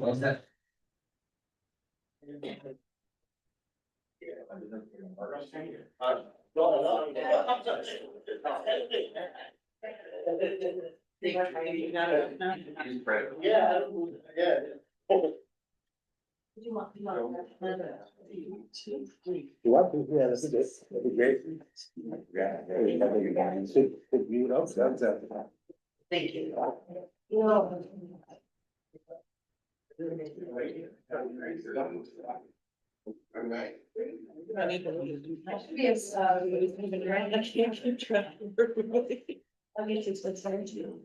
Yeah, yeah. You want to, What? Yeah, that's good. That'd be great. Yeah. Should view it outside. thank you. Yes, I can't keep track of everybody. I guess it's what's hard to.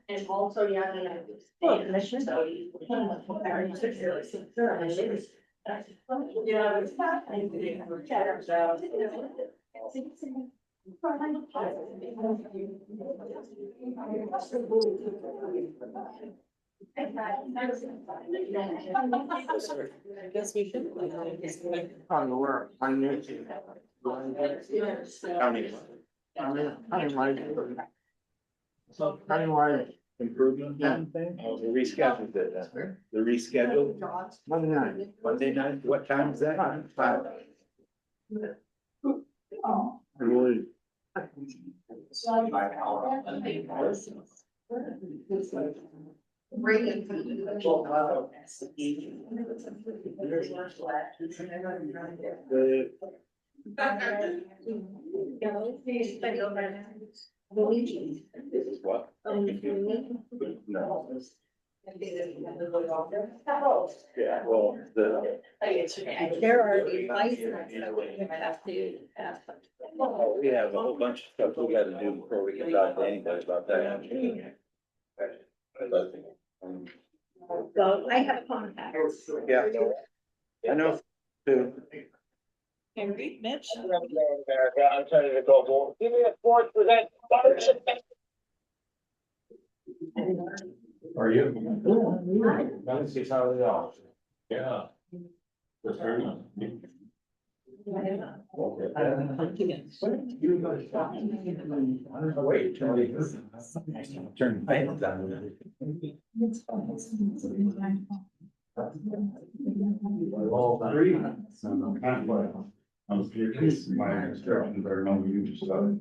And also, yeah. I guess we should. On the work, on your. Countywide improvement thing? Oh, they rescheduled it, the rescheduled. Monday night, what time is that? 5. Really? What? No. Yeah, well, There are devices that we have to have. we have a whole bunch of stuff we gotta do before we can talk to anybody about that. So I have contacts. Yeah. I know. Too. Henry, Mitch. I'm trying to go more. Give me a fourth for that. Are you? Let's see how they are. Yeah. Wait, turn the fans down. All 3. I'm curious, my instructions are no use, so.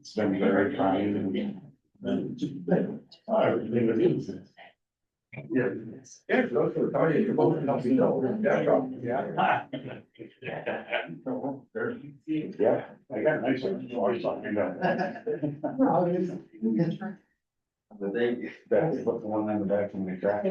Spend very time. Everything that is. Yeah. Yeah, those are tell you, you're both not be no. Yeah. Yeah, I got nice or something. They put the one on the back from the track.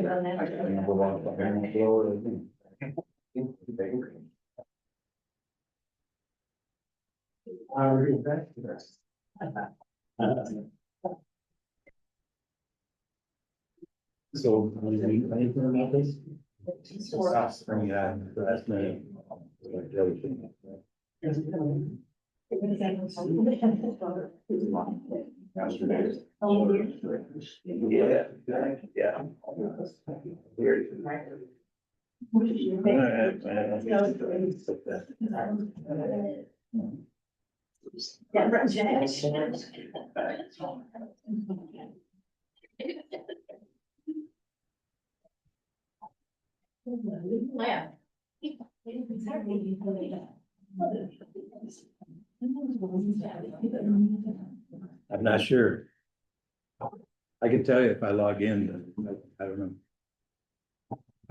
So, anything about this? Yeah, that's me. Yeah, yeah. I'm not sure. I can tell you if I log in, but I don't know.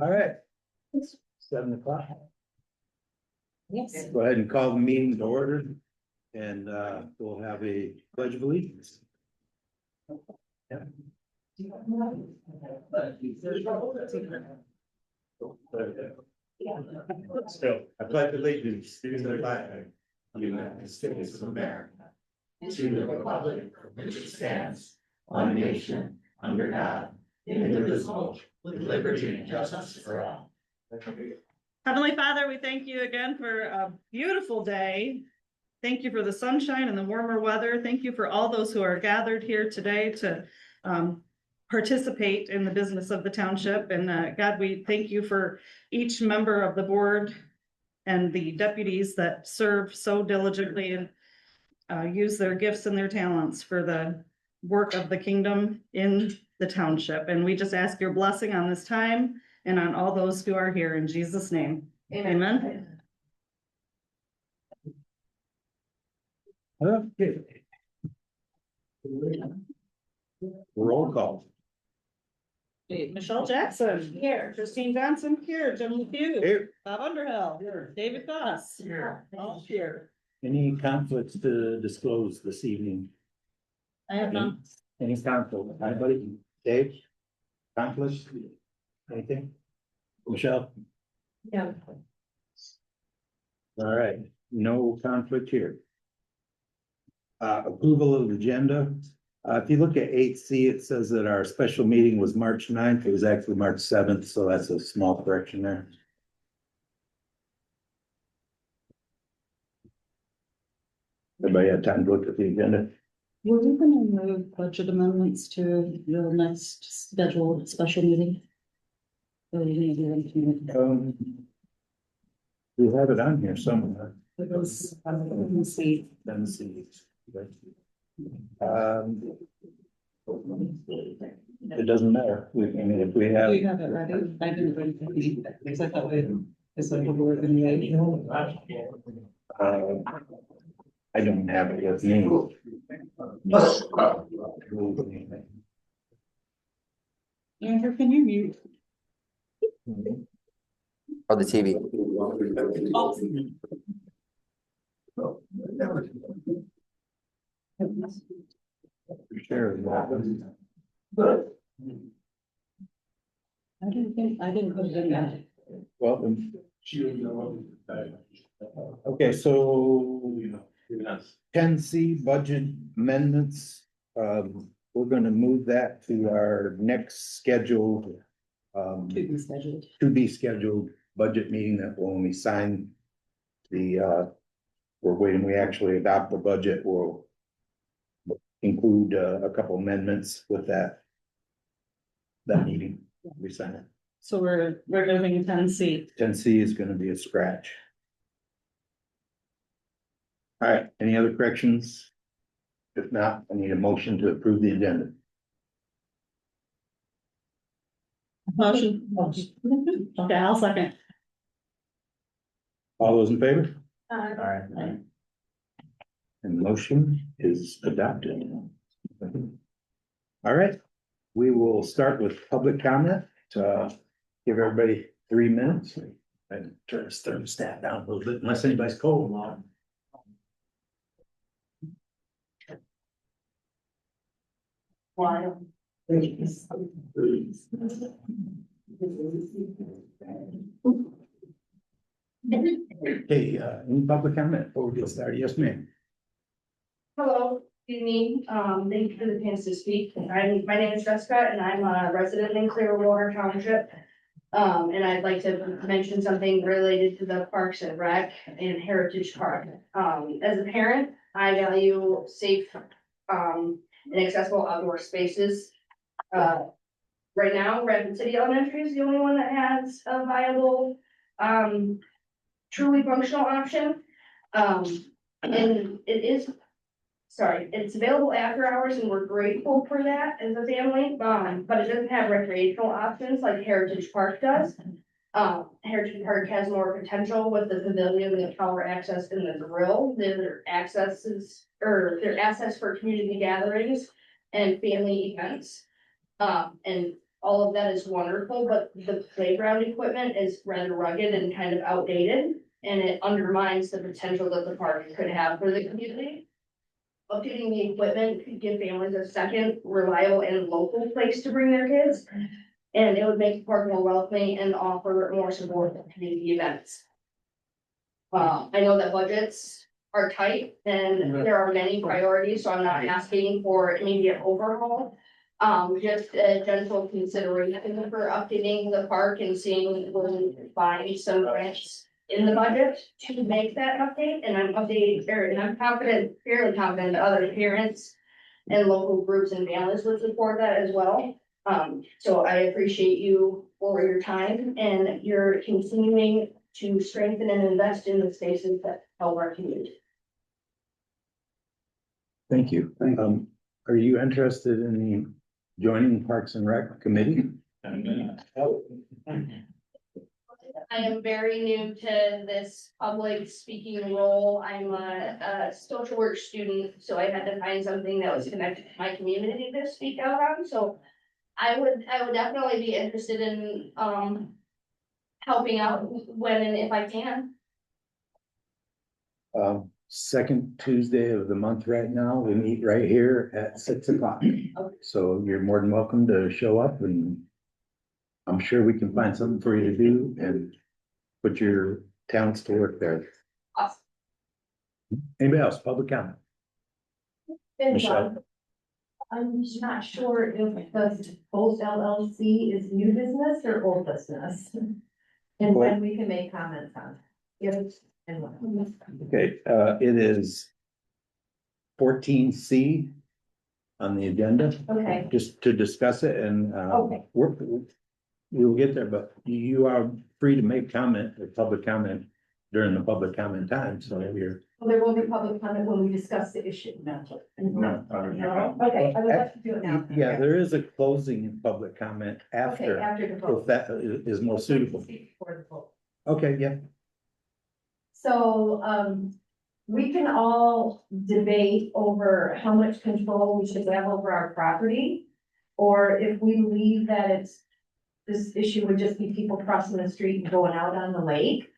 All right. 7 o'clock. Yes. Go ahead and call the meeting to order and we'll have a pledge of allegiance. Yeah. Still, I pledge allegiance to the flag of the United States of America, to the republic for which it stands, one nation, under God, indivisible, with liberty and justice for all. Heavenly Father, we thank you again for a beautiful day. Thank you for the sunshine and the warmer weather. Thank you for all those who are gathered here today to participate in the business of the township. And God, we thank you for each member of the board and the deputies that serve so diligently and use their gifts and their talents for the work of the kingdom in the township. And we just ask your blessing on this time and on all those who are here in Jesus' name. Amen. Okay. Roll call. Michelle Jackson, here. Christine Johnson, here. Jim LePew. Here. Bob Underhill. Here. David Goss. Here. All here. Any conflicts to disclose this evening? I have none. Any conflict? Anybody? Dave? Conflicts? Anything? Michelle? Yeah. All right, no conflict here. Approval of the agenda. If you look at 8C, it says that our special meeting was March 9th. It was actually March 7th, so that's a small correction there. Everybody had time to look at the agenda? Were we gonna move budget amendments to the next scheduled special meeting? Or we need to do anything? We have it on here somewhere. Because, let me see. Let me see. It doesn't matter. I mean, if we Do have. you have it ready? I didn't read it, because I thought it's like we were gonna wait. I don't have it with me. Andrew, can you mute? Or the TV. Sure. I didn't put it in there. Well. Okay, so 10C budget amendments, we're gonna move that to our next scheduled. To be scheduled. To be scheduled budget meeting that will only sign the, we're waiting, we actually adopt the budget, will include a couple amendments with that meeting, we sign it. So we're moving 10C. 10C is gonna be a scratch. All right, any other corrections? If not, I need a motion to approve the agenda. Motion. Okay, I'll second. All those in favor? Aye. All right. And the motion is adopted. All right, we will start with public comment. Give everybody 3 minutes. And turn this thermostat down a little bit unless anybody's cold. Wow. Okay, any public comment before we get started? Yes, ma'am. Hello, good evening. Thank you for the chance to speak. My name is Jessica and I'm a resident in Clearwater Township. And I'd like to mention something related to the Parks and Rec and Heritage Park. As a parent, I value safe, and accessible outdoor spaces. Right now, Rapid City Elementary is the only one that has a viable, truly functional option. And it's available after hours and we're grateful for that as a family, but it doesn't have recreational options like Heritage Park does. Heritage Park has more potential with the pavilion, the power access and the grill. Their access for community gatherings and family events. And all of that is wonderful, but the playground equipment is rather rugged and kind of outdated. And it undermines the potential that the park could have for the community. Updating the equipment could give families a second reliable and local place to bring their kids. And it would make the park more welcoming and offer more support for community events. I know that budgets are tight and there are many priorities, so I'm not asking for immediate overhaul. Just a gentle consideration for updating the park and seeing if we can find some grants in the budget to make that update, and I'm confident, fairly confident that other parents and local groups and families would support that as well. So I appreciate you for your time and your continuing to strengthen and invest in the spaces that help our community. Thank you. Are you interested in joining Parks and Rec Committee? I am very new to this public speaking role. I'm a social work student, so I had to find something that was connected to my community to speak out on, so. I would definitely be interested in, helping out when and if I can. Second Tuesday of the month right now, we meet right here at 6 o'clock. So you're more than welcome to show up, and I'm sure we can find something for you to do and put your talents to work there. Awesome. Anybody else? Public comment? Michelle? I'm not sure if the Post LLC is new business or old business. And when we can make comments on it. If and when. Okay, it is 14C on the agenda. Okay. Just to discuss it, and Okay. we'll get there, but you are free to make comment or public comment during the public comment time, so you're. Well, there will be public comment when we discuss the issue. No. No? Okay, I would like to do it now. Yeah, there is a closing in public comment Okay, after, after the if vote. that is more suitable. Before the vote. Okay, yeah. So, we can all debate over how much control we should have over our property. Or if we believe that this issue would just be people crossing the street and going out on the lake.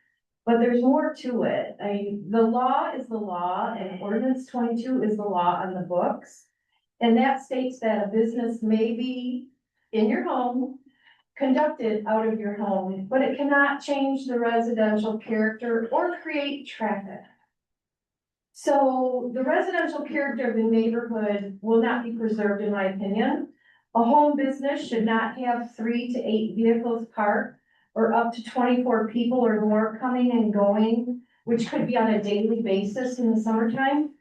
But there's more to it. I mean, the law is the law, and ordinance 22 is the law on the books. And that states that a business may be in your home, conducted out of your home, but it cannot change the residential character or create traffic. So the residential character of the neighborhood will not be preserved, in my opinion. A home business should not have 3 to 8 vehicles parked, or up to 24 people or more coming and going, which could be on a daily basis in the summertime.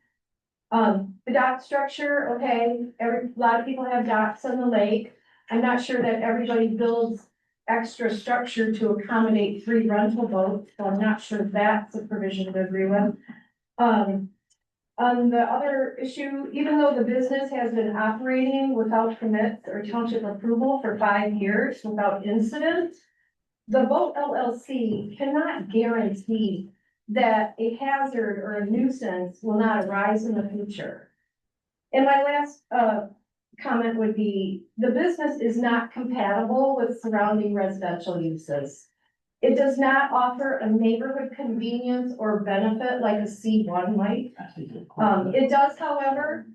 The dock structure, okay, a lot of people have docks on the lake. I'm not sure that everybody builds extra structure to accommodate 3 rental boats, so I'm not sure that's a provision to agree with. On the other issue, even though the business has been operating without permits or township approval for 5 years without incident, the Boat LLC cannot guarantee that a hazard or a nuisance will not arise in the future. And my last comment would be, the business is not compatible with surrounding residential uses. It does not offer a neighborhood convenience or benefit like a C1 might. It does, however,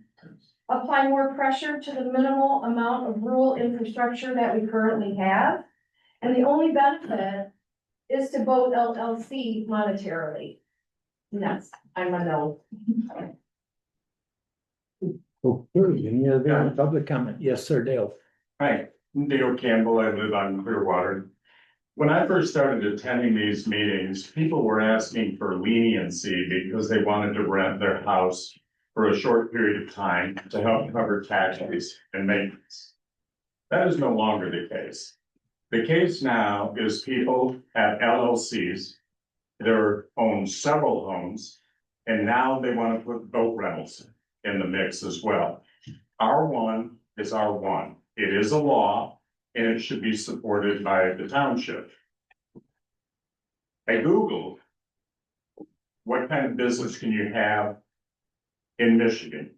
apply more pressure to the minimal amount of rural infrastructure that we currently have. And the only benefit is to Boat LLC monetarily. And that's, I'm a no. Okay, any other public comment? Yes, sir, Dale. Hi, I'm Dale Campbell. I live on Clearwater. When I first started attending these meetings, people were asking for leniency because they wanted to rent their house for a short period of time to help cover taxes and maintenance. That is no longer the case. The case now is people have LLCs that own several homes, and now they want to put boat rentals in the mix as well. R1 is R1. It is a law, and it should be supported by the township. I Googled what kind of business can you have in Michigan.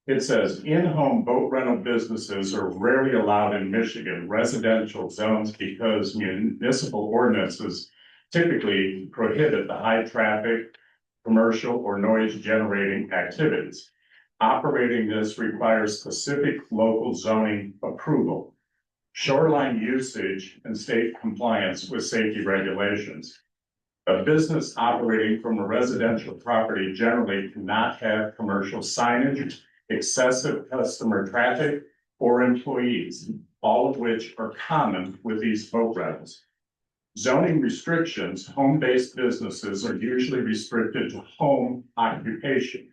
It says in-home boat rental businesses are rarely allowed in Michigan residential zones because municipal ordinances typically prohibit the high traffic, commercial or noise generating activities. Operating this requires specific local zoning approval, shoreline usage, and state compliance with safety regulations. A business operating from a residential property generally cannot have commercial signage, excessive customer traffic, or employees, all of which are common with these boat rentals. Zoning restrictions, home-based businesses are usually restricted to home occupation,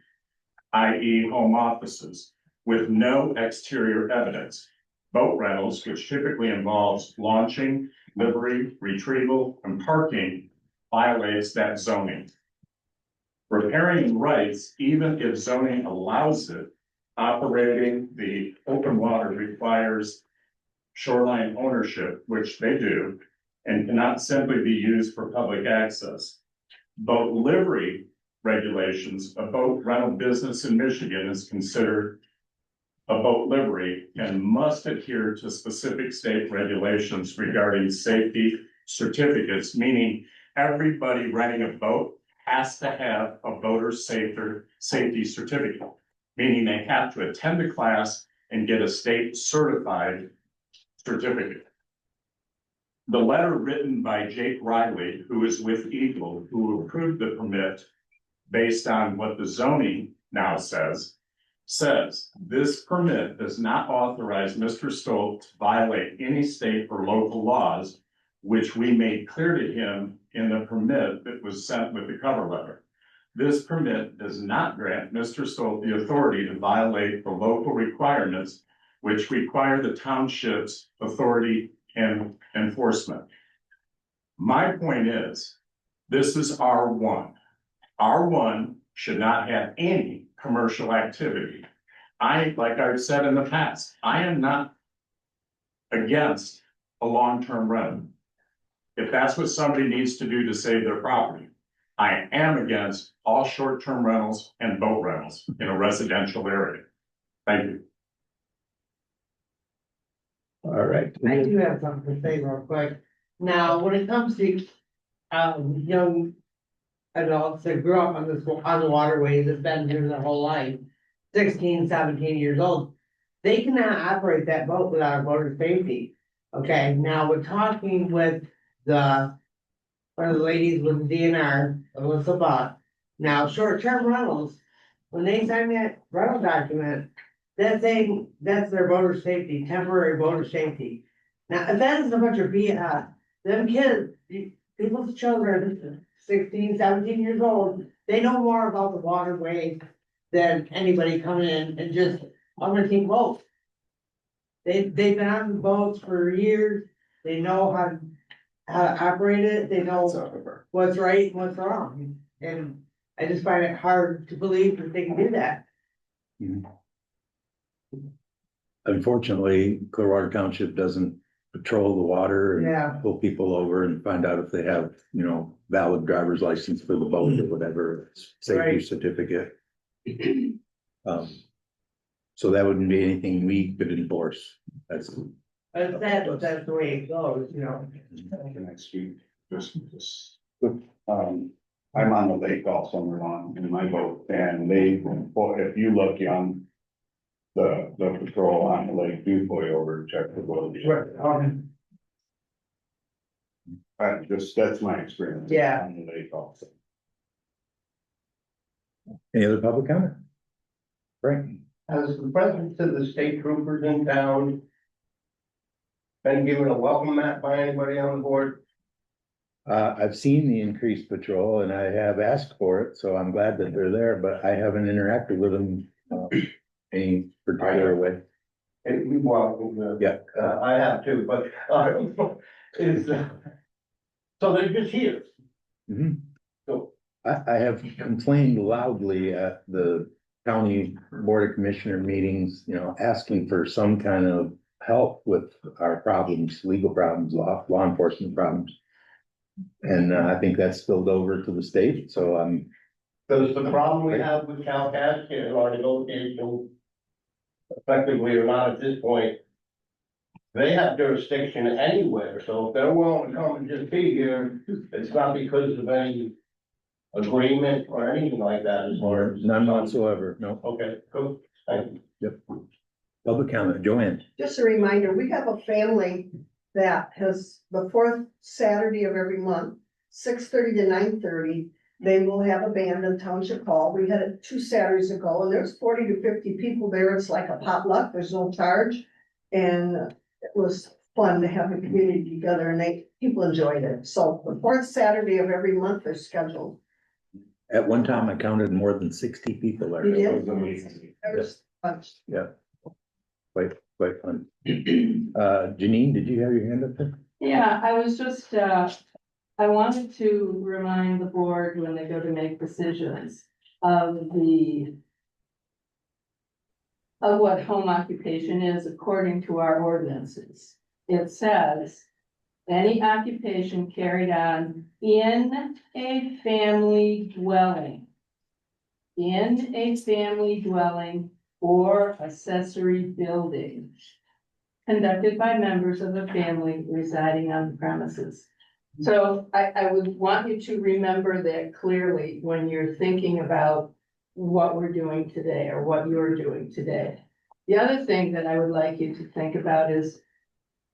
i.e. home offices, with no exterior evidence. Boat rentals, which typically involves launching, livery, retrieval, and parking, violates that zoning. Repairing rights, even if zoning allows it, operating the open water requires shoreline ownership, which they do, and cannot simply be used for public access. Boat livery regulations, a boat rental business in Michigan is considered a boat livery and must adhere to specific state regulations regarding safety certificates, meaning everybody renting a boat has to have a boater safety certificate, meaning they have to attend a class and get a state certified certificate. The letter written by Jake Riley, who is with Eagle, who approved the permit based on what the zoning now says this permit does not authorize Mr. Stolt to violate any state or local laws, which we made clear to him in the permit that was sent with the cover letter. This permit does not grant Mr. Stolt the authority to violate the local requirements, which require the township's authority and enforcement. My point is, this is R1. R1 should not have any commercial activity. Like I've said in the past, I am not against a long-term rental. If that's what somebody needs to do to save their property, I am against all short-term rentals and boat rentals in a residential area. Thank you. All right. I do have something to say real quick. Now, when it comes to, young adults that grew up on on the waterways, have been here their whole life, 16, 17 years old, they cannot operate that boat without a boater safety. Okay, now we're talking with one of the ladies with the DNR, Alyssa Buck. Now, short-term rentals, when they sign that rental document, that's their boater safety, temporary boater safety. Now, if that is a bunch of BS, them kids, people's children, 16, 17 years old, they know more about the waterway than anybody coming in and just, I'm gonna take boats. They've been on the boats for years, they know how to operate it, they know what's right and what's wrong. And I just find it hard to believe that they can do that. Unfortunately, Clearwater Township doesn't patrol the water Yeah. and pull people over and find out if they have, valid driver's license for the boat or whatever, safety Right. certificate. So that wouldn't be anything we could enforce. That's But that's the way it goes, Can I speak? I'm on the lake all summer long in my boat, and if you look on the patrol on the lake, do pull you over and check the boat. That's my experience. Yeah. On the lake also. Any other public comment? Frank? Has the presence of the state troopers in town been given a welcome mat by anybody on the board? I've seen the increased patrol and I have asked for it, so I'm glad that they're there, but I haven't interacted with them any particular way. And we welcome Yeah. I have too, but, so they're just here. Mhm. So, I have complained loudly at the county board of commissioner meetings, asking for some kind of help with our problems, legal problems, law enforcement problems. And I think that's spilled over to the state, so I'm. does the problem we have with Calcasieu and our negotiation effectively or not at this point, they have jurisdiction anywhere, so if they're willing to come and just be here, it's not because of any agreement or anything like that as far as. None whatsoever, no. Okay, cool, thank you. Yep. Public comment, Joanne. Just a reminder, we have a family that has the fourth Saturday of every month, 6:30 to 9:30. They will have a band in Township Hall. We had it 2 Saturdays ago and there's 40 to 50 people there. It's like a potluck. There's no charge. And it was fun to have the community together and people enjoyed it. So the fourth Saturday of every month they're scheduled. At one time, I counted more than 60 people there. You did? It was amazing. There's a bunch. Yeah. Quite fun. Janine, did you have your hand up there? Yeah, I was just, I wanted to remind the board when they go to make decisions of the of what home occupation is according to our ordinances. It says, any occupation carried on in a family dwelling. In a family dwelling or accessory building. Conducted by members of the family residing on the premises. So I would want you to remember that clearly when you're thinking about what we're doing today or what you're doing today. The other thing that I would like you to think about is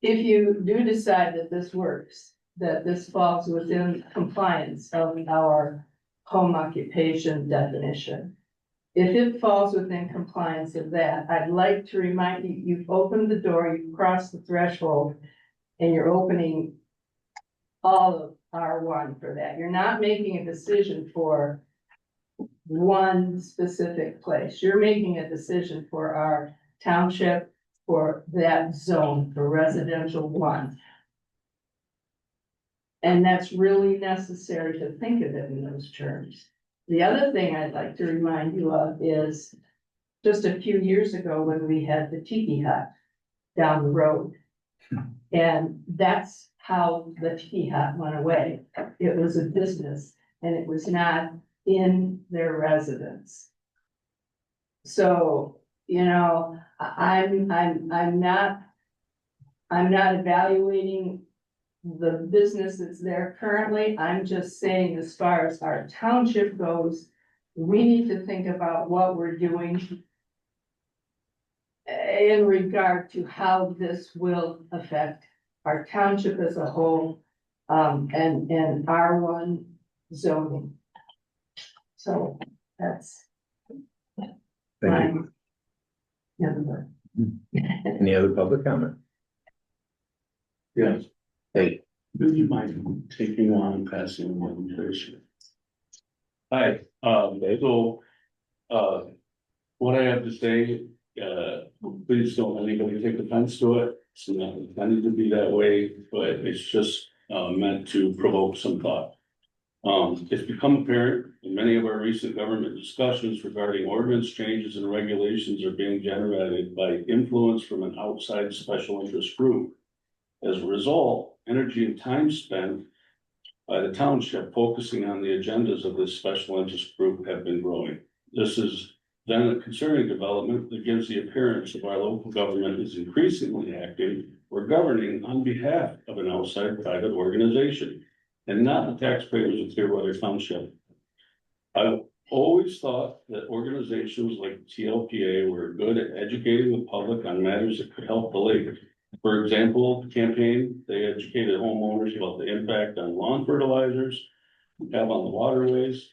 if you do decide that this works, that this falls within compliance of our home occupation definition. If it falls within compliance of that, I'd like to remind you, you've opened the door, you've crossed the threshold, and you're opening all of R1 for that. You're not making a decision for one specific place. You're making a decision for our township, for that zone, for residential 1. And that's really necessary to think of it in those terms. The other thing I'd like to remind you of is just a few years ago when we had the tiki hut down the road. And that's how the tiki hut went away. It was a business and it was not in their residence. So, you know, I'm not evaluating the business that's there currently. I'm just saying, as far as our township goes, we need to think about what we're doing in regard to how this will affect our township as a whole, and R1 zoning. So that's Thank you. number. Any other public comment? Yes. Hey, Do you mind taking on passing one legislation? Hi, so, what I have to say, please don't anybody take offense to it. It's not intended to be that way, but it's just, meant to provoke some thought. It's become apparent in many of our recent government discussions regarding ordinance changes and regulations are being generated by influence from an outside special interest group. As a result, energy and time spent by the township focusing on the agendas of this special interest group have been growing. This is then a concerning development that gives the appearance of our local government is increasingly acting or governing on behalf of an outside private organization and not the taxpayers of Clearwater Township. I've always thought that organizations like TLPA were good at educating the public on matters that could help the lake. For example, the campaign, they educated homeowners about the impact on lawn fertilizers have on the waterways.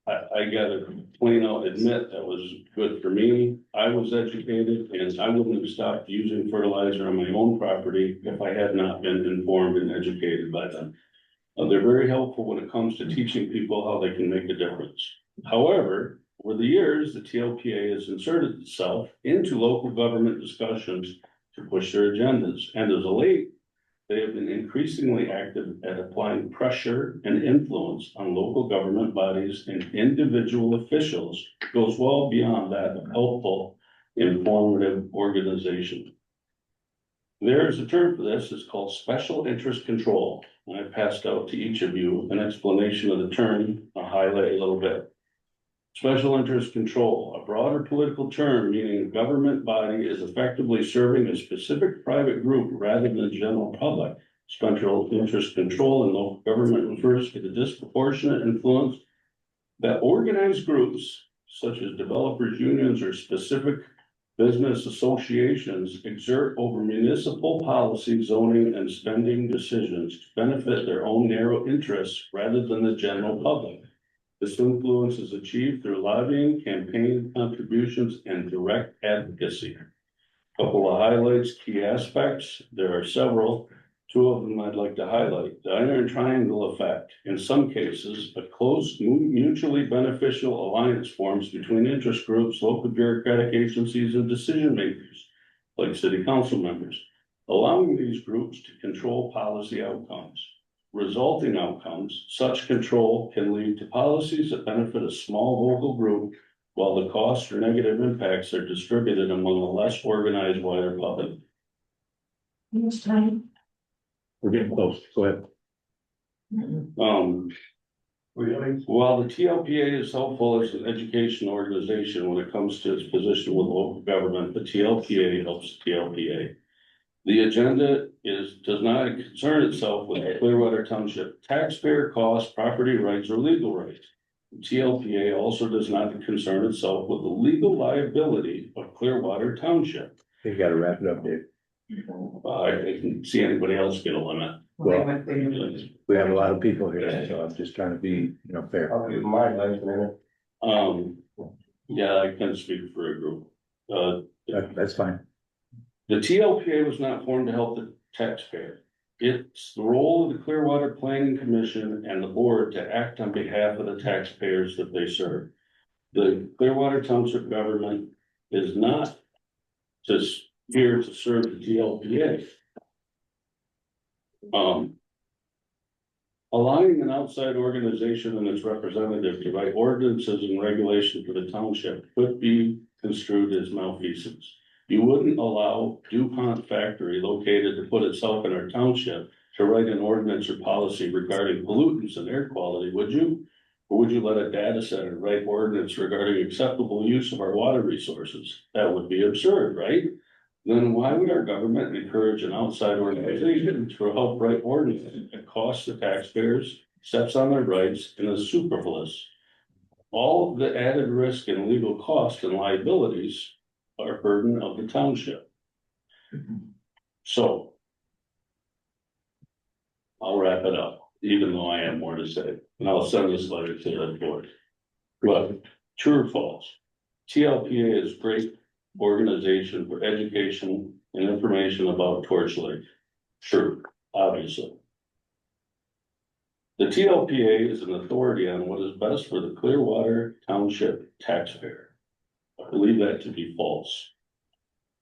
I gotta plain out admit that was good for me. I was educated and I wouldn't have stopped using fertilizer on my own property if I had not been informed and educated by them. They're very helpful when it comes to teaching people how they can make a difference. However, over the years, the TLPA has inserted itself into local government discussions to push their agendas, and as of late, they have been increasingly active at applying pressure and influence on local government bodies and individual officials. It goes well beyond that of helpful, informative organization. There is a term for this, it's called special interest control. And I passed out to each of you an explanation of the term. I'll highlight a little bit. Special interest control, a broader political term meaning a government body is effectively serving a specific private group rather than the general public. Special interest control in local government refers to the disproportionate influence that organized groups such as developers unions or specific business associations exert over municipal policy, zoning, and spending decisions to benefit their own narrow interests rather than the general public. This influence is achieved through lobbying, campaign contributions, and direct advocacy. Couple of highlights, key aspects. There are several. Two of them I'd like to highlight. The iron triangle effect. In some cases, a close, mutually beneficial alliance forms between interest groups, local bureaucratic agencies, and decision makers, like city council members, allowing these groups to control policy outcomes. Resulting outcomes, such control can lead to policies that benefit a small local group while the costs or negative impacts are distributed among a less organized wider public. We're getting close. Go ahead. While the TLPA is helpful as an education organization when it comes to its position with local government, the TLPA helps TLPA. The agenda does not concern itself with Clearwater Township taxpayer costs, property rights, or legal rights. The TLPA also does not concern itself with the legal liability of Clearwater Township. You gotta wrap it up, Dave. I didn't see anybody else get a limit. Well, we have a lot of people here, so I'm just trying to be, fair. I'll give mine last minute. Yeah, I can speak for a group. That's fine. The TLPA was not formed to help the taxpayer. It's the role of the Clearwater Planning Commission and the board to act on behalf of the taxpayers that they serve. The Clearwater Township government is not just here to serve the TLPA. Allowing an outside organization and its representative to write ordinances and regulation for the township could be construed as malfeasance. You wouldn't allow DuPont factory located to put itself in our township to write an ordinance or policy regarding pollutants and air quality, would you? Or would you let a data center write ordinance regarding acceptable use of our water resources? That would be absurd, right? Then why would our government encourage an outside organization to help write ordinances that costs the taxpayers, steps on their rights, and is superfluous? All of the added risk and legal costs and liabilities are a burden of the township. So I'll wrap it up, even though I have more to say, and I'll send this letter to the board. But true or false, TLPA is great organization for education and information about Torch Lake. True, obviously. The TLPA is an authority on what is best for the Clearwater Township taxpayer. I believe that to be false.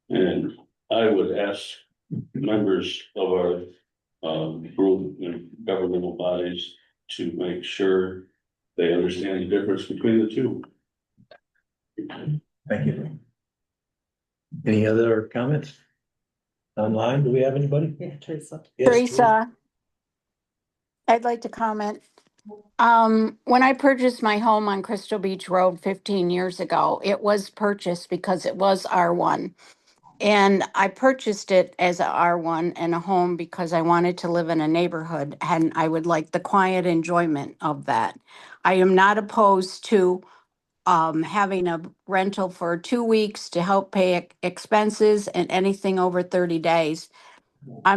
And I would ask members of our group and governmental bodies to make sure they understand the difference between the two. Thank you. Any other comments? Online, do we have anybody? Yeah, Teresa. Yes, Teresa, I'd like to comment. When I purchased my home on Crystal Beach Road 15 years ago, it was purchased because it was R1. And I purchased it as a R1 and a home because I wanted to live in a neighborhood and I would like the quiet enjoyment of that. I am not opposed to having a rental for 2 weeks to help pay expenses and anything over 30 days. I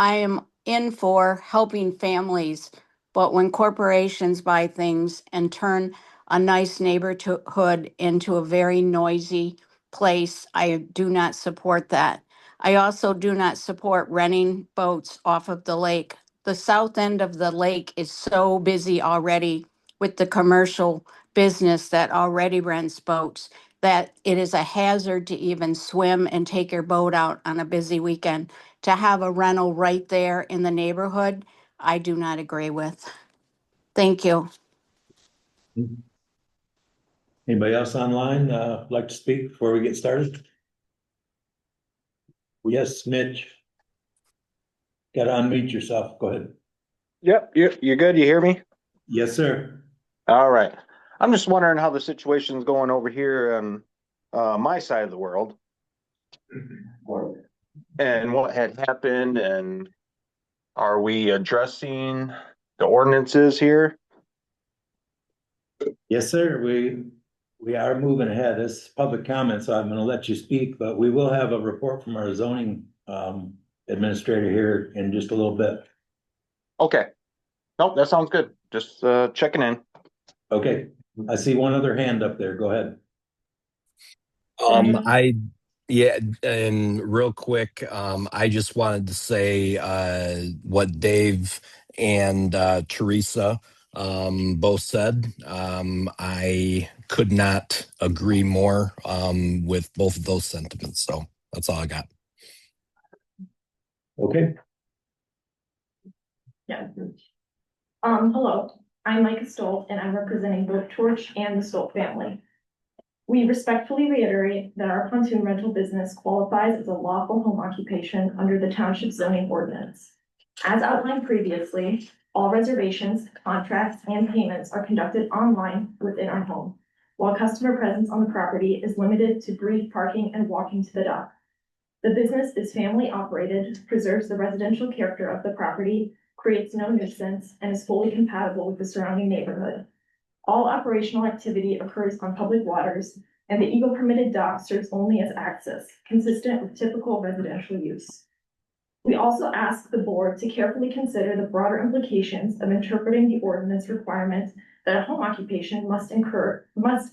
am in for helping families, but when corporations buy things and turn a nice neighborhood into a very noisy place, I do not support that. I also do not support renting boats off of the lake. The south end of the lake is so busy already with the commercial business that already rents boats that it is a hazard to even swim and take your boat out on a busy weekend. To have a rental right there in the neighborhood, I do not agree with. Thank you. Anybody else online, like to speak before we get started? Yes, Mitch. Got to unmute yourself. Go ahead. Yep, you're good. You hear me? Yes, sir. All right. I'm just wondering how the situation's going over here on my side of the world. And what had happened, and are we addressing the ordinances here? Yes, sir. We are moving ahead. This is public comment, so I'm going to let you speak, but we will have a report from our zoning administrator here in just a little bit. Okay. Nope, that sounds good. Just checking in. Okay. I see one other hand up there. Go ahead. And real quick, I just wanted to say what Dave and Teresa both said. I could not agree more with both of those sentiments. So that's all I got. Okay. Yeah. Hello, I'm Micah Stolt and I'm representing both Torch and the Stolt family. We respectfully reiterate that our pontoon rental business qualifies as a lawful home occupation under the township zoning ordinance. As outlined previously, all reservations, contracts, and payments are conducted online within our home, while customer presence on the property is limited to brief parking and walking to the dock. The business is family operated, preserves the residential character of the property, creates no nuisance, and is fully compatible with the surrounding neighborhood. All operational activity occurs on public waters, and the Eagle permitted dock serves only as access, consistent with typical residential use. We also ask the board to carefully consider the broader implications of interpreting the ordinance requirement that a home occupation must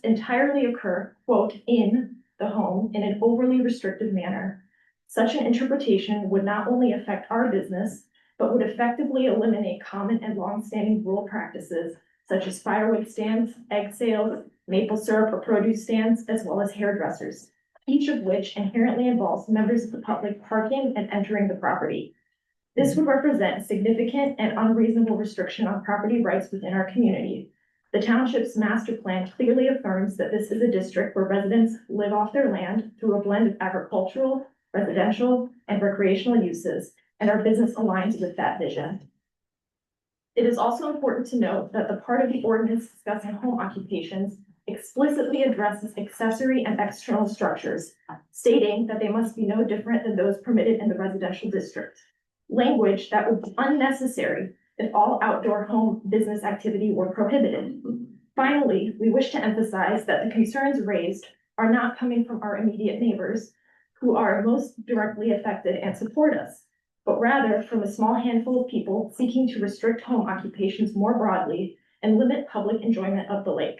entirely occur, quote, in the home in an overly restrictive manner. Such an interpretation would not only affect our business, but would effectively eliminate common and longstanding rural practices such as firewood stands, egg sales, maple syrup or produce stands, as well as hairdressers, each of which inherently involves members of the public parking and entering the property. This would represent a significant and unreasonable restriction on property rights within our community. The township's master plan clearly affirms that this is a district where residents live off their land through a blend of agricultural, residential, and recreational uses, and our business aligns with that vision. It is also important to note that the part of the ordinance discussing home occupations explicitly addresses accessory and external structures, stating that they must be no different than those permitted in the residential district. Language that would be unnecessary if all outdoor home business activity were prohibited. Finally, we wish to emphasize that the concerns raised are not coming from our immediate neighbors, who are most directly affected and support us, but rather from a small handful of people seeking to restrict home occupations more broadly and limit public enjoyment of the lake.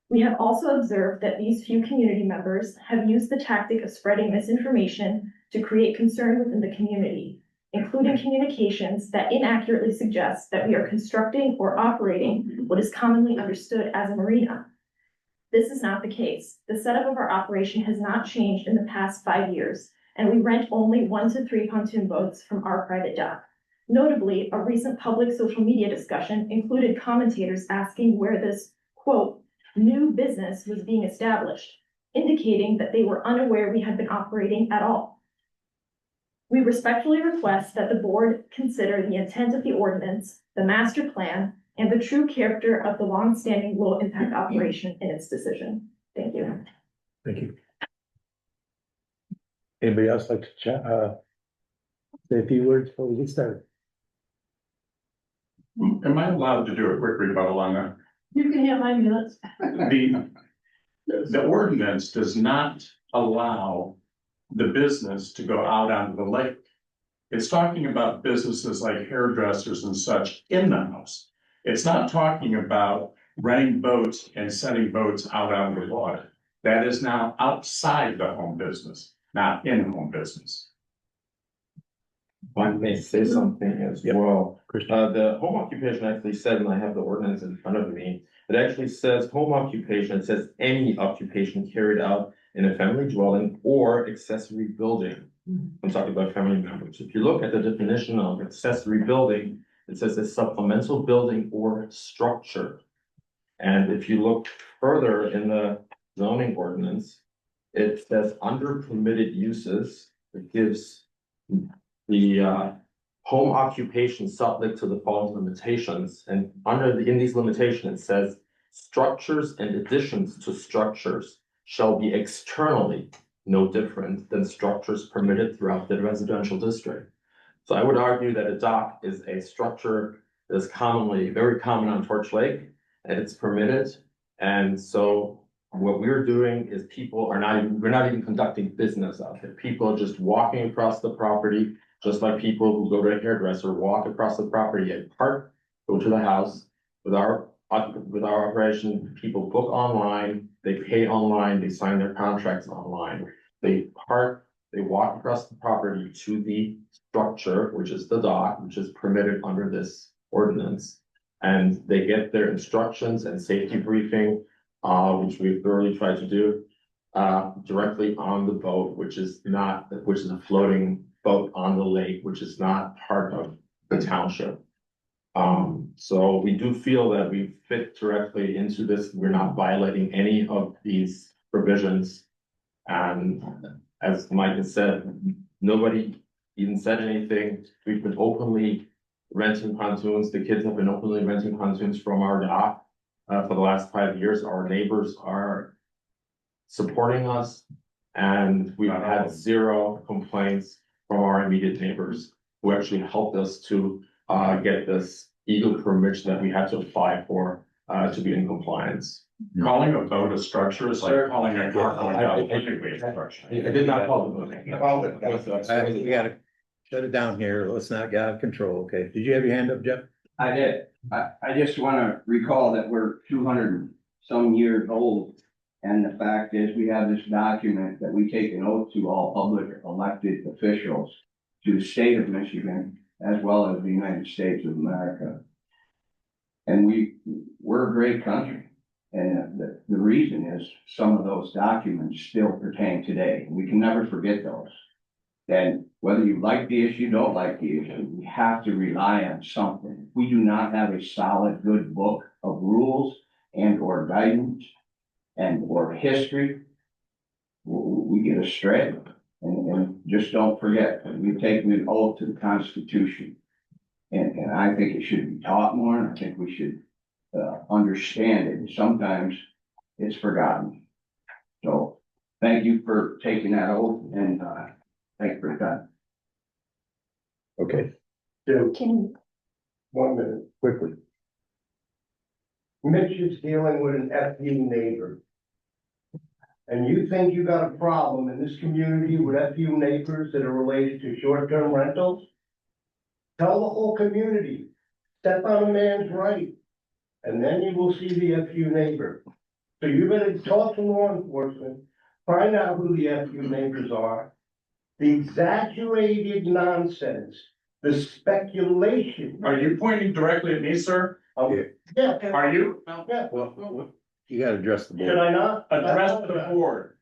We have also observed that these few community members have used the tactic of spreading misinformation to create concern within the community, including communications that inaccurately suggest that we are constructing or operating what is commonly understood as a marina. This is not the case. The setup of our operation has not changed in the past 5 years, and we rent only 1 to 3 pontoon boats from our private dock. Notably, a recent public social media discussion included commentators asking where this, quote, new business was being established, indicating that they were unaware we had been operating at all. We respectfully request that the board consider the intent of the ordinance, the master plan, and the true character of the long-standing low-impact operation in its decision. Thank you. Thank you. Anybody else like to chat, say a few words before we get started? Am I allowed to do a quick rebuttal on that? You can have my minutes. The ordinance does not allow the business to go out onto the lake. It's talking about businesses like hairdressers and such in the house. It's not talking about renting boats and setting boats out on the water. That is now outside the home business, not in home business. If I may say something as well. The home occupation actually said, and I have the ordinance in front of me, it actually says home occupation, it says any occupation carried out in a family dwelling or accessory building. I'm talking about family members. If you look at the definition of accessory building, it says a supplemental building or structure. And if you look further in the zoning ordinance, it says under permitted uses, it gives the home occupation subject to the following limitations. And in these limitations, it says structures and additions to structures shall be externally no different than structures permitted throughout the residential district. So I would argue that a dock is a structure that is very common on Torch Lake, and it's permitted. And so what we're doing is we're not even conducting business out there. People are just walking across the property, just like people who go to a hairdresser, walk across the property and park, go to the house. With our operation, people book online, they pay online, they sign their contracts online. They park, they walk across the property to the structure, which is the dock, which is permitted under this ordinance. And they get their instructions and safety briefing, which we've thoroughly tried to do, directly on the boat, which is a floating boat on the lake, which is not part of the township. So we do feel that we fit directly into this. We're not violating any of these provisions. And as Mike has said, nobody even said anything. We've been openly renting pontoons. The kids have been openly renting pontoons from our dock for the last 5 years. Our neighbors are supporting us, and we've had zero complaints from our immediate neighbors who actually helped us to get this eagle permission that we had to apply for to be in compliance. Calling a boat a structure is like calling a car going down a highway structure. I did not call the boat. We gotta shut it down here. Let's not get out of control, okay? Did you have your hand up, Jeff? I did. I just wanna recall that we're 200 some years old. And the fact is, we have this document that we take an oath to all public elected officials to the state of Michigan, as well as the United States of America. And we're a great country. And the reason is some of those documents still pertain today. We can never forget those. And whether you like the issue, don't like the issue, we have to rely on something. We do not have a solid, good book of rules and or guidance and or history. We get astray. And just don't forget, we've taken an oath to the Constitution. And I think it should be taught more, and I think we should understand it. Sometimes it's forgotten. So thank you for taking that oath, and thank you for your time. Okay, Can, 1 minute. quickly. Mitch is dealing with an FU neighbor. And you think you got a problem in this community with FU neighbors that are related to short-term rentals? Tell the whole community, step on a man's right, and then you will see the FU neighbor. So you're gonna talk to law enforcement, find out who the FU neighbors are, the exaggerated nonsense, the speculation. Are you pointing directly at me, sir? Yeah. Are you? Yeah. Well, you gotta address the board. Should I not? Address the board.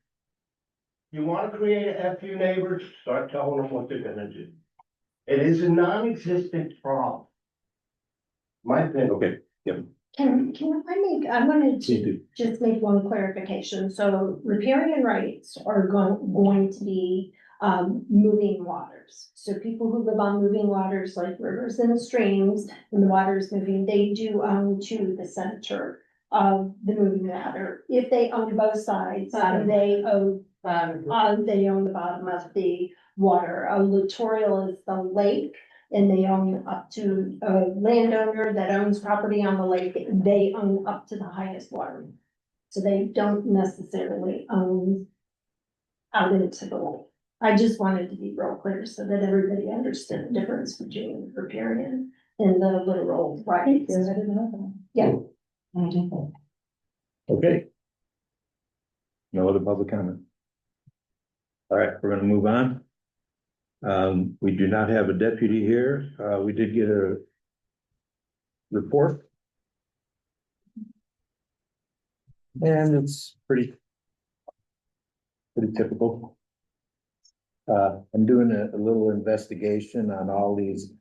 You wanna create a FU neighbors, start telling them what they're gonna do. It is a non-existent problem. My opinion. Okay, yep. I wanted to just make one clarification. So riparian rights are going to be moving waters. So people who live on moving waters like rivers and streams, and the water is moving, they do own to the center of the moving water. If they own both sides, they own the bottom of the water. A littoral is the lake, and they own up to a landowner that owns property on the lake. They own up to the highest water. So they don't necessarily own out into the lake. I just wanted to be real clear so that everybody understood the difference between riparian and the literal rights. Yeah. Okay. No other public comment. All right, we're gonna move on. We do not have a deputy here. We did get a report. And it's pretty typical. I'm doing a little investigation on all these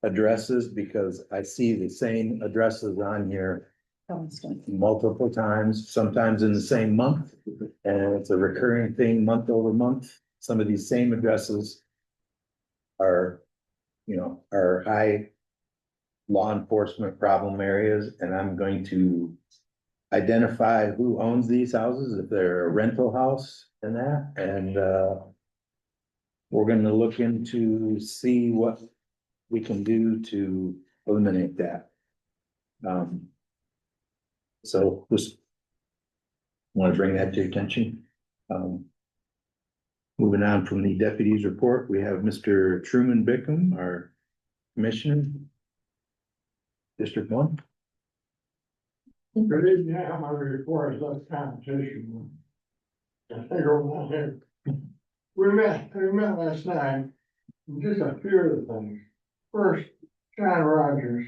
addresses because I see the same addresses on here multiple times, sometimes in the same month. And it's a recurring thing month over month. Some of these same addresses are high law enforcement problem areas, and I'm going to identify who owns these houses, if they're a rental house and that, and we're gonna look into see what we can do to eliminate that. So just want to bring that to your attention. Moving on from the deputy's report, we have Mr. Truman Bickham, our commissioner. District 1. Good evening, I have my report as a competition. We met last night, just a few of the things. First, John Rogers,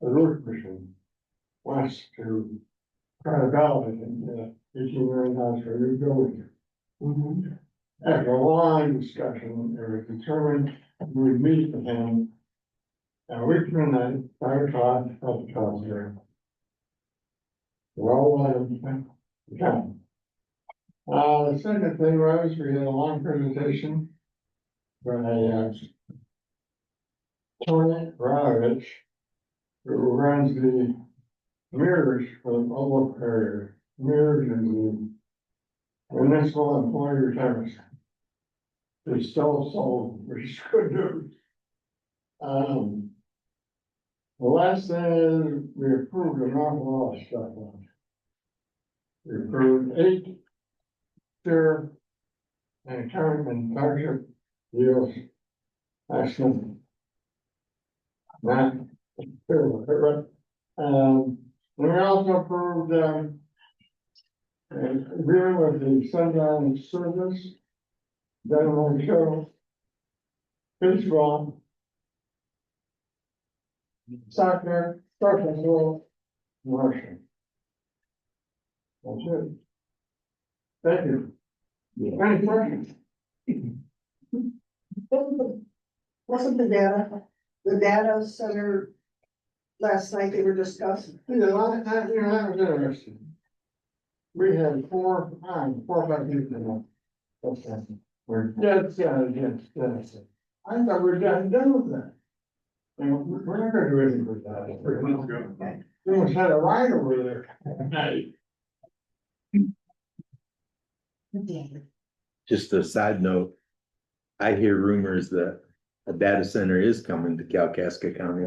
the road commission, wants to try to validate the 18 house for a new building. After a long discussion, it was determined we would meet with him a week from night, 5 o'clock at the house here. We're all welcome to come. The second thing was, we had a long presentation by, Tony Ravitch, who runs the mirrors for the Oval area, mirrors and the municipal employee retirement. They still sold, which is good news. The last thing is, we approved an awful lot of stuff. We approved 8 sheriff and county and township deals. Actually, not, we also approved, an agreement with the Sundown Service, Denver Show, baseball, soccer, softball, Marshall. That's it. Thank you. Any questions? Wasn't the data center last night they were discussing? Yeah, that was interesting. We had 4 or 5 people. Okay. We're yes. I thought we were done with that. We're not gonna do anything with that. We almost had a ride over there. Just a side note, I hear rumors that a data center is coming to Kalkaska County,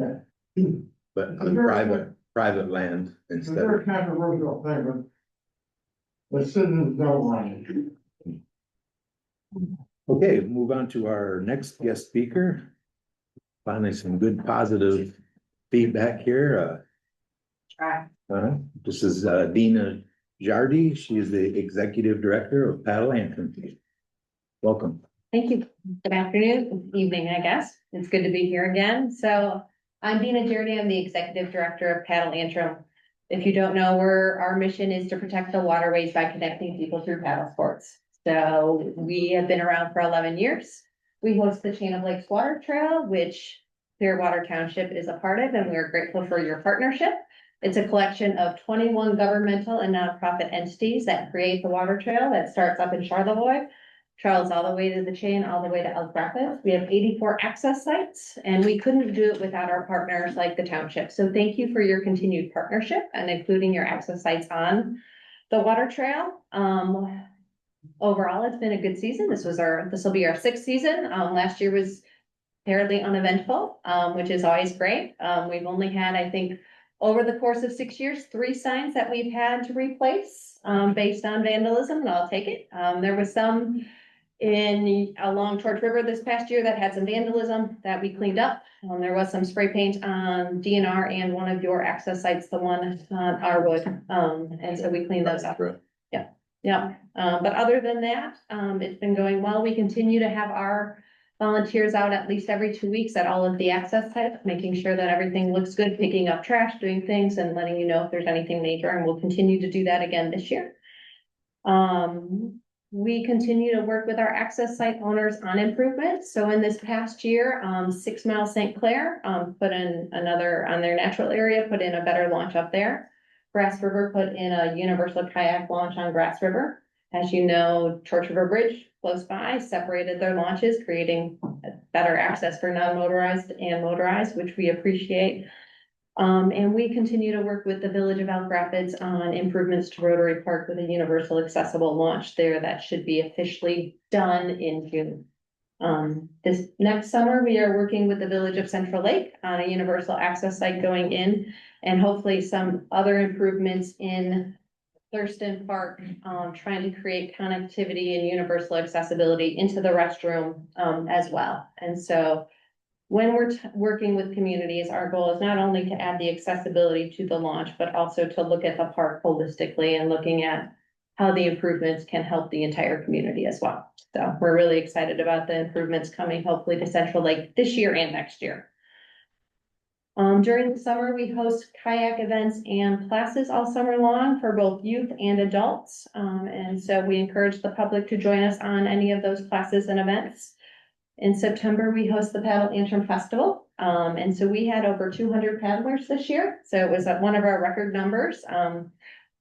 but on private land It's a instead very of. controversial thing, but the citizens don't want it. Okay, move on to our next guest speaker. Finally, some good positive feedback here. This is Dina Jardy. She is the Executive Director of Paddle Antrim. Welcome. Thank you. Good afternoon, evening, I guess. It's good to be here again. So I'm Dina Jardy. I'm the Executive Director of Paddle Antrim. If you don't know, our mission is to protect the waterways by connecting people through paddle sports. So we have been around for 11 years. We host the Chain of Lakes Water Trail, which Clearwater Township is a part of, and we are grateful for your partnership. It's a collection of 21 governmental and nonprofit entities that create the water trail that starts up in Charlevoix, travels all the way to the chain, all the way to Elk Rapids. We have 84 access sites, and we couldn't do it without our partners like the township. So thank you for your continued partnership and including your access sites on the water trail. Overall, it's been a good season. This will be our 6th season. Last year was fairly uneventful, which is always great. We've only had, I think, over the course of 6 years, 3 signs that we've had to replace, based on vandalism, and I'll take it. There was some along Torch River this past year that had some vandalism that we cleaned up. There was some spray paint on DNR and one of your access sites, the one on Arwood. And so we cleaned those up. Yeah. But other than that, it's been going well. We continue to have our volunteers out at least every 2 weeks at all of the access sites, making sure that everything looks good, picking up trash, doing things, and letting you know if there's anything major, and we'll continue to do that again this year. We continue to work with our access site owners on improvements. So in this past year, 6 Mile St. Clair put in another on their natural area, put in a better launch up there. Grass River put in a universal kayak launch on Grass River. As you know, Torch River Bridge close by separated their launches, creating better access for non-motorized and motorized, which we appreciate. And we continue to work with the Village of Elk Rapids on improvements to Rotary Park with a universal accessible launch there that should be officially done in June. This next summer, we are working with the Village of Central Lake on a universal access site going in, and hopefully some other improvements in Thurston Park, trying to create connectivity and universal accessibility into the restroom as well. And so when we're working with communities, our goal is not only to add the accessibility to the launch, but also to look at the park holistically and looking at how the improvements can help the entire community as well. So we're really excited about the improvements coming hopefully to Central Lake this year and next year. During the summer, we host kayak events and classes all summer long for both youth and adults. And so we encourage the public to join us on any of those classes and events. In September, we host the Paddle Antrim Festival. And so we had over 200 paddlers this year. So it was one of our record numbers.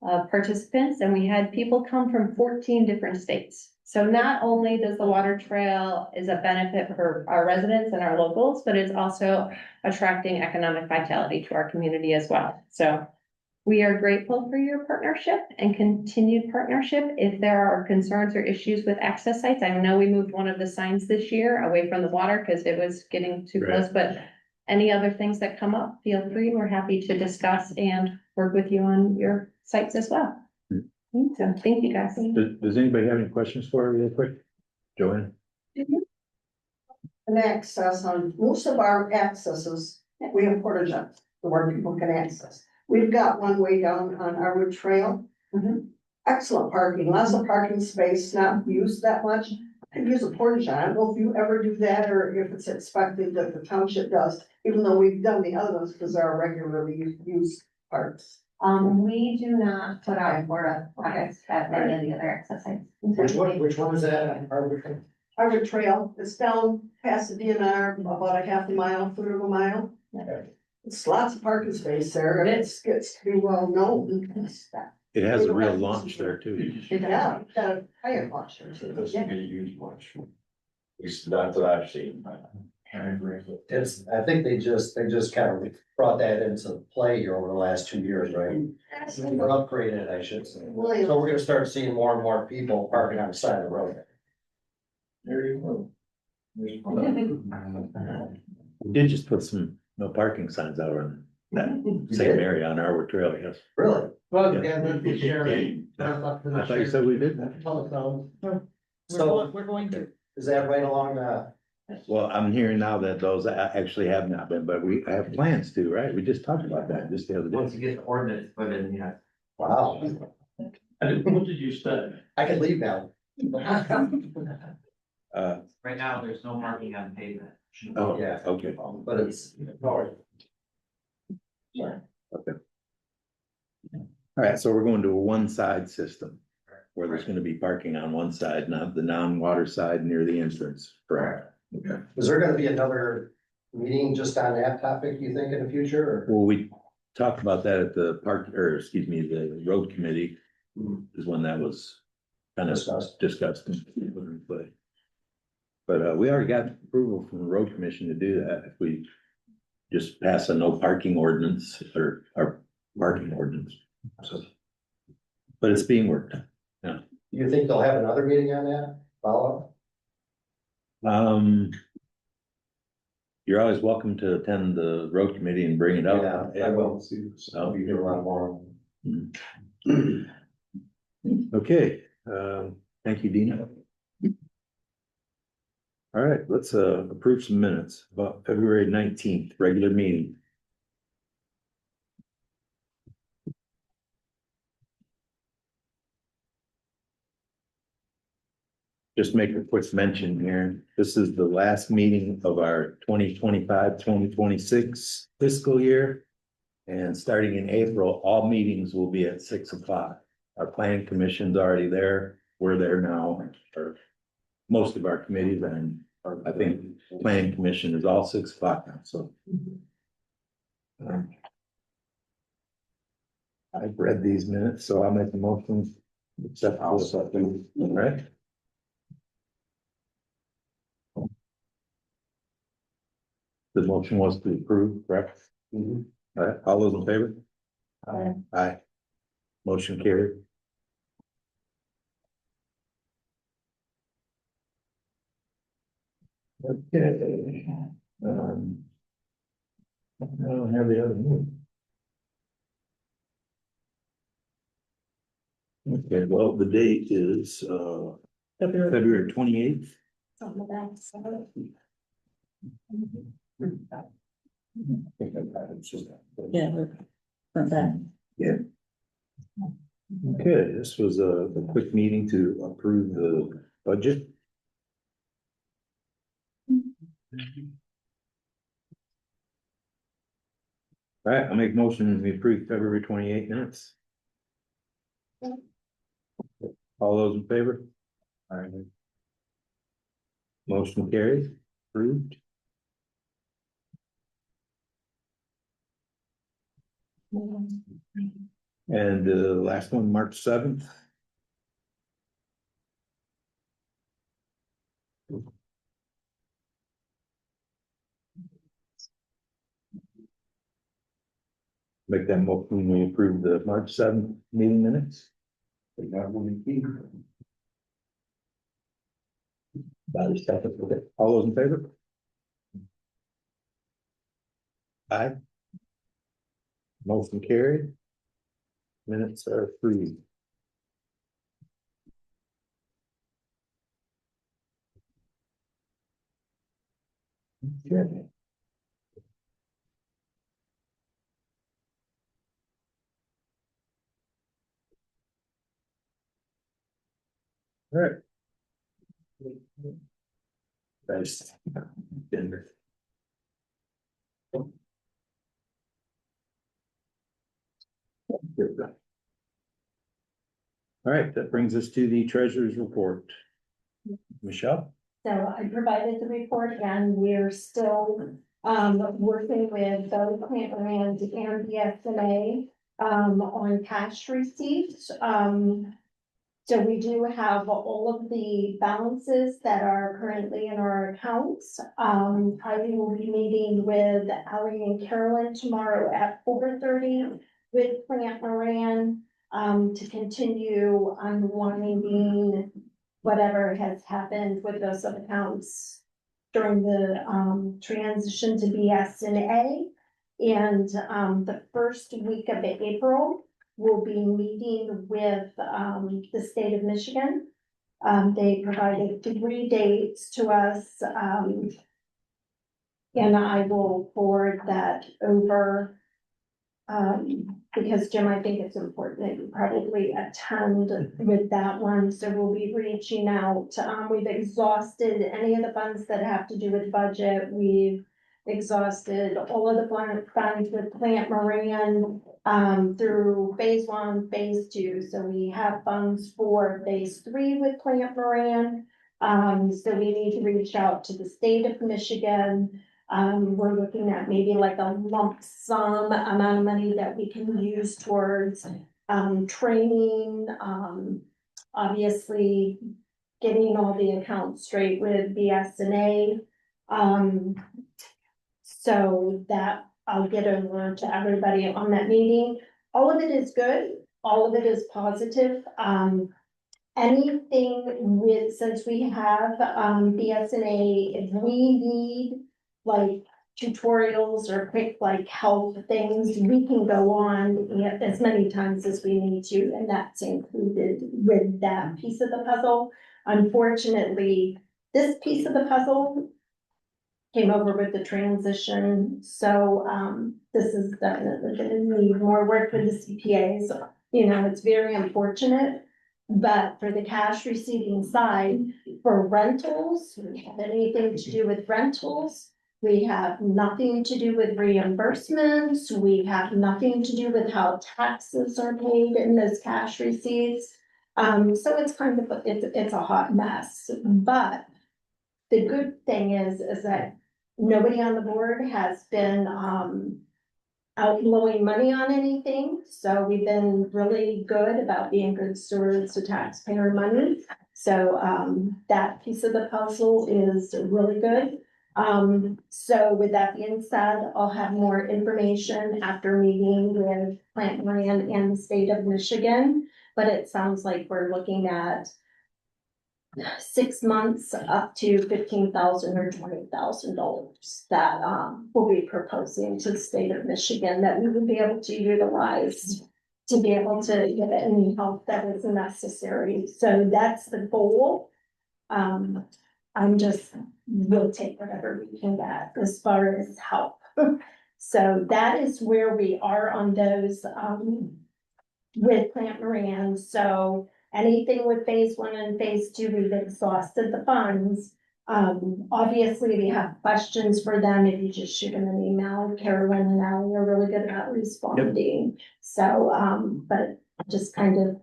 participants, and we had people come from 14 different states. So not only does the water trail is a benefit for our residents and our locals, but it's also attracting economic vitality to our community as well. So we are grateful for your partnership and continued partnership. If there are concerns or issues with access sites, I know we moved one of the signs this year away from the water because it was getting too close, but any other things that come up, feel free. We're happy to discuss and work with you on your sites as well. So thank you guys. Does anybody have any questions for her real quick? Joanne? An access on most of our accesses, we have porta johns where people can access. We've got one way down on our trail. Excellent parking, lots of parking space, not used that much. Could use a porta john. I don't know if you ever do that or if it's expected that the township does, even though we've done the other ones because they're regularly used parks. We do not put out porta potties at any of the other access sites. Which one is that? Arbor Trail, it's down past the DNR, about a half a mile, third of a mile. It's lots of parking space there, and it gets to be well known. It has a real launch there too. Yeah, it's got a fire launch there too. Doesn't get used much. At least not that I've seen. It's, I think they just kind of brought that into play here over the last 2 years, right? Or upgraded it, I should say. So we're gonna start seeing more and more people parking on the side of the road. There you go. We did just put some no parking signs out on that same area on Arbor Trail, yes. Really? Well, Yeah. yeah, the sheriff. I thought you said we did that. So we're going to. Is that right along the? Well, I'm hearing now that those actually have not been, but we have plans to, right? We just talked about that just the other Once day. you get the ordinance put in, yeah. Wow, What did you say? I can leave now. Right now, there's no parking on pavement. Oh, Yeah. okay. But it's. Okay. All right, so we're going to a one-side system where there's gonna be parking on one side, not the non-water side near the entrance, correct? Okay. Is there gonna be another meeting just on that topic, you think, in the future, or? Well, we talked about that at the the road committee is when that was kind of discussed and put in play. But we already got approval from the road commission to do that if we just pass a no parking ordinance or parking ordinance. So, but it's being worked on. Yeah. You think they'll have another meeting on that, follow You're always welcome to attend the road committee and bring it up. Yeah, I will. I'll be here a lot more. Okay, thank you, Dina. All right, let's approve some minutes about February 19th, regular meeting. Just make a quick mention here. This is the last meeting of our 2025-2026 fiscal year. And starting in April, all meetings will be at 6 o'clock. Our planning commission's already there. We're there now, or most of our committees, and I think planning commission is all 6 o'clock now, so. I've read these minutes, so I'll make the motion. Except for something, all right? The motion was to approve, correct? All right, all those in favor? Aye. Aye. Motion carried. Okay. I don't have the other one. Okay, well, the date is February 28th. On the back side. Yeah, front back. Yeah. Okay, this was a quick meeting to approve the budget. All right, I'll make motion we approve February 28 minutes. All those in favor? All right. Motion carries, approved. And the last one, March 7th. Make that motion, we approve the March 7th meeting minutes. About a second. All those in favor? Aye. Motion carried. Minutes are approved. Okay. All right. Nice. Denver. All right, that brings us to the treasurer's report. Michelle? So I provided the report and we're still working with both Plant Moran and the SMA on cash receipts. So we do have all of the balances that are currently in our accounts. I will be meeting with Ally and Carolyn tomorrow at 4:30 with Plant Moran to continue unwinding whatever has happened with those accounts during the transition to BSNA. And the first week of April, we'll be meeting with the state of Michigan. They provided 3 dates to us. And I will forward that over. Because Jim, I think it's important that you probably attend with that one, so we'll be reaching out. We've exhausted any of the funds that have to do with budget. We've exhausted all of the funds with Plant Moran through phase 1, phase 2. So we have funds for phase 3 with Plant Moran. So we need to reach out to the state of Michigan. We're looking at maybe like a lump sum amount of money that we can use towards training, obviously getting all the accounts straight with BSNA. So that I'll get over to everybody on that meeting. All of it is good. All of it is positive. Anything with, since we have BSNA, if we need like tutorials or quick like help things, we can go on as many times as we need to, and that's included with that piece of the puzzle. Unfortunately, this piece of the puzzle came over with the transition, so this is definitely gonna need more work with the CPAs. You know, it's very unfortunate. But for the cash receiving side, for rentals, we have anything to do with rentals. We have nothing to do with reimbursements. We have nothing to do with how taxes are paid in those cash receipts. So it's kind of, it's a hot mess, but the good thing is that nobody on the board has been, out blowing money on anything. So we've been really good about being good stewards of taxpayer money. So, that piece of the puzzle is really good. So with that being said, I'll have more information after meeting with Plant Moran and the state of Michigan. But it sounds like we're looking at 6 months up to $15,000 or $20,000 that we'll be proposing to the state of Michigan that we would be able to utilize to be able to get any help that is necessary. So that's the goal. I'm just, we'll take whatever we can get as far as help. So that is where we are on those with Plant Moran. So anything with phase 1 and phase 2, we've exhausted the funds. Obviously, we have questions for them. If you just shoot them an email, Carolyn and Ally are really good about responding. So, but just kind of,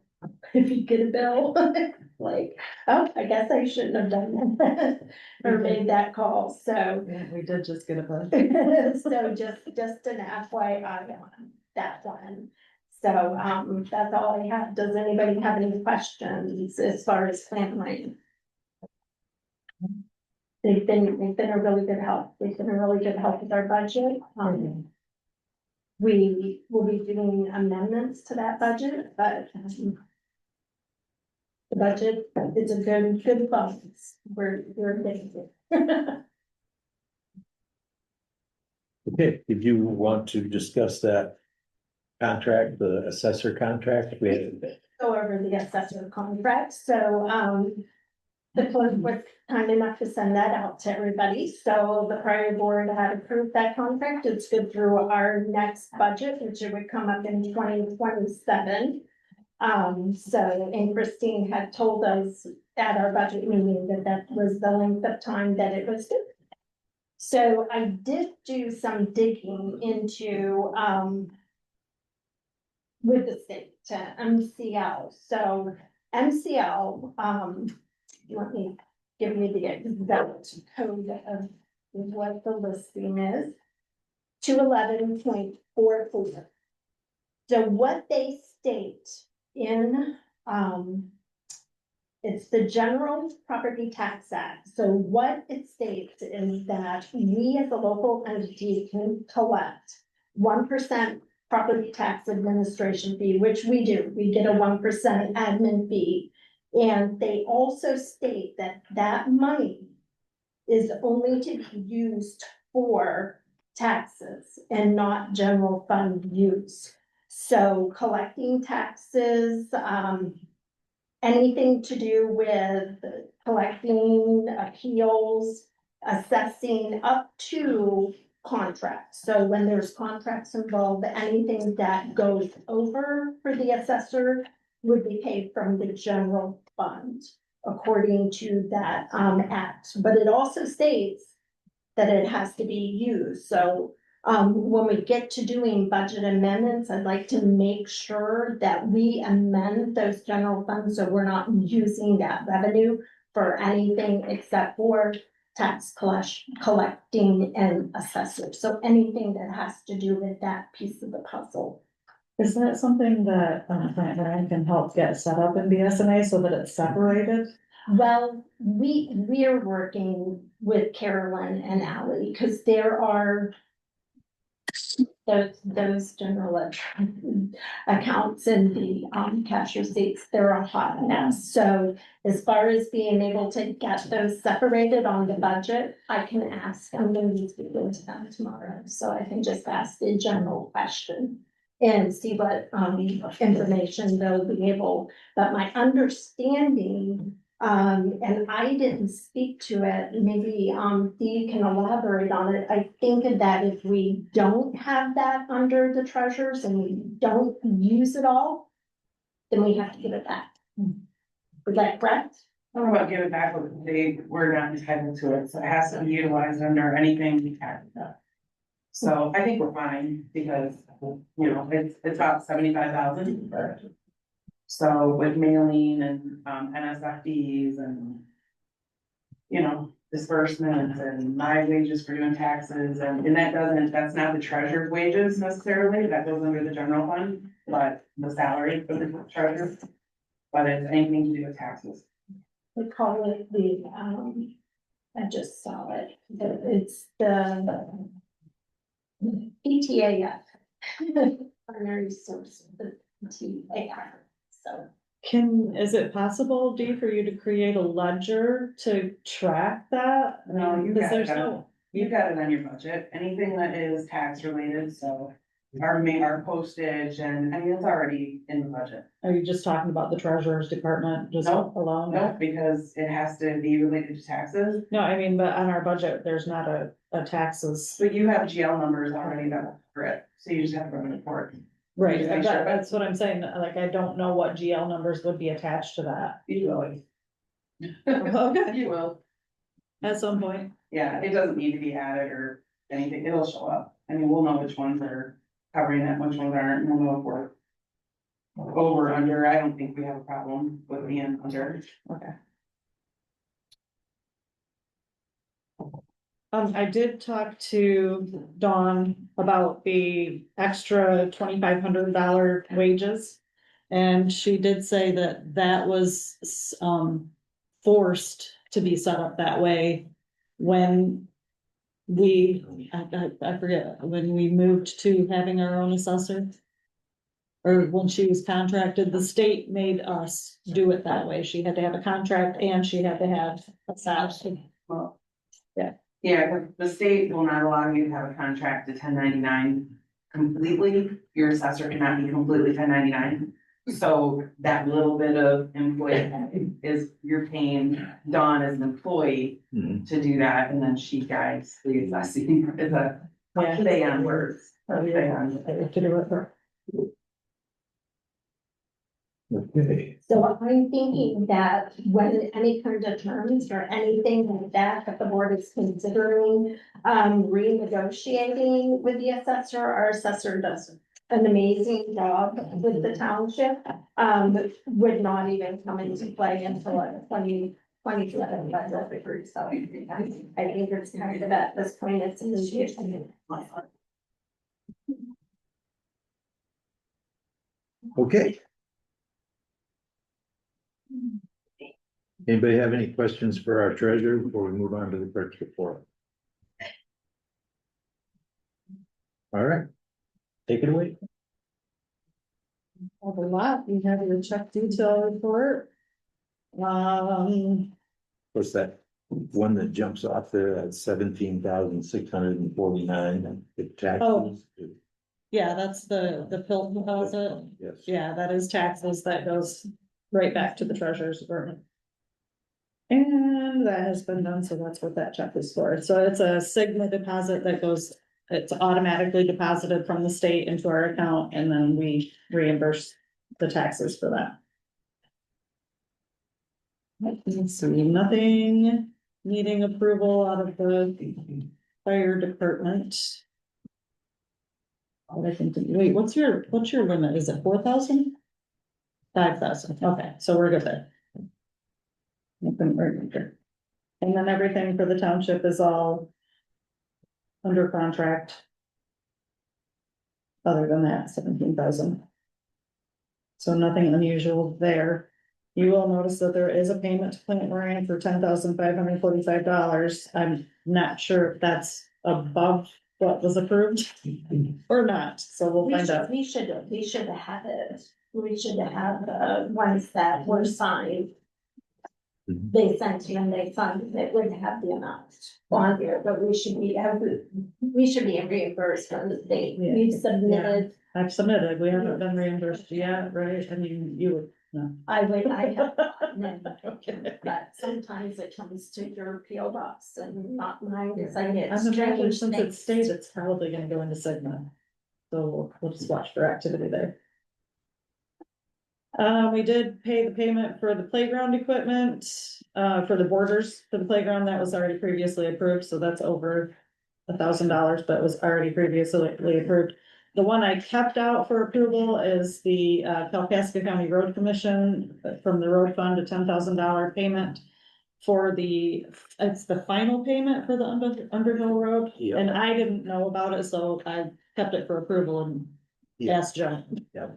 if you get a bill, like, oh, I guess I shouldn't have done that or made that call. So Yeah, we did just get a bill. so just an FYI on that one. So, that's all I have. Does anybody have any questions as far as plant mining? They've been a really good help. They've been a really good help with our budget. We will be doing amendments to that budget, but the budget is a good balance. We're getting it. Okay, did you want to discuss that contract, the assessor contract? We had Go over the assessor contract. So, the clerk was kind enough to send that out to everybody. So the prior board had approved that contract. It's good through our next budget, which it would come up in 2027. So, and Christine had told us at our budget meeting that that was the length of time that it was good. So I did do some digging into, with the state to MCL. So MCL, let me give you the exact code of what the listing is. 211.44. So what they state in, it's the General Property Tax Act. So what it states is that we as a local entity can collect 1% property tax administration fee, which we do. We get a 1% admin fee. And they also state that that money is only to be used for taxes and not general fund use. So collecting taxes, anything to do with collecting appeals, assessing up to contracts. So when there's contracts involved, anything that goes over for the assessor would be paid from the general fund according to that act. But it also states that it has to be used. So when we get to doing budget amendments, I'd like to make sure that we amend those general funds so we're not using that revenue for anything except for tax collecting and assessors. So anything that has to do with that piece of the puzzle. Is that something that, Ryan can help get set up in BSNA so that it's separated? Well, we are working with Carolyn and Ally because there are those general accounts and the cash receipts, they're a hot mess. So as far as being able to get those separated on the budget, I can ask, I'm gonna be speaking to them tomorrow, so I can just ask the general question and see what information they'll be able, but my understanding, and I didn't speak to it, maybe Dee can elaborate on it. I think that if we don't have that under the treasures and we don't use it all, then we have to give it back. Is that correct? I don't know about give it back, but we're not entitled to it, so it has to be utilized under anything we have. So I think we're fine, because, you know, it's about 75,000. So with mailing and NSFDs and, you know, disbursements and my wages for doing taxes, and that's not the treasurer's wages necessarily, that goes under the general fund, but the salary for the treasurer. But it's anything to do with taxes. We call it the, I just saw it, it's the PTAF. Primary source, the PTAF, so. Is it possible, Dee, for you to create a ledger to track that? No, you Because got there's it, no. you got it on your budget, anything that is tax related, so. Our postage and, I mean, it's already in the budget. Are you just talking about the treasurer's department just Nope. alone? No, because it has to be related to taxes. No, I mean, but on our budget, there's not a taxes. But you have GL numbers already that will cover it, so you just have to run a report. Right, Just make sure. that's what I'm saying, like, I don't know what GL numbers would be attached to that. You will. Okay. You will. At some point. Yeah, it doesn't need to be added or anything, it'll show up. I mean, we'll know which ones are covering it, which ones aren't, and we'll know if we're over, or under. I don't think we have a problem with being under. Okay. I did talk to Dawn about the extra $2,500 wages. And she did say that that was, forced to be set up that way when I forget, when we moved to having our own assessor. Or when she was contracted, the state made us do it that way. She had to have a contract and she had to have a salary. Well, Yeah. Yeah, the state will not allow you to have a contract to 1099 completely. Your assessor cannot be completely 1099. So that little bit of employee is, you're paying Dawn as an employee to do that, and then she guides the assessing. It's a play on words. A play on words. To do with her. Okay. So I'm thinking that when any kind of terms or anything like that, that the board is considering, renegotiating with the assessor, our assessor does an amazing job with the township, would not even come into play until like 2027 budget. So I think it's kind of at this point, it's an issue. Okay. Anybody have any questions for our treasurer before we move on to the clerk's report? All right, take it away. Have a lot, you have your check detail report. What's that one that jumps off there at 17,649? The taxes. Oh. Yeah, that's the pill deposit. Yes. Yeah, that is taxes, that goes right back to the treasurer's department. And that has been done, so that's what that check is for. So it's a Sigma deposit that goes, it's automatically deposited from the state into our account, and then we reimburse the taxes for that. So nothing needing approval out of the fire department. I think, wait, what's your limit? Is it 4,000? 5,000, okay, so we're good there. Nothing urgent. And then everything for the township is all under contract. Other than that, 17,000. So nothing unusual there. You will notice that there is a payment to Plant Moran for $10,545. I'm not sure if that's above what was approved or not, so we'll find out. We should have it. We should have the ones that were signed. They sent you and they signed, it would have the amount on here, but we should be reimbursed from the state. Yeah. We've submitted. I've submitted, we haven't been reimbursed yet, right? I mean, you would, no. I have, Okay. but sometimes it comes to your PO box and not mine, because I get I'm imagining strange since it's things. state, it's probably gonna go into Sigma. So we'll just watch for activity there. We did pay the payment for the playground equipment, for the borders for the playground. That was already previously approved, so that's over $1,000, but was already previously approved. The one I kept out for approval is the Kalkaska County Road Commission from the road fund, a $10,000 payment for it's the final payment for the Underhill Road. Yep. And I didn't know about it, so I kept it for approval and asked Joe. Yeah,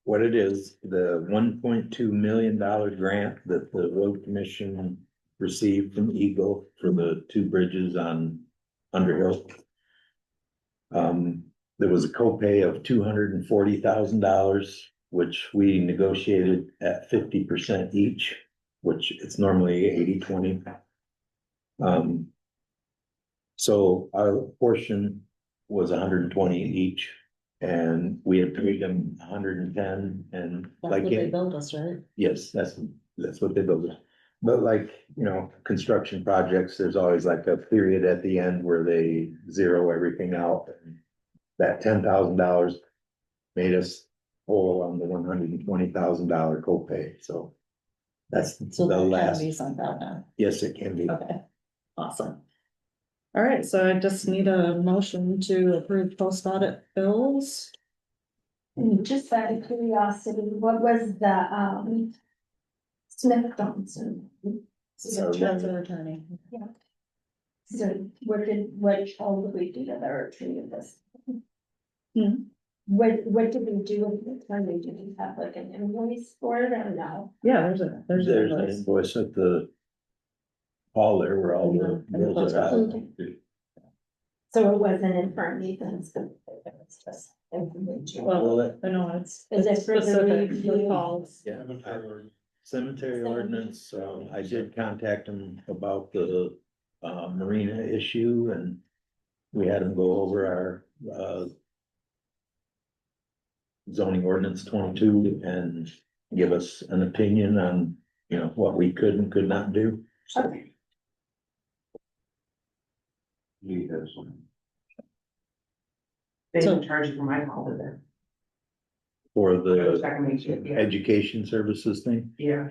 what it is, the $1.2 million grant that the road commission received from Eagle for the two bridges on Underhill. There was a copay of $240,000, which we negotiated at 50% each, which it's normally 80-20. So our portion was 120 each, and we had paid them 110, and That's like. what they billed us, right? Yes, that's what they build it. But like, construction projects, there's always like a period at the end where they zero everything out. That $10,000 made us whole on the $120,000 copay, so that's So the that can last. be sent out now. Yes, it can be. Okay, awesome. All right, so I just need a motion to approve post audit bills. And just out of curiosity, what was the, Smith Johnson? So treasurer attorney. Yeah. So what all did we do to their tree of this? Hmm. What did we do with the time? Did we have like an invoice for it or no? Yeah, there's an There's an invoice. invoice at the hall there where all the bills are at. Okay. So it wasn't in front of me, then it's good. It's just information. Well, I know it's. Is it for the specific review? calls. Yeah, cemetery ordinance, I did contact them about the marina issue and we had them go over our zoning ordinance 22 and give us an opinion on, you know, what we could and could not do. So, Okay. They didn't charge you for my call, did they? for I was the checking, make sure, yeah. education services thing. Yeah,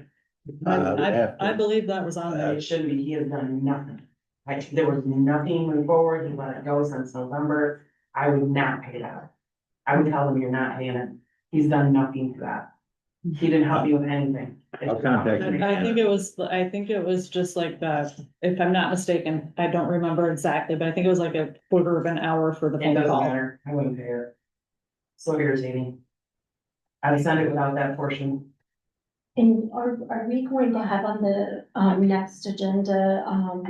I believe that was on it there. shouldn't be, he has done nothing. There was nothing moving forward, he let it go since November, I would not pay that. I would tell him you're not paying it, he's done nothing to that. He didn't help you with anything. I'll contact him. I think it was just like that, if I'm not mistaken, I don't remember exactly, but I think it was like a quarter of an hour for the It phone doesn't call. matter, I wouldn't pay it. So irritating. I'd send it without that portion. And are we going to have on the next agenda,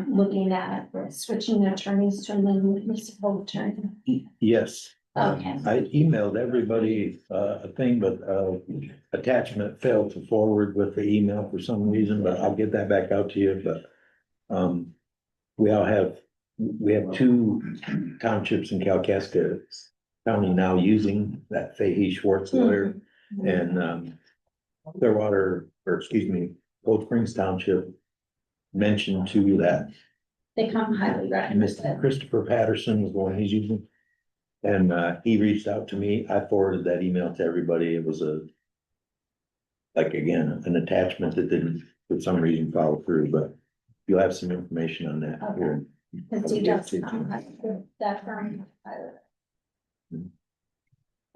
looking at switching attorneys to a municipal attorney? Yes. Okay. I emailed everybody a thing, but attachment failed to forward with the email for some reason, but I'll get that back out to you, but we have two townships in Kalkaska County now using that Fahey Schwartz lawyer and Clearwater, or excuse me, Cold Springs Township mentioned to that They come highly Mr. recommended. Christopher Patterson was the one he's using. And he reached out to me. I forwarded that email to everybody. It was like, again, an attachment that didn't, for some reason, follow through, but you'll have some information on that here. Because he does that firm.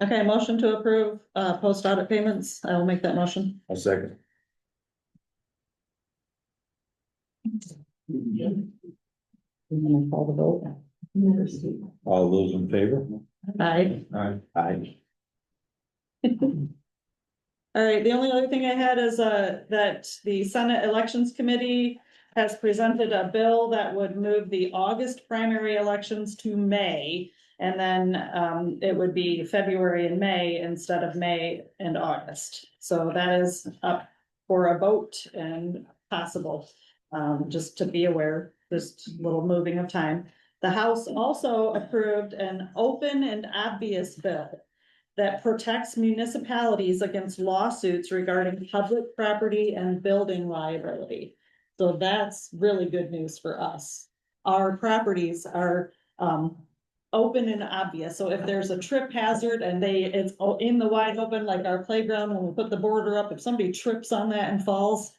Okay, motion to approve post audit payments. I will make that motion. A second. Call the vote. All those in favor? Aye. Aye. All right, the only other thing I had is that the Senate Elections Committee has presented a bill that would move the August primary elections to May. And then it would be February and May instead of May and August. So that is up for a vote and possible, just to be aware, this little moving of time. The House also approved an open and obvious bill that protects municipalities against lawsuits regarding public property and building liability. So that's really good news for us. Our properties are open and obvious. So if there's a trip hazard and it's in the wide open, like our playground, when we put the border up, if somebody trips on that and falls,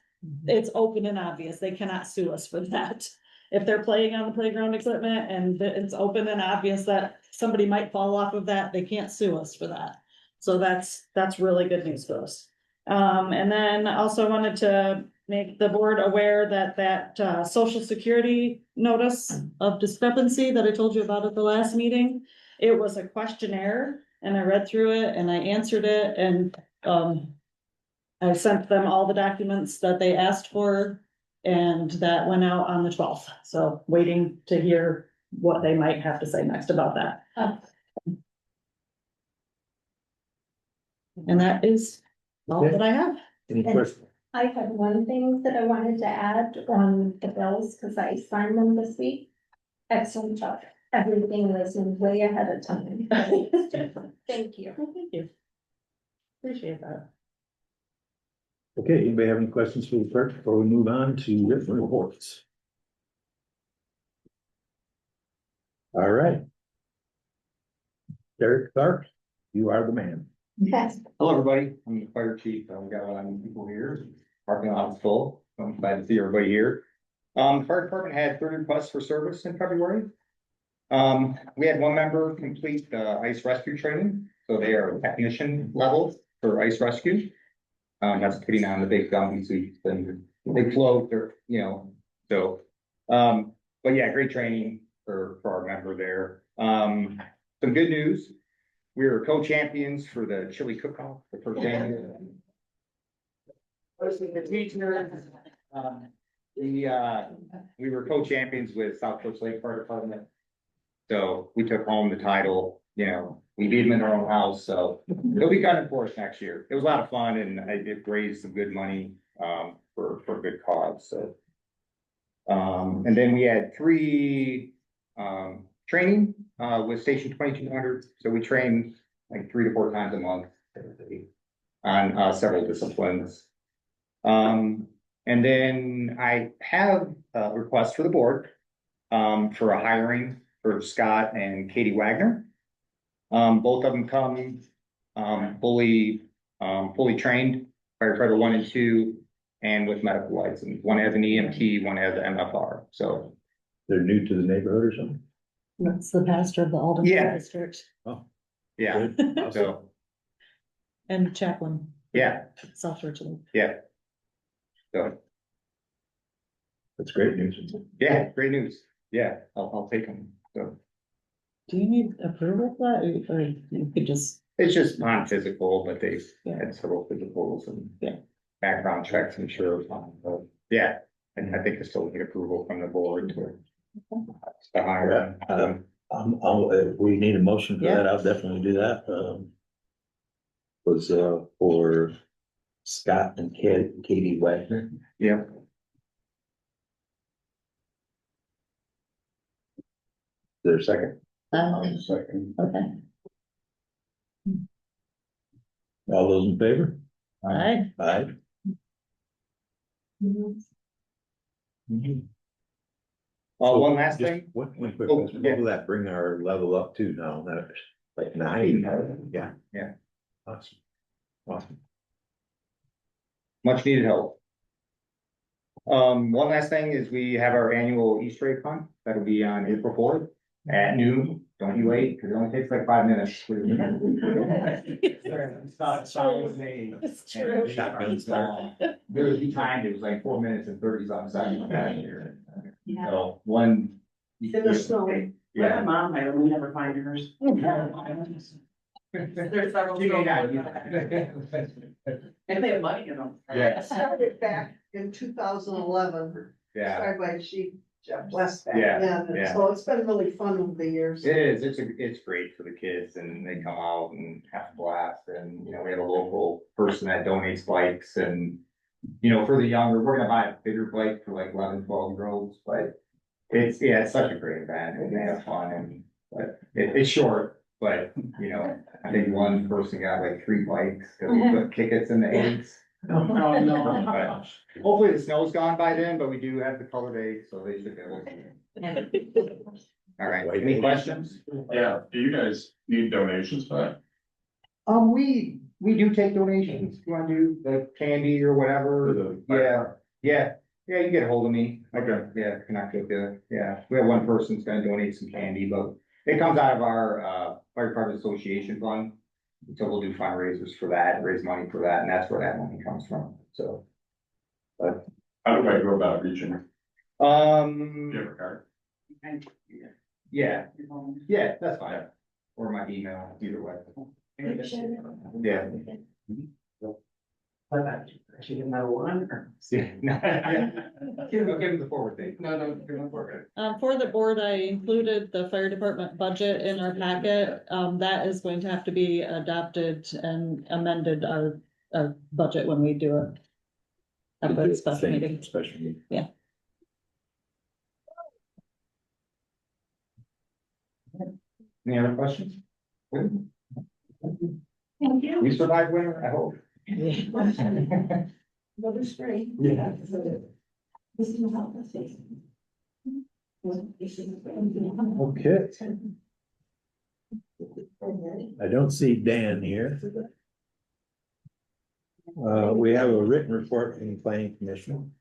it's open and obvious. They cannot sue us for that. If they're playing on the playground equipment and it's open and obvious that somebody might fall off of that, they can't sue us for that. So that's really good news for us. And then also wanted to make the board aware that social security notice of discrepancy that I told you about at the last meeting, it was a questionnaire and I read through it and I answered it and I sent them all the documents that they asked for and that went out on the 12th. So waiting to hear what they might have to say next about that. And that is all that I have. Any questions? I had one thing that I wanted to add on the bills, because I signed them this week. Excellent job. Everything was way ahead of time. Thank you. Thank you. Appreciate that. Okay, anybody have any questions for the clerk before we move on to written reports? All right. Derek Clark, you are the man. Yes. Hello, everybody. I'm the fire chief. We got a lot of people here. Parking lot is full. I'm glad to see everybody here. The fire department had 30 requests for service in February. We had one member complete the ice rescue training, so they are technician level for ice rescue. That's putting on the big gummy suits and they float or, so, but yeah, great training for our member there. Some good news. We were co-champions for the chili cook-off, the first annual. The teachers, we were co-champions with South Coast Lake Fire Department. So we took home the title, you know, we beat them in our own house, so it'll be coming for us next year. It was a lot of fun and I did raise some good money, for a good cause, so. And then we had 3, training, with Station 2200, so we train like 3 to 4 times a month on, several disciplines. And then I have a request for the board, for a hiring for Scott and Katie Wagner. Both of them come, fully trained, firefighter 1 and 2, and with medical license. One has an EMT, one has an MFR, so. They're new to the neighborhood or something? That's the pastor of the Alden Yeah. District Oh, Yeah, so, and chaplain. yeah, South Churchill. yeah. So, that's great news. yeah, great news. Yeah, I'll take them, so. Do you need approval for that, or you could just? It's just non-physical, but they've had several physicals and Yeah. background checks, I'm sure. But yeah, and I think I still need approval from the board to hire. If we need a motion for that, I'll definitely do that. Was, for Scott and Katie Wagner. Yeah. Is there a second? Second. Okay. All those in favor? Aye. Aye. One last Just thing. One quick Oh, question. yeah. What will that bring our level up to now? That's like 9? Yeah. Yeah. Awesome. Awesome. Much needed help. One last thing is we have our annual Easter egg hunt. That'll be on April 4th at noon. Don't be late, because it only takes like 5 minutes. It's true. Shotgun start. There was time, it was like 4 minutes and 30 something seconds back here. So one. In the snow. My Yeah. mom, I don't never find hers. There's several. She may not. And they have money in them. Yeah. I started back in 2011. Yeah. Started by Chief Jeff West back Yeah, then, and yeah. so it's been really fun over the years. It is, it's great for the kids and they come out and have a blast and, you know, we have a local person that donates bikes and. You know, for the younger, we're gonna buy a bigger bike for like 11, 12-year-olds, but it's such a great event and they have fun and, but it's short, but, you know, I think one person got like 3 bikes, cause we put tickets in the 8s. Oh, no. But hopefully the snow's gone by then, but we do have the color day, so they should be able to. All right, any questions? Yeah, do you guys need donations for that? We do take donations, if you wanna do the candy or whatever, yeah, you get a hold of me. Okay. Yeah, connect with you, yeah, we have one person's gonna donate some candy, but it comes out of our, fire department association fund. So we'll do fundraisers for that, raise money for that, and that's where that money comes from, so. But, How do I go about reaching? Do you have a card? yeah, that's fine, or my email, either way. Yeah. I should give my one or? Yeah, no, give him the forward thing. No, give them forward. For the board, I included the fire department budget in our packet. That is going to have to be adopted and amended our budget when we do it. At the special meeting. Special meeting. Yeah. Any other questions? Thank you. We survived winter, I hope. Another spring. Yeah. This is how this is. Okay. I don't see Dan here. We have a written report from the planning commission.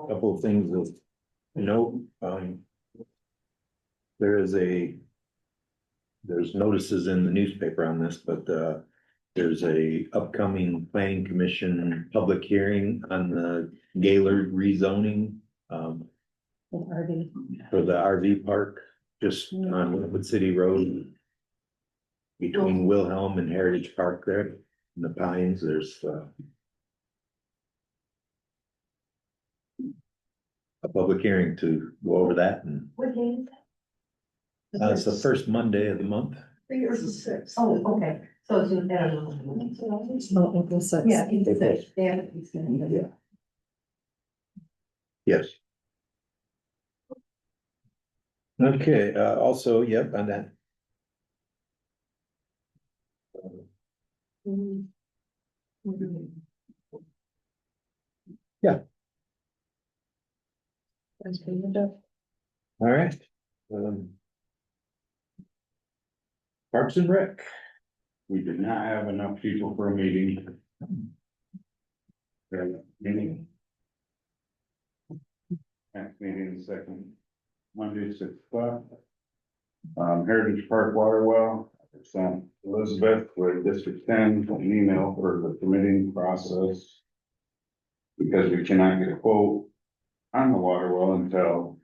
Couple of things of No, there is there's notices in the newspaper on this, but, there's a upcoming planning commission public hearing on the Gaylord rezoning, for the RV park, just on Woodwood City Road. Between Wilhelm and Heritage Park there, in the Pines, there's, a public hearing to go over that, and, What day is it's the first Monday of the month. I think it was the sixth. Oh, okay, so it's in. No, April sixth. Yeah, April sixth, yeah. Yes. Okay, also, yep, on that. Yeah. All right. Parks and Rec. We did not have enough people for a meeting. Meeting. Next meeting is second Monday, 6 o'clock. Heritage Park Water Well, I sent Elizabeth with District 10 an email for the permitting process. Because we cannot get a quote on the water well until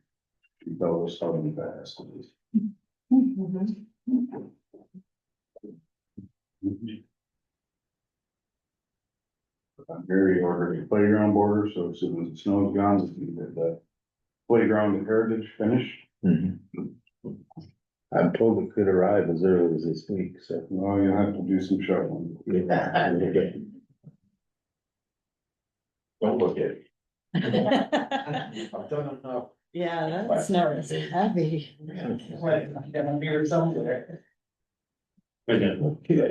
the study passed. Gary ordered a playground border, so as soon as the snow's gone, we can get the playground at Heritage finished. I'm told it could arrive as early as this week, so. Well, you'll have to do some shoveling. Don't look at it. I've done enough. Yeah, that snow is heavy. Okay,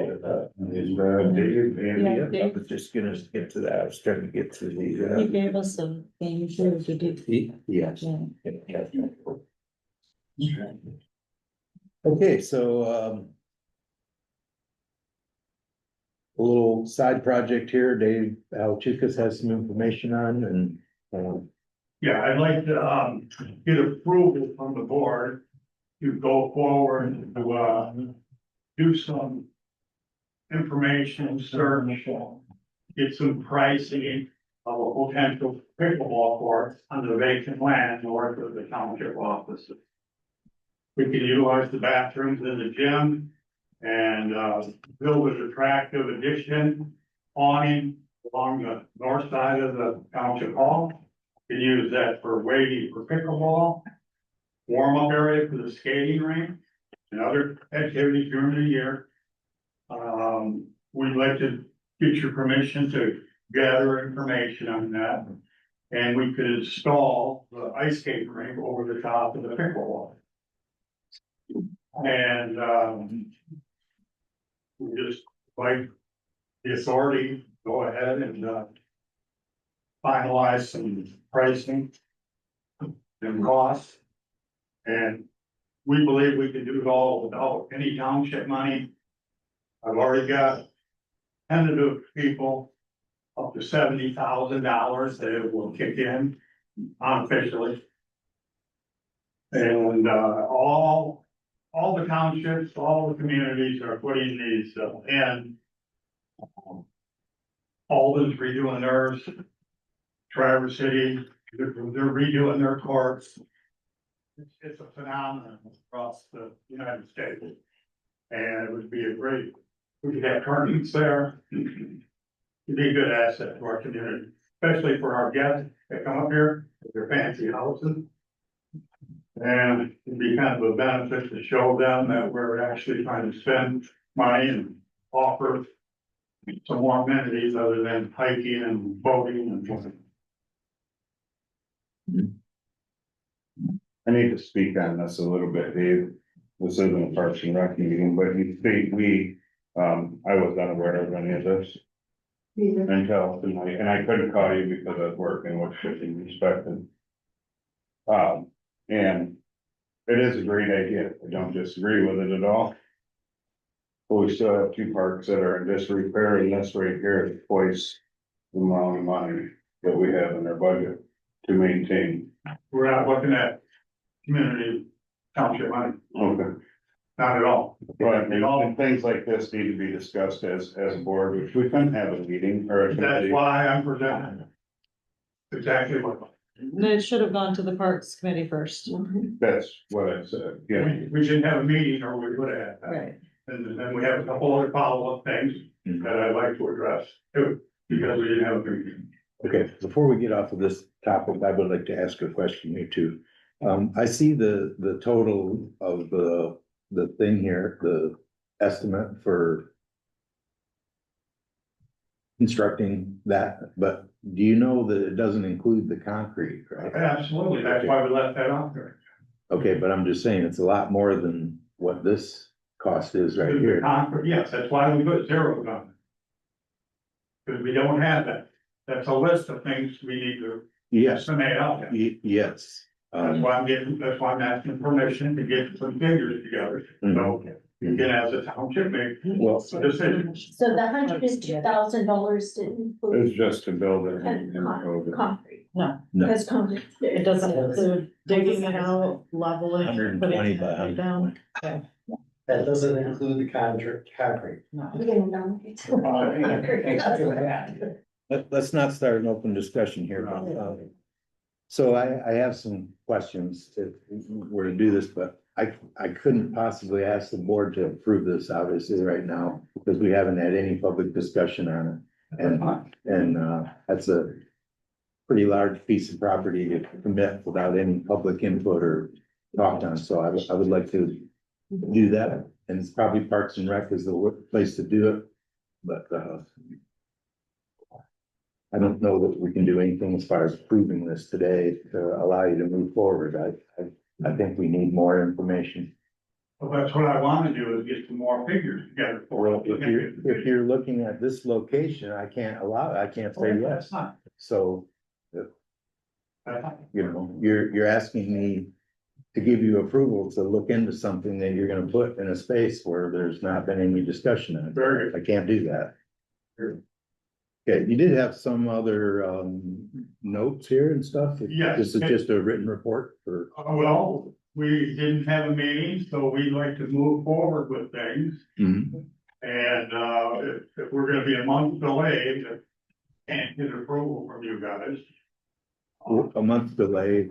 Is David and Yeah, I Dave, was just gonna get to that, I was trying to get to he the. gave us some things to do. Yes. Yeah. Okay, so, a little side project here, Dave Alchikas has some information on, and, Yeah, I'd like to, get approval from the board to go forward to, do some information search, get some pricing of a potential pickleball court on the vacant land north of the township offices. We can utilize the bathrooms in the gym and, build an attractive addition awning along the north side of the township hall. Can use that for waiting for pickleball, warm-up area for the skating rink and other activities during the year. We'd like to get your permission to gather information on that. And we could install the ice skating rink over the top of the pickleball. And, we just like the authority, go ahead and, finalize some pricing and costs. And we believe we can do it all without any township money. I've already got tentative people up to $70,000 that it will kick in unofficially. And, all the townships, all the communities are putting these in. Alden's redoing theirs. Traverse City, they're redoing their courts. It's a phenomenon across the United States. And it would be a great, we could have tournaments there. It'd be a good asset to our community, especially for our guests that come up here with their fancy houses. And it'd be kind of a benefit to show them that we're actually trying to spend money and offer some more amenities other than hiking and boating and. I need to speak on this a little bit, Dave. This isn't a Parks and Rec meeting, but I was unaware of any of this until tonight, and I couldn't call you because I was working, which should be respected. And it is a great idea. I don't disagree with it at all. But we still have two parks that are in disrepair, and this right here is twice the amount of money that we have in our budget to maintain. we're not looking at community township money, Okay. not at all. But, and things like this need to be discussed as a board, which we couldn't have a meeting or a That's committee. why I'm presenting. Exactly what. It should have gone to the Parks Committee first. That's what I said, yeah. We shouldn't have a meeting or we would have had that. Right. And then we have a couple other follow-up things that I'd like to address too, because we didn't have a meeting. Okay, before we get off of this topic, I would like to ask a question here too. I see the total of the thing here, the estimate for constructing that, but do you know that it doesn't include the concrete, right? Absolutely, that's why we left that out there. Okay, but I'm just saying, it's a lot more than what this cost is right The here. concrete, yes, that's why we put zeros on it. Because we don't have that. That's a list of things we need to Yes, estimate out there. yes. That's why I'm asking permission to get some figures together. So you can, as a township, make Well, a decision. So the $102,000 didn't include It's just to build it and code it. concrete, No, because concrete. it doesn't include digging it out, leveling, 120 putting by it 120. down. That doesn't include the concrete. Let's not start an open discussion here. So I have some questions if we're to do this, but I couldn't possibly ask the board to approve this obviously right now because we haven't had any public discussion on it. And that's a pretty large piece of property to commit without any public input or talked on. So I would like to do that. And it's probably Parks and Rec is the place to do it. But I don't know that we can do anything as far as approving this today to allow you to move forward. I think we need more information. Well, that's what I want to do is get some more figures together for Well, if you're looking at this location, I can't say yes. So, you know, you're asking me to give you approval to look into something that you're gonna put in a space where there's not been any discussion on it. I can't do that. Okay, you did have some other notes here and stuff? Yes. This is just a written report for, Well, we didn't have a meeting, so we'd like to move forward with things. Mhm. And if we're gonna be a month delayed, can't get approval from you guys a month delay.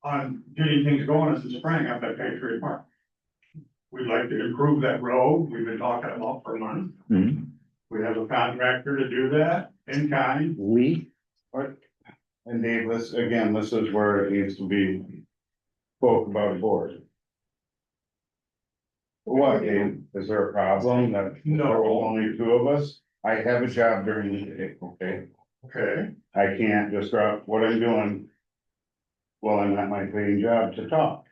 on getting things going in the spring up at Patriot Park. We'd like to improve that road. We've been talking about for months. Mhm. We have a contractor to do that in kind. And Dave, this is where it needs to be spoke about board. What, Dave? Is there a problem that No. there were only two of us? I have a job during the day, okay? Okay. I can't just drop what I'm doing while I'm at my paying job to talk.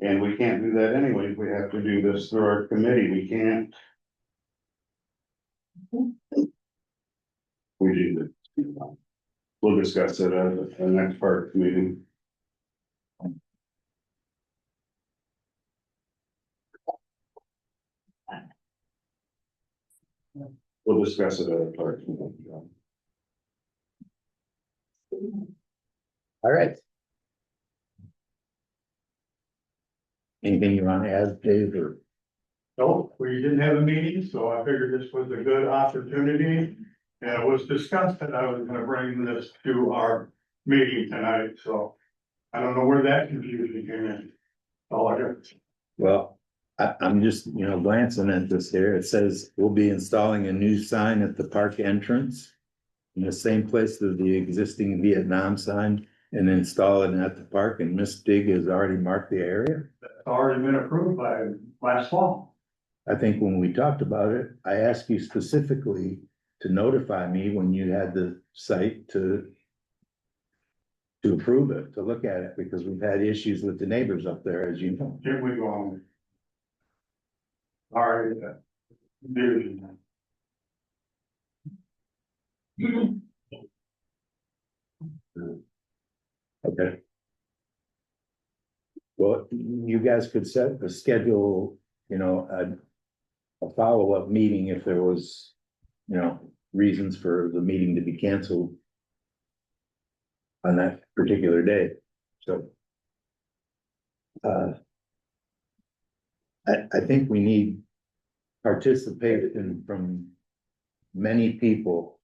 And we can't do that anyway. We have to do this through our committee. We can't. We do that. We'll discuss it at the next part meeting. We'll discuss it at a part. All right. Anything you want to add, Dave, or? No, we didn't have a meeting, so I figured this was a good opportunity. And it was discussed that I was gonna bring this to our meeting tonight, so I don't know where that confusion came in. All I got. Well, I'm just, glancing at this here. It says we'll be installing a new sign at the park entrance in the same place as the existing Vietnam sign and install it at the park. And Miss Dig has already marked the area. It's already been approved by last fall. I think when we talked about it, I asked you specifically to notify me when you had the site to approve it, to look at it, because we've had issues with the neighbors up there, as you know. Can we go on? All right. Division. Okay. Well, you guys could set a schedule, a follow-up meeting if there was, reasons for the meeting to be canceled on that particular day, so. I think we need participation from many people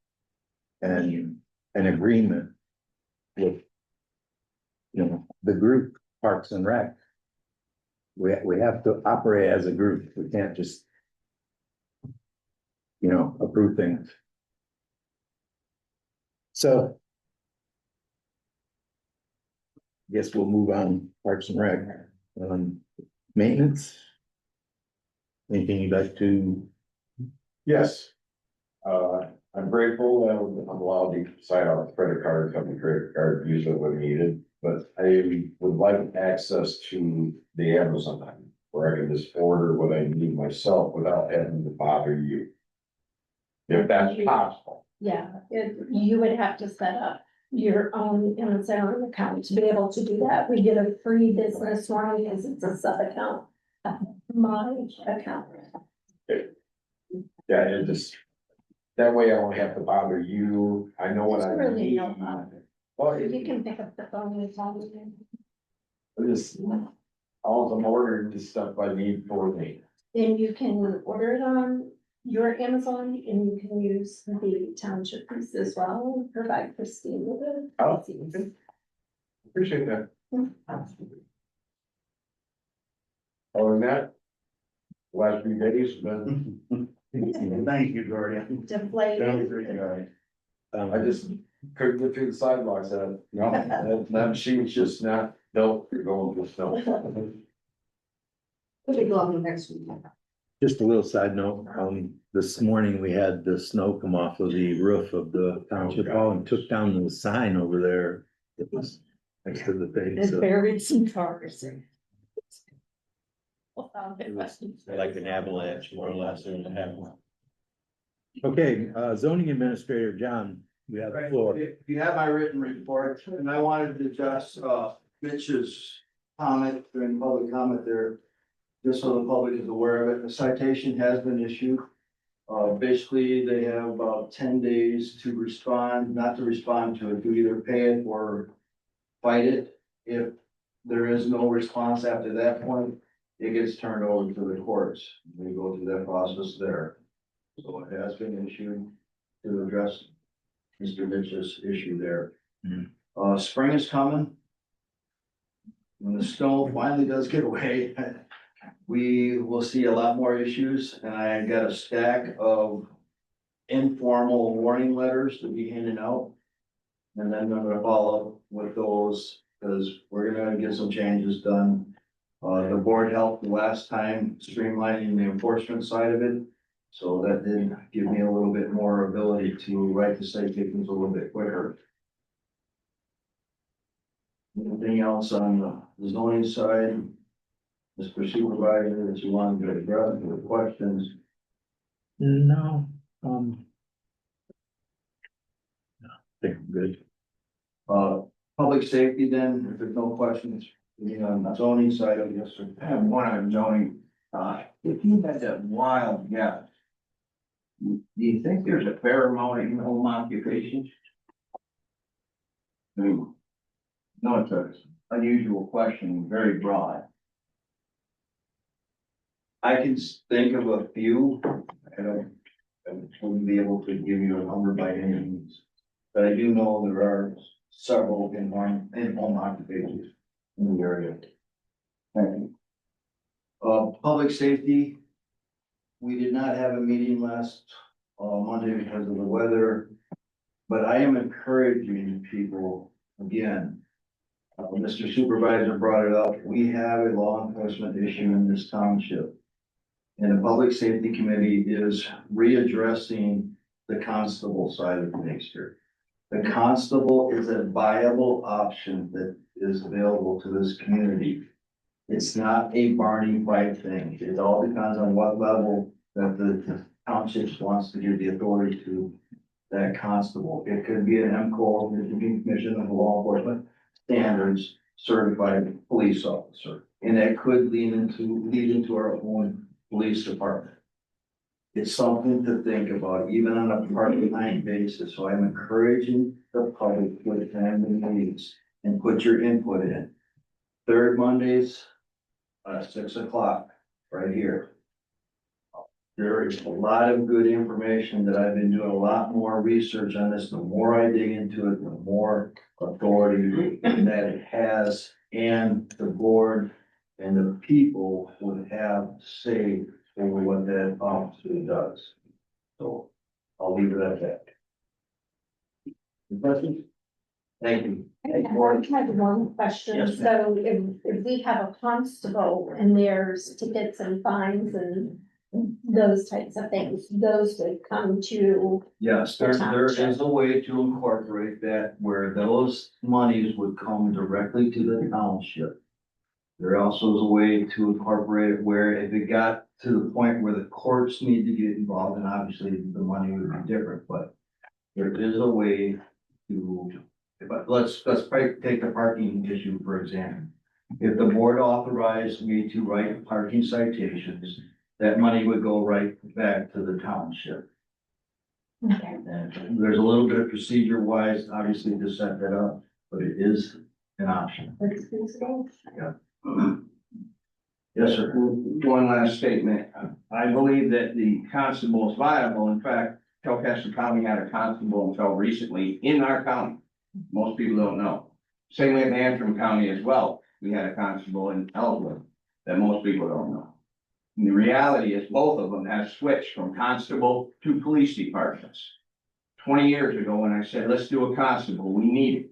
and an agreement with, the group Parks and Rec. We have to operate as a group. We can't just, approve things. So. Guess we'll move on, Parks and Rec, maintenance. Anything you'd like to? Yes. I'm grateful that I'm allowed to sign off credit card, company credit card, use it when needed, but I would like access to the Amazon where I can just order what I need myself without having to bother you. If that's possible. Yeah, you would have to set up your own Amazon account to be able to do that. We get a free business one because it's a sub account. My account. Yeah, it just, that way I won't have to bother you. I know what I Really need. no bother. Well, You can pick up the phone and call me. just, all I'm ordering the stuff I need for me. And you can order it on your Amazon and you can use the township piece as well and provide Christine with it. Oh, appreciate that. Other than that, last few days, been. Thank you, Jordan. Deflated. Great guy. I just couldn't get through the sidewalks, no, that machine's just not built for going through snow. We'll be going next week. Just a little side note, this morning we had the snow come off of the roof of the township hall and took down the sign over there. It was next to the thing, It so. buried some cars. It was like an avalanche, more or less, Okay, zoning administrator, John, you have the floor. You have my written report, and I wanted to just, Mitch's comment during public comment there, just so the public is aware of it. The citation has been issued. Basically, they have about 10 days to respond, not to respond to it, to either pay it or fight it. If there is no response after that point, it gets turned over to the courts. We go through that process there. So it has been issued to address Mr. Mitch's issue there. Spring is coming. When the snow finally does get away, we will see a lot more issues, and I got a stack of informal warning letters to be handed out. And then I'm gonna follow with those, because we're gonna get some changes done. The board helped the last time streamlining the enforcement side of it. So that did give me a little bit more ability to write the citations a little bit quicker. Anything else on the zoning side? Mr. Supervisor, that you wanted to address with questions? No, I think I'm good. Public safety then, if there's no questions, on the zoning side, I guess. I have one on zoning. If you had that wild guess, do you think there's a fair amount of home occupations? I mean, no, it's an unusual question, very broad. I can think of a few. I wouldn't be able to give you a number by any means, but I do know there are several in home occupations in the area. Thank you. Public safety. We did not have a meeting last Monday because of the weather, but I am encouraging people again. Mr. Supervisor brought it up. We have a law enforcement issue in this township. And the Public Safety Committee is readdressing the constable side of things here. The constable is a viable option that is available to this community. It's not a Barney Fife thing. It all depends on what level that the township wants to give the authority to that constable. It could be an MCO, it could be Commission of Law Enforcement Standards certified police officer. And that could lead into our own police department. It's something to think about, even on a part-time basis. So I'm encouraging the public to attend the meetings and put your input in. Third Mondays, 6 o'clock, right here. There is a lot of good information that I've been doing a lot more research on this. The more I dig into it, the more authority that it has, and the board and the people would have say over what that officer does. So I'll leave it at that. Any questions? Thank you. I had one question. Yes, So if we have a constable and there's tickets and fines and those types of things, those would come to, Yes, there is a way to incorporate that where those monies would come directly to the township. There also is a way to incorporate it where if it got to the point where the courts need to get involved, and obviously the money would be different, but there is a way to, but let's probably take the parking issue, for example. If the board authorized me to write parking citations, that money would go right back to the township. okay. And there's a little bit of procedure wise, obviously, to set that up, but it is an option. Yeah. Yes, sir. One last statement. I believe that the constable is viable. In fact, Telcaston County had a constable until recently in our county. Most people don't know. Same way in Antrim County as well. We had a constable in Ellsworth that most people don't know. And the reality is both of them have switched from constable to police departments. 20 years ago, when I said, let's do a constable, we need it.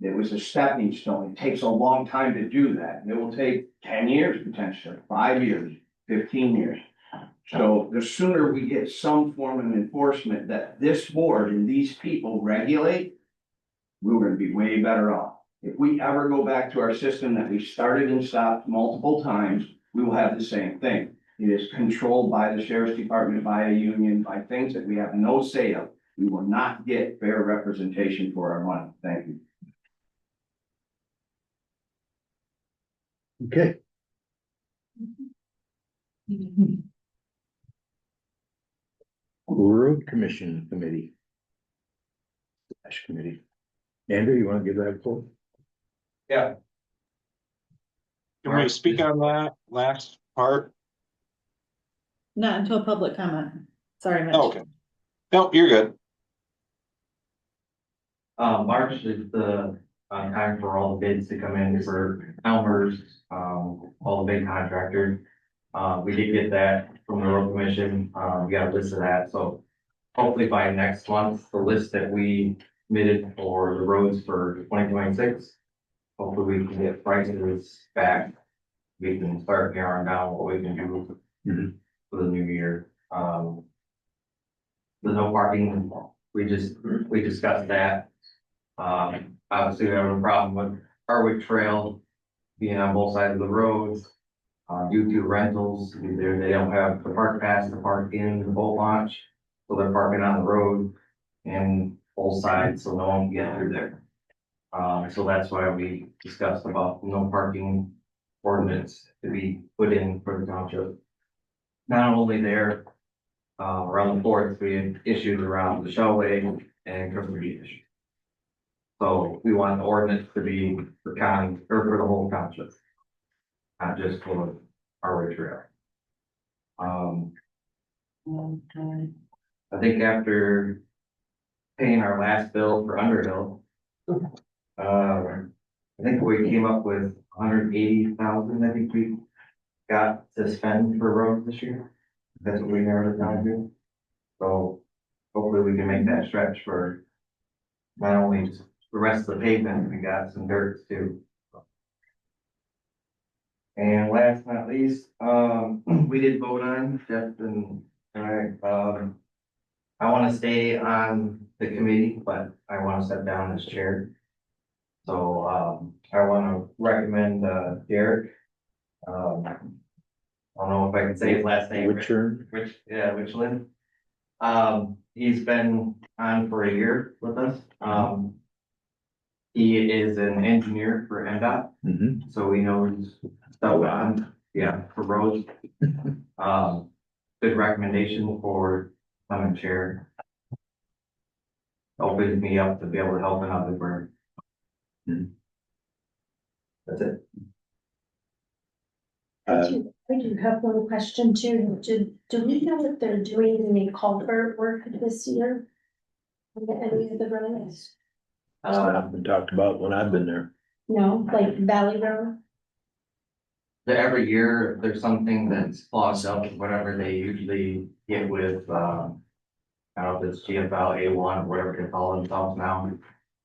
It was a stepping stone. It takes a long time to do that. It will take 10 years potentially, 5 years, 15 years. So the sooner we get some form of enforcement that this board and these people regulate, we're gonna be way better off. If we ever go back to our system that we started and stopped multiple times, we will have the same thing. It is controlled by the sheriff's department, by a union, by things that we have no say of. We will not get fair representation for our money. Thank you. Okay. Road Commission Committee. Committee. Andrew, you want to give that a quote? Yeah. Can we speak on that last part? Not until public comment. Sorry, Mitch. Okay. Nope, you're good. March is the time for all the bids to come in for Elmer's, all the big contractors. We did get that from the road commission. We got a list of that, so hopefully by next month, the list that we submitted for the roads for 2026. Hopefully we can get prices back. We can start narrowing down what we can do for the new year. The no parking, we discussed that. Obviously we have a problem with Harwick Trail being on both sides of the roads. Due to rentals, either they don't have the park pass to park in the boat launch, so they're parking on the road and both sides, so no one can get through there. So that's why we discussed about no parking ordinance to be put in for the township. Not only there, around the fourth, we had issues around the Shellway and Crystal Beach. So we want the ordinance to be for county, or for the whole township, not just for our trail. I think after paying our last bill for Underhill, I think we came up with 180,000. I think we got to spend for roads this year. That's what we narrowed it down to. So hopefully we can make that stretch for not only just the rest of the pavement, we got some dirt too. And last but not least, we did vote on Jeff and I want to stay on the committee, but I want to step down as chair. So I want to recommend Derek. I don't know if I can say his last name. Richland. He's been on for a year with us. He is an engineer for NDOT, so he knows stuff for roads. Good recommendation for becoming chair. Opens me up to be able to help another firm. That's it. I do have one question too. Do we know if they're doing any culvert work this year? On any of the roads? It's not been talked about when I've been there. No, like Valley Road? Every year, there's something that's clogged up, whatever they usually get with, I don't know if it's GFL A1 or whatever they call themselves now.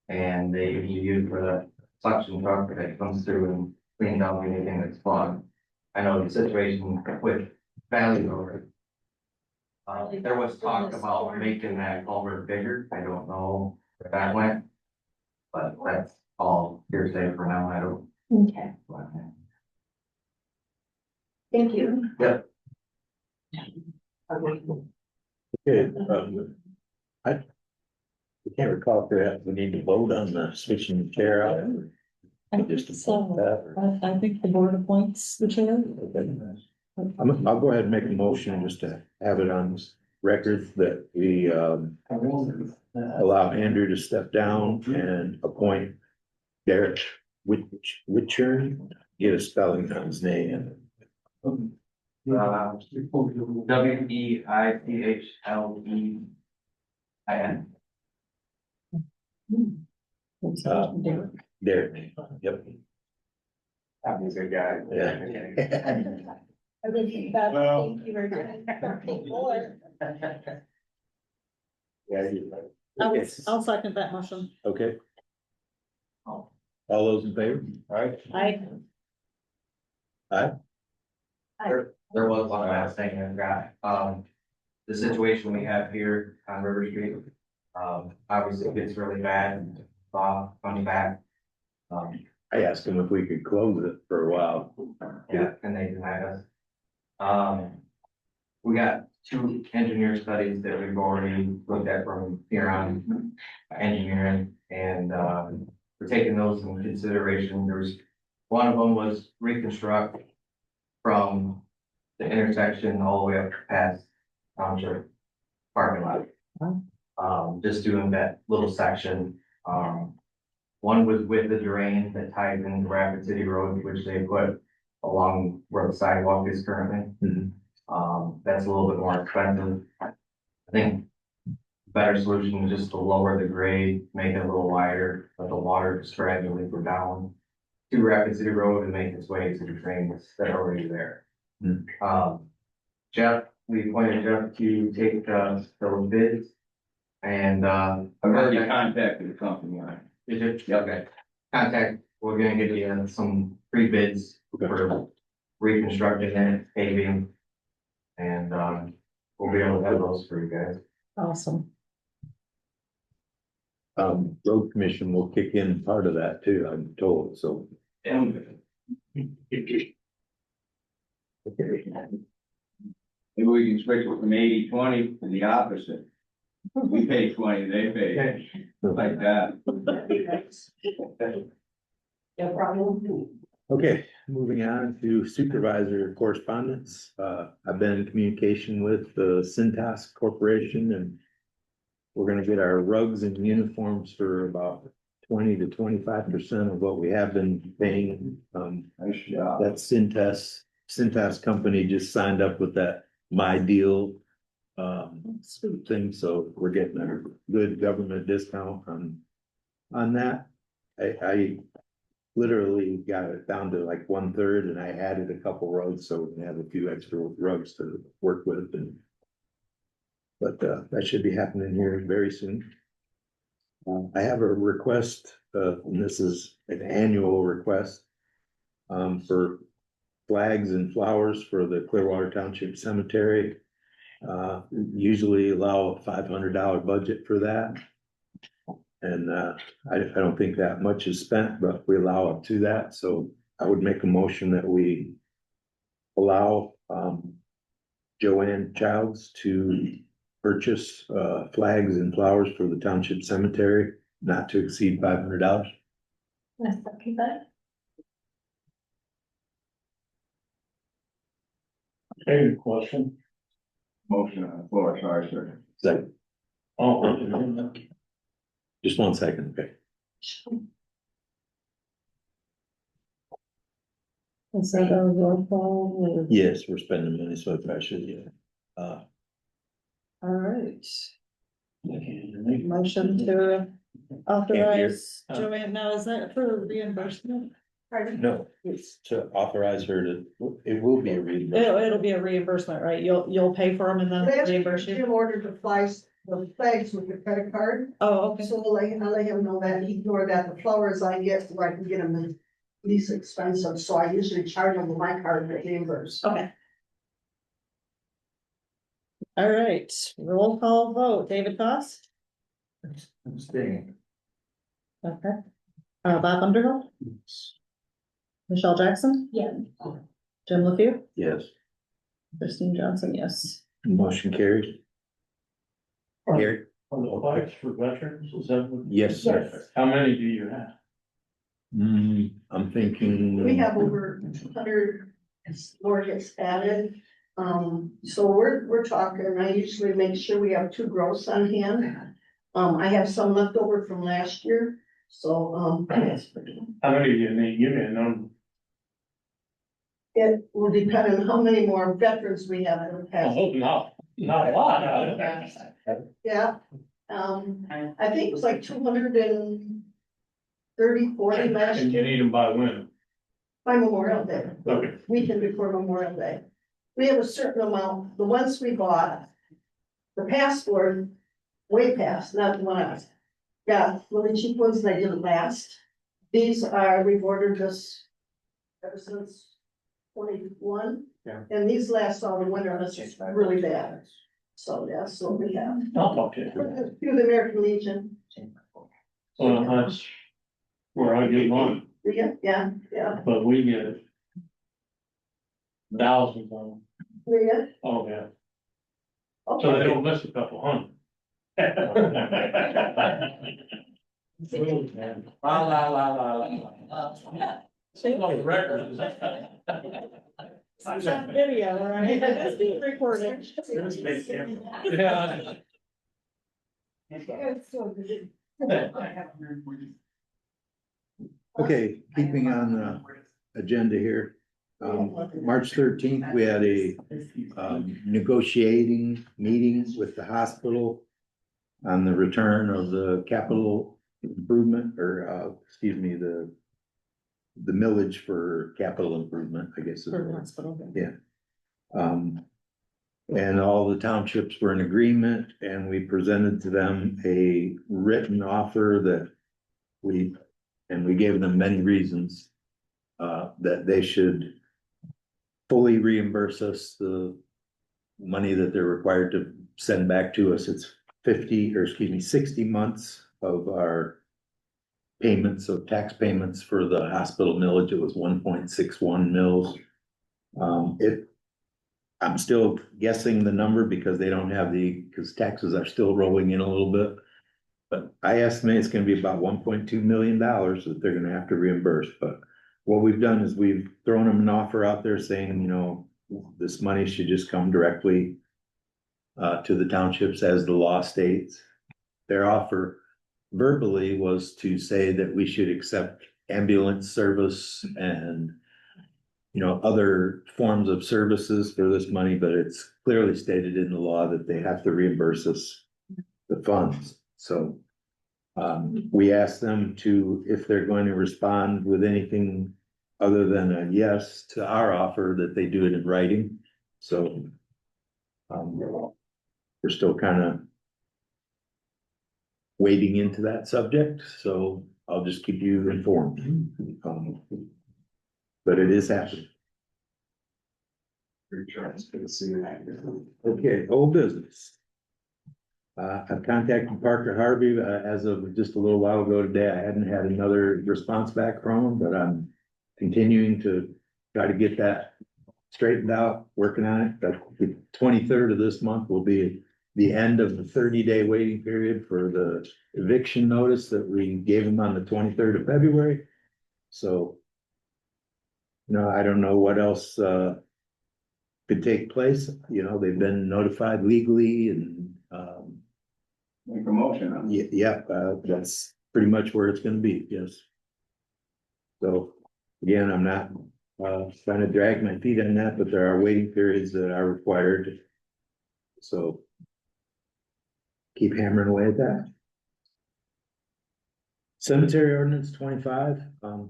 And they usually use for the suction truck that comes through and cleans out anything that's clogged. I know the situation with Valley Road. There was talk about making that culvert bigger. I don't know if that went. But that's all hearsay for now. I don't. Okay. Thank you. Yep. Okay, I can't recall if we need to vote on the switching the chair out. I Just think to so. vote that, or- I think the board appoints the chair. I'll go ahead and make a motion just to have it on record that we, allow Andrew to step down and appoint Derek Witcher, get a spelling on his name. WEICHLEIN. Derek, yep. That was a good guy. Yeah. I really, thank you very much. Yeah, you're right. I'll second that motion. Okay. All those in favor? All right. I, There was one last thing I forgot. The situation we have here on River Street, obviously it gets really bad, coming back. I asked him if we could close it for a while. Yeah, and they denied us. We got 2 engineer studies that we've already looked at from here on engineering, and we're taking those into consideration. There's one of them was reconstruct from the intersection all the way up past Township parking lot. Just doing that little section. One was with the drain that ties into Rapid City Road, which they put along where the sidewalk is currently. That's a little bit more expensive. I think better solution is just to lower the grade, make it a little wider, let the water just gradually go down to Rapid City Road and make its way to the drains that are already there. Jeff, we appointed Jeff to take those bids. And I've already contacted the company on it. did you? Okay. Contact, we're gonna give you some free bids for reconstructing it, paving. And we'll be able to have those for you guys. awesome. Road commission will kick in part of that too, I'm told, so. Maybe we can switch it from 80-20 to the opposite. We pay 20, they pay, like that. No problem. Okay, moving on to supervisor correspondence. I've been in communication with the Cintas Corporation, and we're gonna get our rugs and uniforms for about 20 to 25% of what we have been paying. Nice job. That Cintas company just signed up with that My Deal thing, so we're getting a good government discount on that. I literally got it down to like 1/3, and I added a couple rugs, so we have a few extra rugs to work with, but that should be happening here very soon. I have a request, and this is an annual request, for flags and flowers for the Clearwater Township Cemetery. Usually allow a $500 budget for that. And I don't think that much is spent, but we allow up to that, so I would make a motion that we allow Joanne Childs to purchase flags and flowers for the township cemetery, not to exceed $500. Let's second that. Hey, question. Motion on the floor, sorry, sir. Second. Oh. Just 1 second, okay. Is that a roll call? Yes, we're spending money, so I probably should, yeah. All right. Motion to authorize Joanne, now is that for reimbursement? Pardon? No, it's to authorize her to, it will be a reimbursement. It'll be a reimbursement, right? You'll pay for them and then Last year, reimburse you? Jim ordered the flags with the credit card. Oh, okay. So I'll let him know that, he ignore that, the flowers I get, where I can get them in least expensive, so I usually charge them with my card that reimburse. Okay. All right, roll call vote, David Foss? I'm staying. Okay. Bob Underhill? Michelle Jackson? Yeah. Jim LeFew? Yes, Christine Johnson, yes. motion carried. Gary? On the flags for veterans, is that what? Yes, sir. Yes. How many do you have? I'm thinking. We have over 200 more gets added. So we're talking, I usually make sure we have 2 gross on hand. I have some left over from last year, so, How many do you need? You didn't know. it will depend on how many more veterans we have in the past. Oh, not a lot. Yeah, I think it was like 230, 40 last And you year, need them by when? by Memorial Day. Okay. Weekend before Memorial Day. We have a certain amount, the ones we bought, the past were way past, not the ones. Yeah, well, the cheap ones, they didn't last. These are, we've ordered this ever since 21. Yeah. And these last all the winter, unless it's really bad. So that's what we have. I'll talk to you. Through the American Legion. Well, that's where I get mine, Yeah, but we get thousands of them. yeah. Oh, yeah. So they don't miss a couple hundred. La, la, la, la, la. Say it on the record. It's on video, right? It's being recorded. Yeah. It's so good. Okay, keeping on the agenda here. March 13th, we had a negotiating meeting with the hospital on the return of the capital improvement, or excuse me, the millage for capital improvement, I guess. For the hospital. Yeah. And all the townships were in agreement, and we presented to them a written offer that we gave them many reasons that they should fully reimburse us the money that they're required to send back to us. It's 60 months of our payments of tax payments for the hospital millage. It was 1.61 mils. I'm still guessing the number because they don't have because taxes are still rolling in a little bit. But I estimate it's gonna be about $1.2 million that they're gonna have to reimburse. But what we've done is we've thrown them an offer out there saying, you know, this money should just come directly to the townships as the law states. Their offer verbally was to say that we should accept ambulance service and, you know, other forms of services for this money, but it's clearly stated in the law that they have to reimburse us the funds. So we asked them to, if they're going to respond with anything other than a yes to our offer, that they do it in writing. So we're still kind of wading into that subject, so I'll just keep you informed. But it is happening. Okay, old business. I've contacted Parker Harvey, as of just a little while ago today. I hadn't had another response back from him, but I'm continuing to try to get that straightened out, working on it. But the 23rd of this month will be the end of the 30-day waiting period for the eviction notice that we gave him on the 23rd of February. So, no, I don't know what else could take place. You know, they've been notified legally and Make a motion on it. yeah, that's pretty much where it's gonna be, yes. So, again, I'm not Trying to drag my feet on that, but there are waiting periods that are required. So. Keep hammering away at that. Cemetery ordinance 25,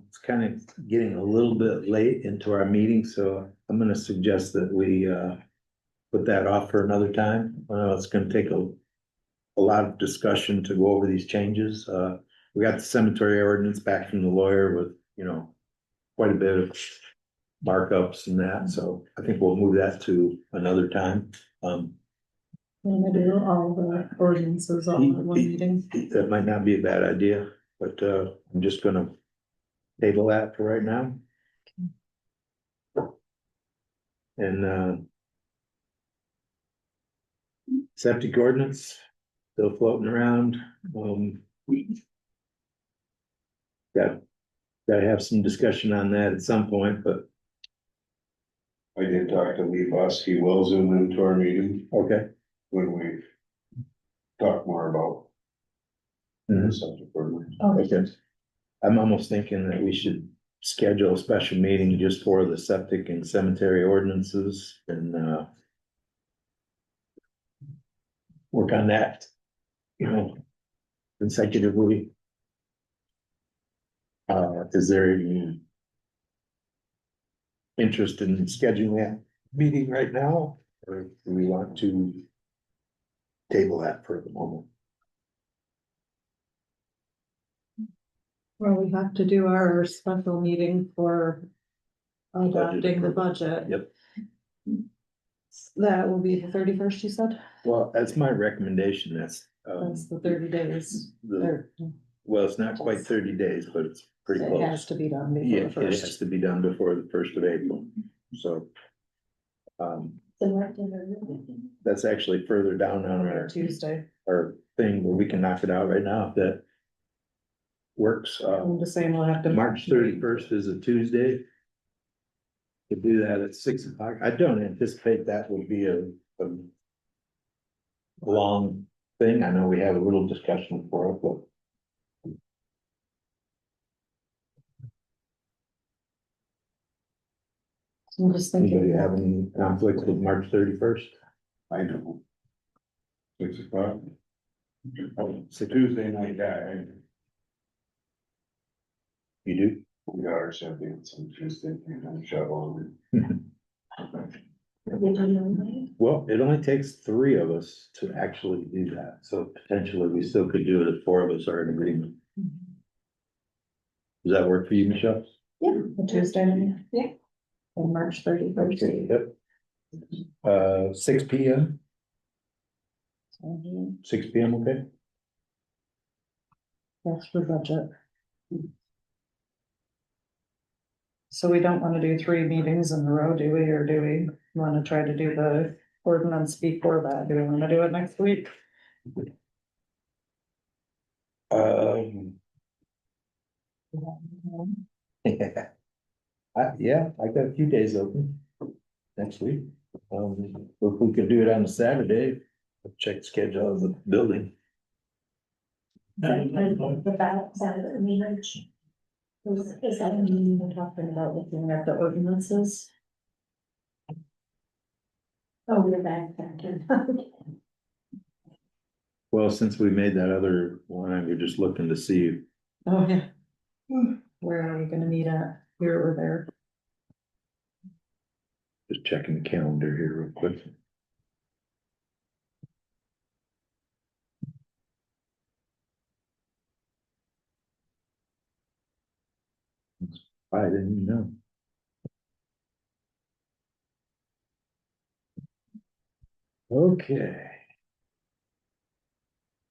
it's kind of getting a little bit late into our meeting, so I'm gonna suggest that we, put that off for another time. It's gonna take a lot of discussion to go over these changes. We got the cemetery ordinance back from the lawyer with, quite a bit of markups and that, so I think we'll move that to another time. I'm gonna do all the ordinances all in one meeting. That might not be a bad idea, but I'm just gonna table that for right now. And septic ordinance, still floating around. Gotta have some discussion on that at some point, but. I did talk to Lee Busk, he will zoom into our meeting Okay. when we talk more about. The subject ordinance. Okay. I'm almost thinking that we should schedule a special meeting just for the septic and cemetery ordinances and work on that, consecutively. Is there any interest in scheduling that meeting right now, or do we want to table that for the moment? Well, we have to do our special meeting for adopting the budget. Yep. That will be the 31st, you said? Well, that's my recommendation. That's the 30 days. Well, it's not quite 30 days, but it's pretty It close. has to be done Yeah, before the it has first. to be done before the 1st of April, so. That's actually further down on our Tuesday. thing where we can knock it out right now if that works. I'm just saying we'll have to. March 31st is a Tuesday. To do that at 6 o'clock. I don't anticipate that will be a long thing. I know we have a little discussion for it, but. I'm just thinking. Anybody have any conflicts with March 31st? I don't. 6 o'clock. Oh, it's a Tuesday night guy. You do? We got our sevens on Tuesday and shovel. Well, it only takes 3 of us to actually do that, so potentially we still could do it if 4 of us are in agreement. Does that work for you, Michelle? Yeah, a Tuesday night. Yeah. On March 31st. Okay, yep. 6 P.M., 6 P.M., okay? That's for budget. So we don't wanna do 3 meetings in a row, do we, or do we wanna try to do the ordinance before that? Do we wanna do it next week? Yeah, I got a few days open next week. If we could do it on a Saturday, check the schedule of the building. The ballot Saturday meeting. Is that a meeting We're talking about looking at the ordinances. Oh, we're back then. Well, since we made that other one, we're just looking to see. Oh, yeah. Where are we gonna meet at? Here or there? Just checking the calendar here real quick. I didn't know. Okay.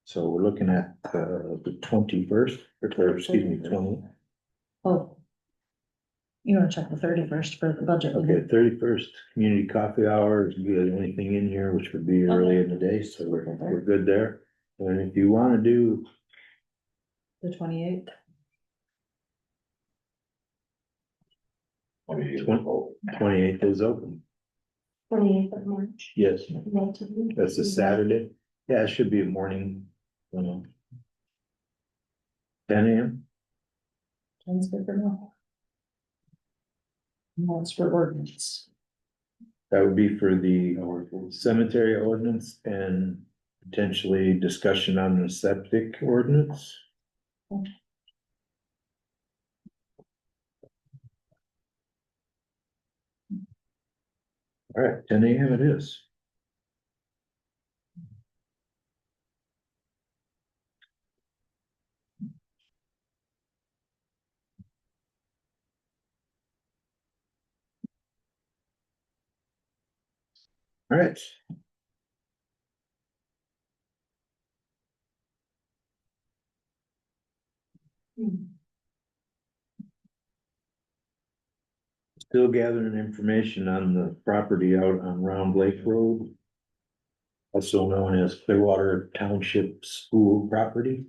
So we're looking at the 21st, or excuse me, 20. Oh. You wanna check the 31st for the budget? Okay, 31st, community coffee hour is the only thing in here, which would be early in the day, so we're good there. And if you wanna do The 28th. 28th is open, 28th of March. yes, that's a Saturday, yeah, it should be a morning. 10 AM, Sounds good for me. That's for ordinance. That would be for the cemetery ordinance and potentially discussion on the septic ordinance. All right, 10 a.m. it is. All right. Still gathering information on the property out on Round Lake Road. Also known as Clearwater Township School property.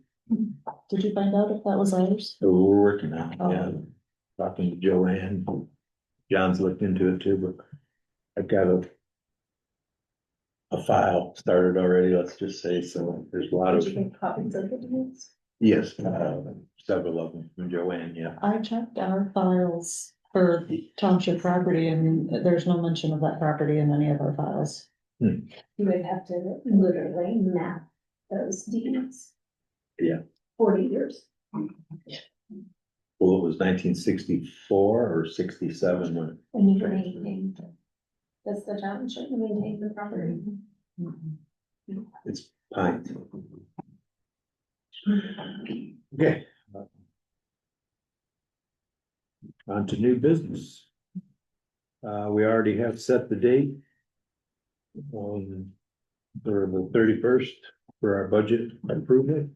Did you find out if that was ours? So we're working on it, yeah. Oh. Talking to Joanne. John's looked into it too, but I've got a file started already, let's just say, so there's a lot of. Did you make copies of it? Yes, several of them from Joanne, yeah. I checked our files for township property and there's no mention of that property in any of our files. You would have to literally map those deeds. Yeah. 40 years. Well, it was 1964 or 67 when. And you can maintain. Does the township maintain the property? It's pine. Okay. On to new business. We already have set the date. For the 31st for our budget approval.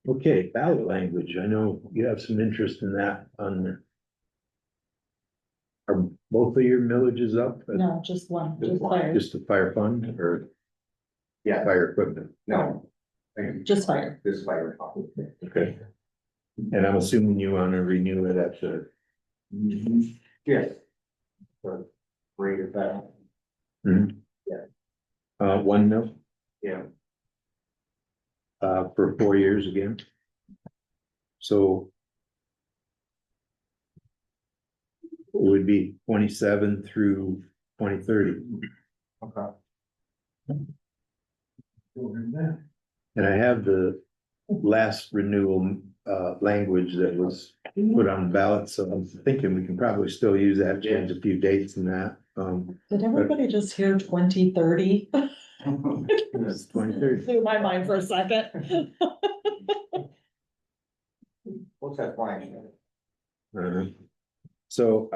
Okay, ballot language. I know you have some interest in that on. Are both of your millages up? No, just one, just fire, Just the fire fund or? Yeah. Fire equipment. No. just fire. This fire. Okay. And I'm assuming you want to renew it at the. Yes. For rate of that. Yeah. 1 mil, Yeah. for 4 years again. So. It would be 27 through 2030. Okay. And I have the last renewal, language that was put on the ballot, so I'm thinking we can probably still use that, change a few dates and that, Did everybody just hear 2030? That's 2030. Blew my mind for a second. What's that flying? So,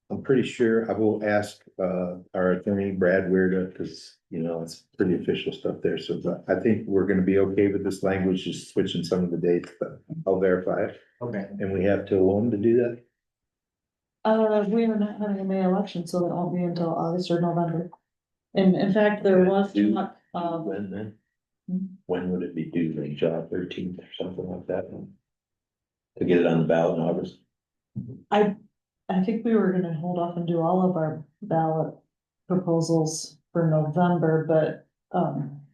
I'm pretty sure I will ask, our attorney Brad Weirda, because, it's pretty official stuff there, so but I think we're gonna be okay with this language, just switching some of the dates, but I'll verify it. Okay. And we have till when to do that? We are not having a May election, so that won't be until August or November. And in fact, there was talk of, When then? When would it be due, like July 13th or something like that? To get it on the ballot in August? I think we were gonna hold off and do all of our ballot proposals for November, but,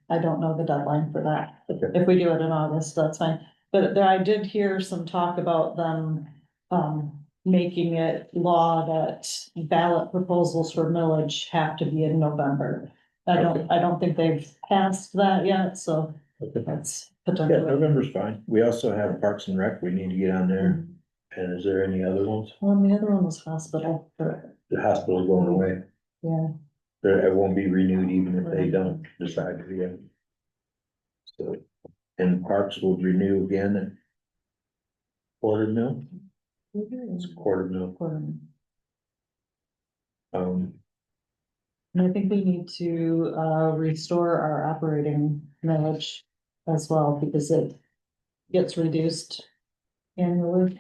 I don't know the deadline for that. Okay. If we do it in August, that's fine. But there, I did hear some talk about them, making it law that ballot proposals for millage have to be in November. I don't think they've passed that yet, so Okay. that's Yeah, potentially. November's fine. We also have Parks and Rec we need to get on there. And is there any other ones? Well, the other one was hospital, but, The hospital's going away. yeah. It won't be renewed even if they don't decide to, yeah. So, and Parks will renew again at quarter mil? It's a quarter mil. And I think we need to, restore our operating millage as well, because it gets reduced annually.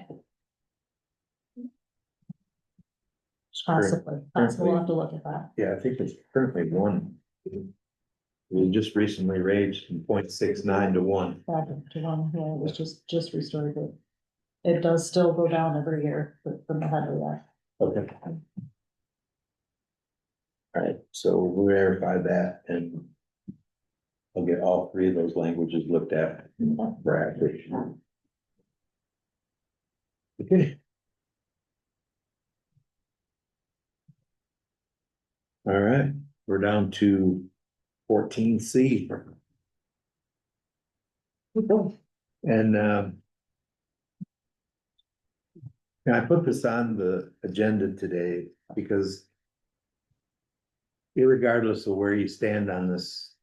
Possibly, we'll have to look at that. Yeah, I think it's currently 1. We just recently raised from 0.69 to 1. Back to one, yeah, it was just restored, but it does still go down every year from the head of that. Okay. All right, so we'll verify that and I'll get all 3 of those languages looked at. Brad. Okay. All right, we're down to 14C. And I put this on the agenda today because irregardless of where you stand on this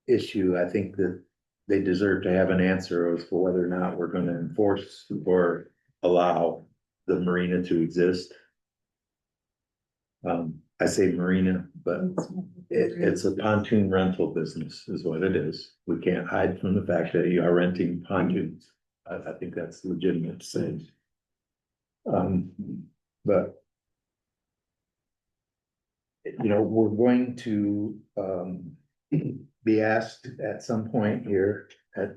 issue, I think that they deserve to have an answer as for whether or not we're gonna enforce or allow the marina to exist. I say marina, but it's a pontoon rental business is what it is. We can't hide from the fact that you are renting pontoons. I think that's legitimate to say. But you know, we're going to be asked at some point here at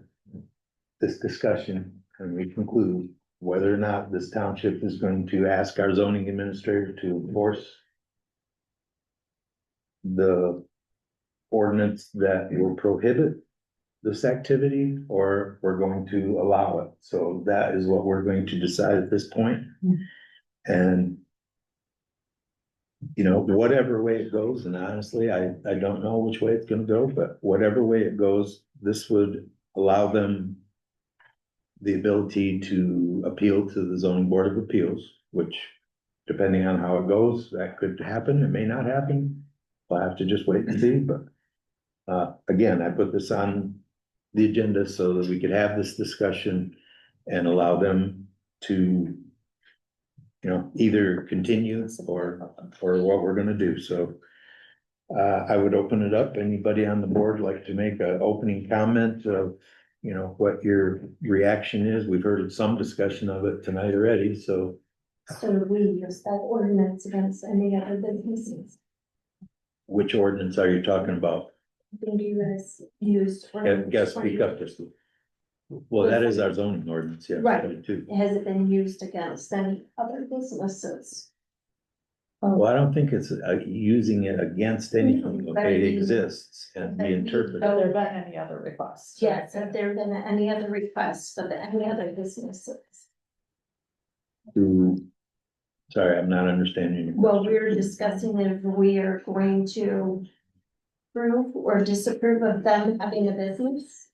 this discussion, and we conclude whether or not this township is going to ask our zoning administrator to enforce the ordinance that will prohibit this activity, or we're going to allow it. So that is what we're going to decide at this point. And you know, whatever way it goes, and honestly, I don't know which way it's gonna go, but whatever way it goes, this would allow them the ability to appeal to the zoning board of appeals, which depending on how it goes, that could happen, it may not happen. We'll have to just wait and see, but again, I put this on the agenda so that we could have this discussion and allow them to, you know, either continue or what we're gonna do, so. I would open it up. Anybody on the board like to make an opening comment of, you know, what your reaction is? We've heard some discussion of it tonight already, so. So we use that ordinance against any other businesses. Which ordinance are you talking about? I think you guys used. Guess speak up just. Well, that is our zoning ordinance, yeah. Right. Too. Has it been used against any other businesses? Well, I don't think it's using it against anything, okay, it exists and we interpret. Have there been any other requests? Yes, have there been any other requests of any other businesses? Sorry, I'm not understanding. Well, we're discussing if we are going to approve or disapprove of them having a business.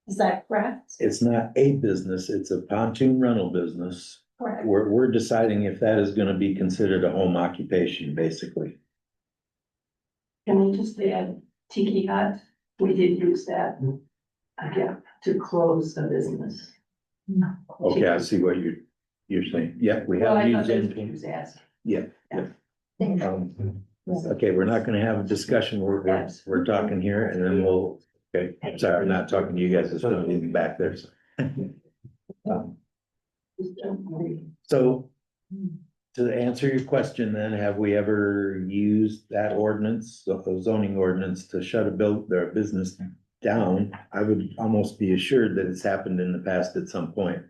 Is that correct? It's not a business, it's a pontoon rental business. Correct. We're deciding if that is gonna be considered a home occupation, basically. Can we just add Tiki Hut? We did use that, to close the business. Okay, I see what you're saying. Yeah, we have used He it. Yeah. Okay, we're not gonna have a discussion. We're talking here and then we'll, okay, sorry, I'm not talking to you guys, it's somebody back there. So to answer your question then, have we ever used that ordinance, the zoning ordinance to shut their business down? I would almost be assured that it's happened in the past at some point.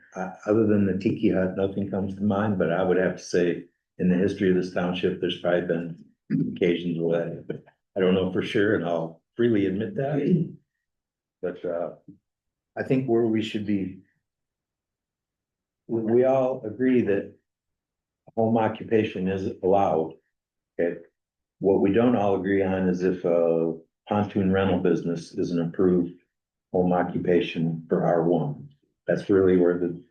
Other than the Tiki Hut, nothing comes to mind, but I would have to say in the history of this township, there's probably been occasions where that, but I don't know for sure, and I'll freely admit that. But I think where we should be, we all agree that home occupation is allowed. Okay, what we don't all agree on is if a pontoon rental business is an approved home occupation for R1. That's really where the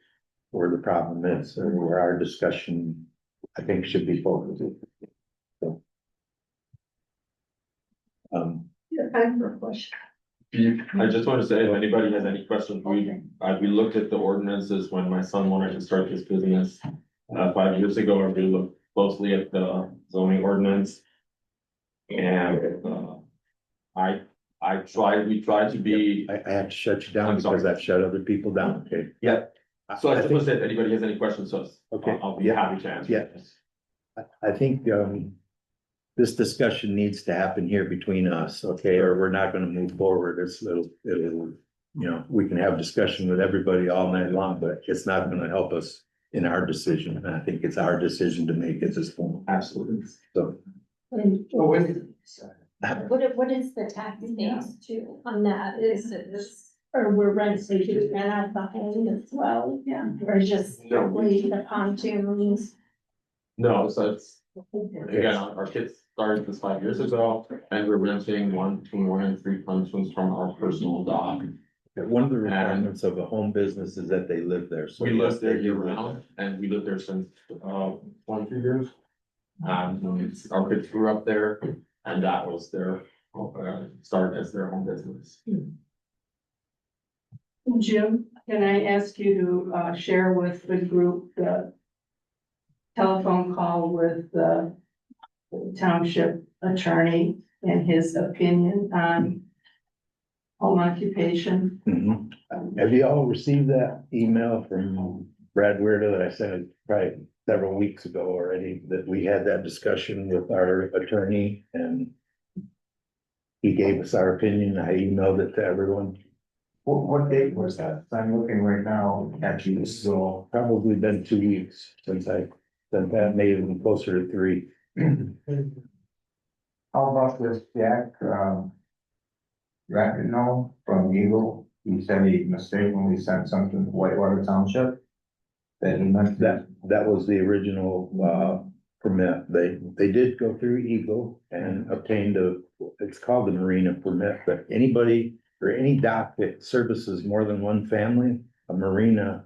problem is, or where our discussion, I think, should be focused. So, Time for a question. I just want to say, if anybody has any questions, we looked at the ordinances when my son wanted to start this business 5 years ago, and we looked closely at the zoning ordinance. And we tried to be. I have to shut you down because I've shut other people down, okay? Yeah, so I suppose that anybody has any questions, so okay, I'll be happy to answer. Yeah, I think this discussion needs to happen here between us, okay, or we're not gonna move forward. It'll, you know, we can have discussion with everybody all night long, but it's not gonna help us in our decision. And I think it's our decision to make at this point. Absolutely. So. What is the tax base too on that? Is it this? Or we're renting to rent out the home as well, yeah, or just No. simply the pontoons. No, so it's, again, our kids started this 5 years ago, and we're renting between 1 and 3 pontoons from our personal dock. One of the requirements of a home business is that they live there, so. We yes, lived there they year do live round, and we lived there since, 22 years. Our kids grew up there, and that was their, started as their home business. Jim, can I ask you to share with the group the telephone call with the township attorney and his opinion on home occupation? Mhm. Have you all received that email from Brad Weirdo that I sent probably several weeks ago already, that we had that discussion with our attorney and he gave us our opinion. I emailed it to everyone. What date was that? I'm looking right now at you, so. Probably been 2 weeks since I sent that, maybe even closer to 3. How about this Jack, Rapinoe from Eagle? He said he mistakenly sent something to Whitewater Township. That he meant That was the original, permit. They did go through Eagle and obtained it's called the marina permit, but anybody or any dock that services more than one family, a marina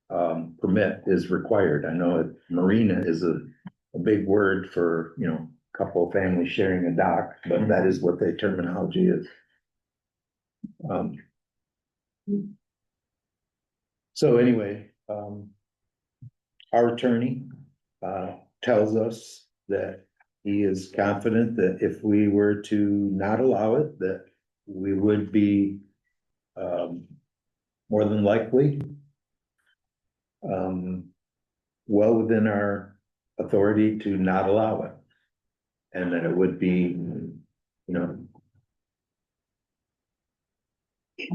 permit is required. I know marina is a big word for, a couple of families sharing a dock, but that is what the terminology is. So anyway, our attorney tells us that he is confident that if we were to not allow it, that we would be more than likely well within our authority to not allow it. And that it would be,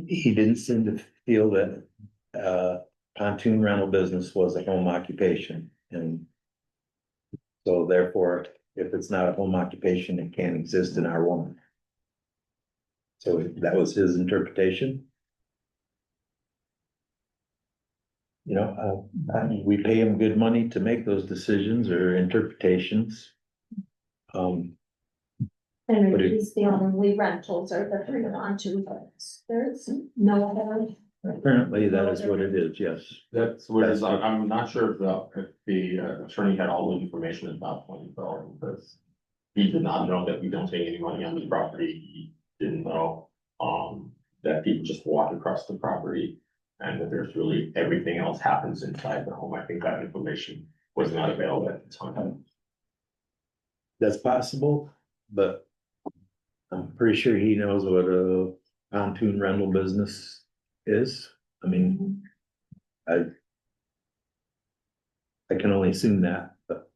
he didn't seem to feel that pontoon rental business was a home occupation. And so therefore, if it's not a home occupation, it can't exist in R1. So that was his interpretation. We pay him good money to make those decisions or interpretations. And But it- it's the only rentals are the 3 pontoon boats. There's no other. Apparently that is what it is, yes. That's what it is. I'm not sure if the attorney had all the information at that point, though, because he did not know that we don't take any money on the property. He didn't know, that people just walk across the property and that there's really everything else happens inside the home. I think that information was not available at the time. That's possible, but I'm pretty sure he knows what a pontoon rental business is. I mean, I can only assume that, but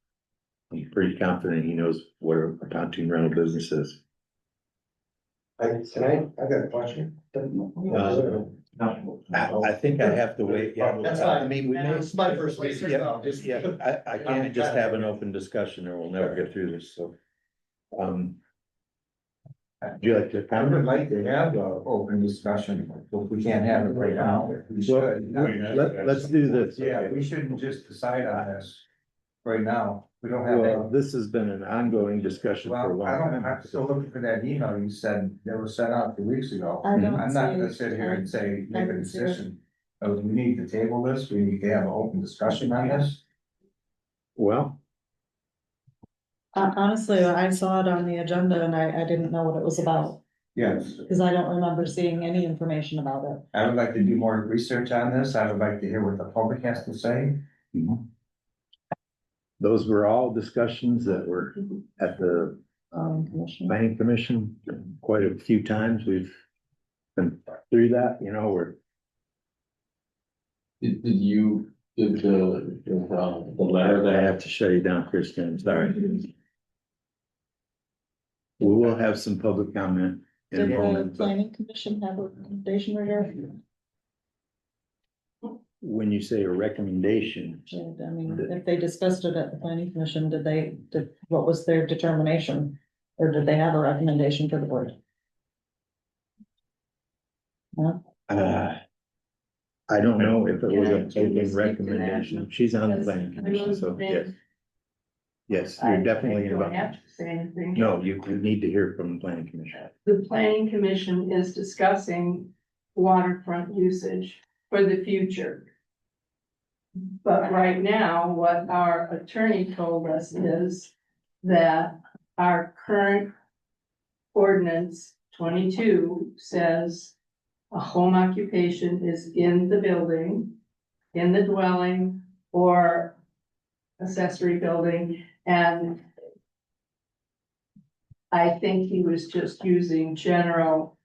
I'm pretty confident he knows what a pontoon rental business is. I've got a question. I think I have to wait. Yeah, That's fine. I mean, we may. It's my first week, so just- I can't just have an open discussion or we'll never get through this, so. Would you like to I would comment? like to have an open discussion, if we can't have it right now. We should. Let's do this. Yeah, we shouldn't just decide on this right now. We don't have. Well, this has been an ongoing discussion for a Well, long I'm time. still looking for that email you said that was sent out 2 weeks ago. I don't I'm not gonna see- sit here and say, make a didn't see it. decision. We need to table this, we need to have an open discussion on this. Well, Honestly, I saw it on the agenda and I didn't know what it was about, Yes, because I don't remember seeing any information about it. I would like to do more research on this. I would like to hear what the public has to say. those were all discussions that were at the Commission. planning commission quite a few times. We've been through that, we're. Did you give the letter I that have to shut you down, Kristen, I'm sorry. We will have some public comment in a Did the moment, but planning commission have a recommendation regarding? when you say a recommendation, I mean, if they discussed it at the planning commission, what was their determination? Or did they have a recommendation for the board? I don't know if it was Can I- a can you open speak to that? recommendation. She's on the Because, planning I commission, mean, so then- yes. Yes, I you're definitely don't involved. have to say anything. No, you need to hear from the planning commission. The planning commission is discussing waterfront usage for the future. But right now, what our attorney told us is that our current ordinance 22 says a home occupation is in the building, in the dwelling, or accessory building, and I think he was just using general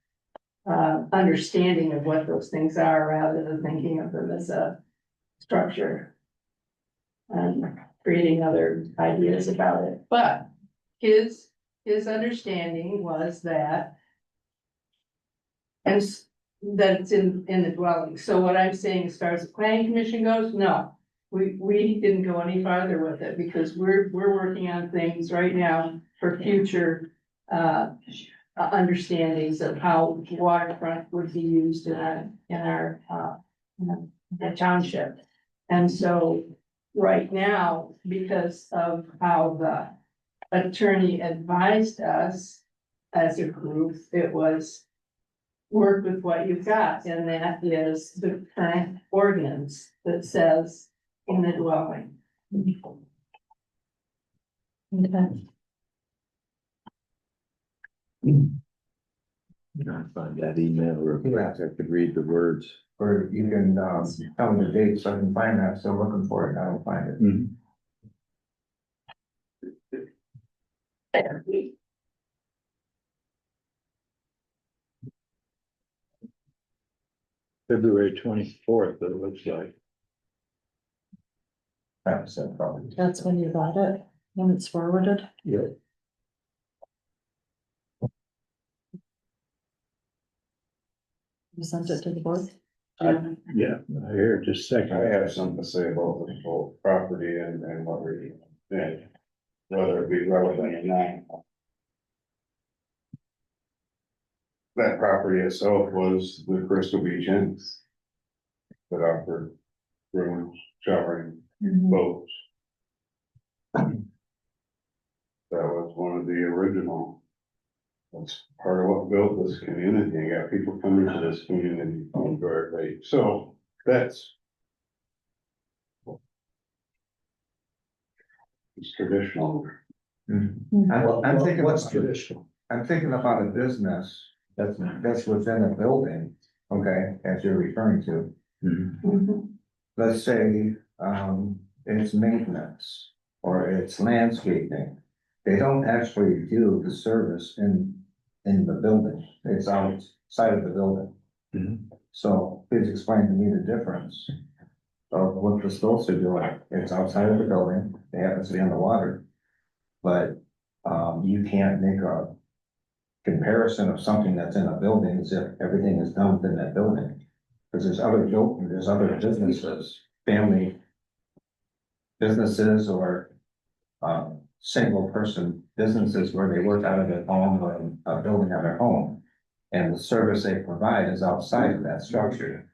understanding of what those things are rather than thinking of them as a structure and creating other ideas about it. But his understanding was that that it's in the dwelling. So what I'm saying as far as the planning commission goes, no. We didn't go any farther with it because we're working on things right now for future understandings of how waterfront would be used in our the township. And so right now, because of how the attorney advised us as a group, it was work with what you've got, and that is the current ordinance that says in the dwelling. Okay. I find that email real quick. I could read the words. Or you can, tell me the date so I can find that, still looking for it, I will find it. Mhm. February 24th, it looks like. That was it, probably. That's when you got it, when it's forwarded. Yeah. You sent it to the board. Yeah, here, just a second. I have something to say about the whole property and what we did, whether it be relevant or not. That property itself was the Crystal Beach Inn that offered rooms, showering, boats. That was one of the original. That's part of what built this community. You got people coming to this community on Guard Lake, so that's. It's traditional. I'm thinking, What's traditional? I'm thinking about a business that's within a building, okay, as you're referring to. Let's say, it's maintenance or it's landscaping. They don't actually do the service in the building. It's outside of the building. So please explain to me the difference of what the supposed to do. It's outside of the building. They happen to be on the water. But, you can't make a comparison of something that's in a building as if everything is done within that building. Because there's other businesses, family businesses or single person businesses where they work out of their home or a building of their home. And the service they provide is outside of that structure.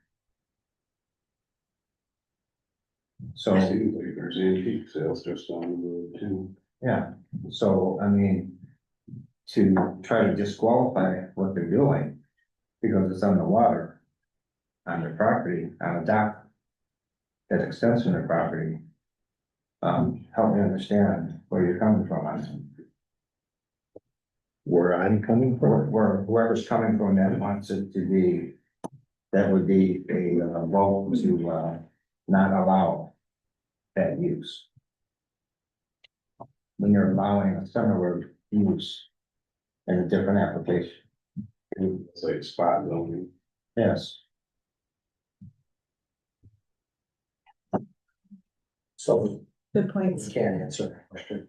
So, Seems like there's antique sales just on the road too. yeah, so I mean, to try to disqualify what they're doing because it's on the water, on their property, on a dock that extends from their property. Help me understand where you're coming from on it. Where I'm coming from? Where whoever's coming from that wants it to be, that would be a vote to not allow that use. When you're allowing a similar use in a different application. It's like spot zoning. Yes. So Good points. you can't answer that question.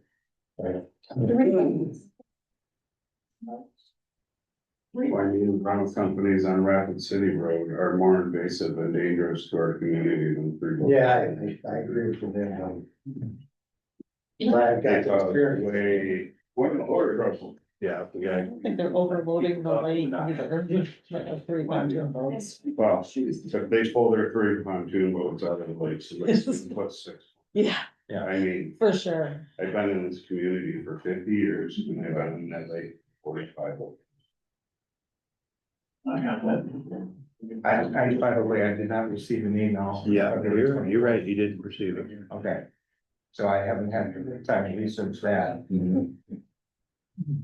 Right? I mean, rental companies on Rapid City Road are more invasive and dangerous to our community than free. Yeah, I agree with you there. I've got They cause experience. way, what an order trouble. Yeah, we got, I don't think they're overloading the lake either. Like 3 pontoon boats. well, if they pull their 3 pontoon boats out of the lake, so let's put 6. Yeah, Yeah, I mean, for sure. I've been in this community for 50 years and I've been in that lake 45. By the way, I did not receive an email. Yeah, you're right, you didn't receive it. Okay. So I haven't had time to research that.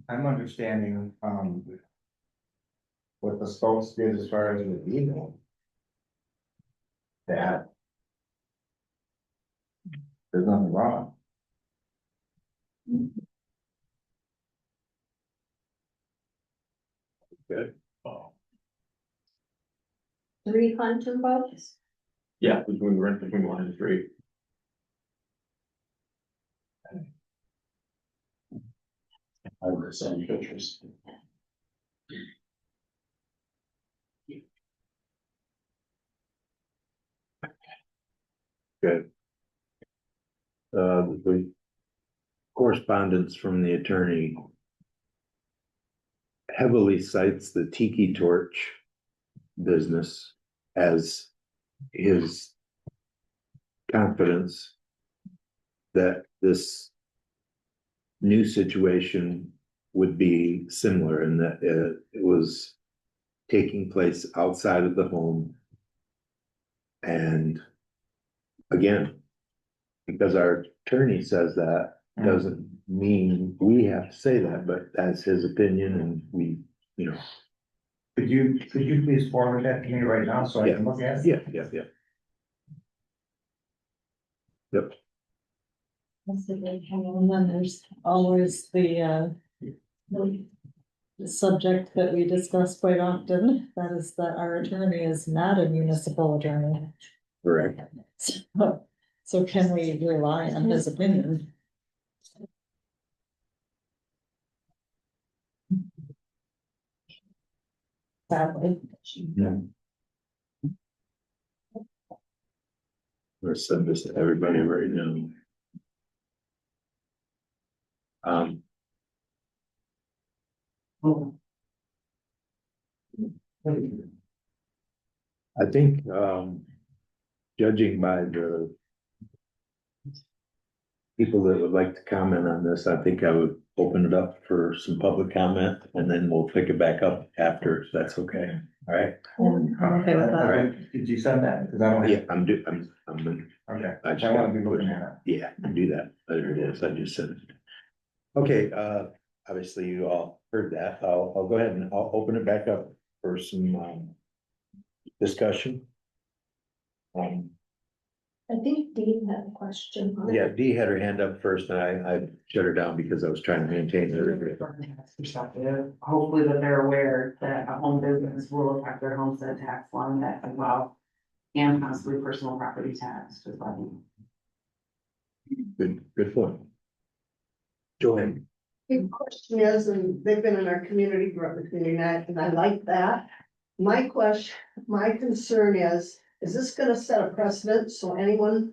I'm understanding, what the Stokes did as far as the email. That. There's nothing wrong. Good. 3 pontoon boats? Yeah, between 1 and 3. I would send pictures. Good. The correspondence from the attorney heavily cites the tiki torch business as his confidence that this new situation would be similar in that it was taking place outside of the home. And again, because our attorney says that doesn't mean we have to say that, but that's his opinion and we, you know. Could you please forward that to me right now so I can look at it? Yeah. Yep. And then there's always the subject that we discuss quite often, that is that our attorney is not a municipal attorney. Correct. So can we rely on his opinion? Sadly. We're sending this to everybody right now. I think, judging by the people that would like to comment on this, I think I would open it up for some public comment and then we'll pick it back up after, if that's okay. All right. I'm okay with All that. right, did you send that? Cause I don't. Yeah, I'm Okay, I just I wanna be looking at it. Yeah, do that. There it is. I just said it. Okay, obviously you all heard that. I'll go ahead and I'll open it back up for some discussion. I think Dave had a question. Yeah, Dee had her hand up first and I shut her down because I was trying to maintain her. Perspective, hopefully that they're aware that a home business will affect their homestead tax line that as well. And possibly personal property tax, just like. Good point. Joanne. Big question is, and they've been in our community, grew up in the community, and I like that. My concern is this gonna set a precedent so anyone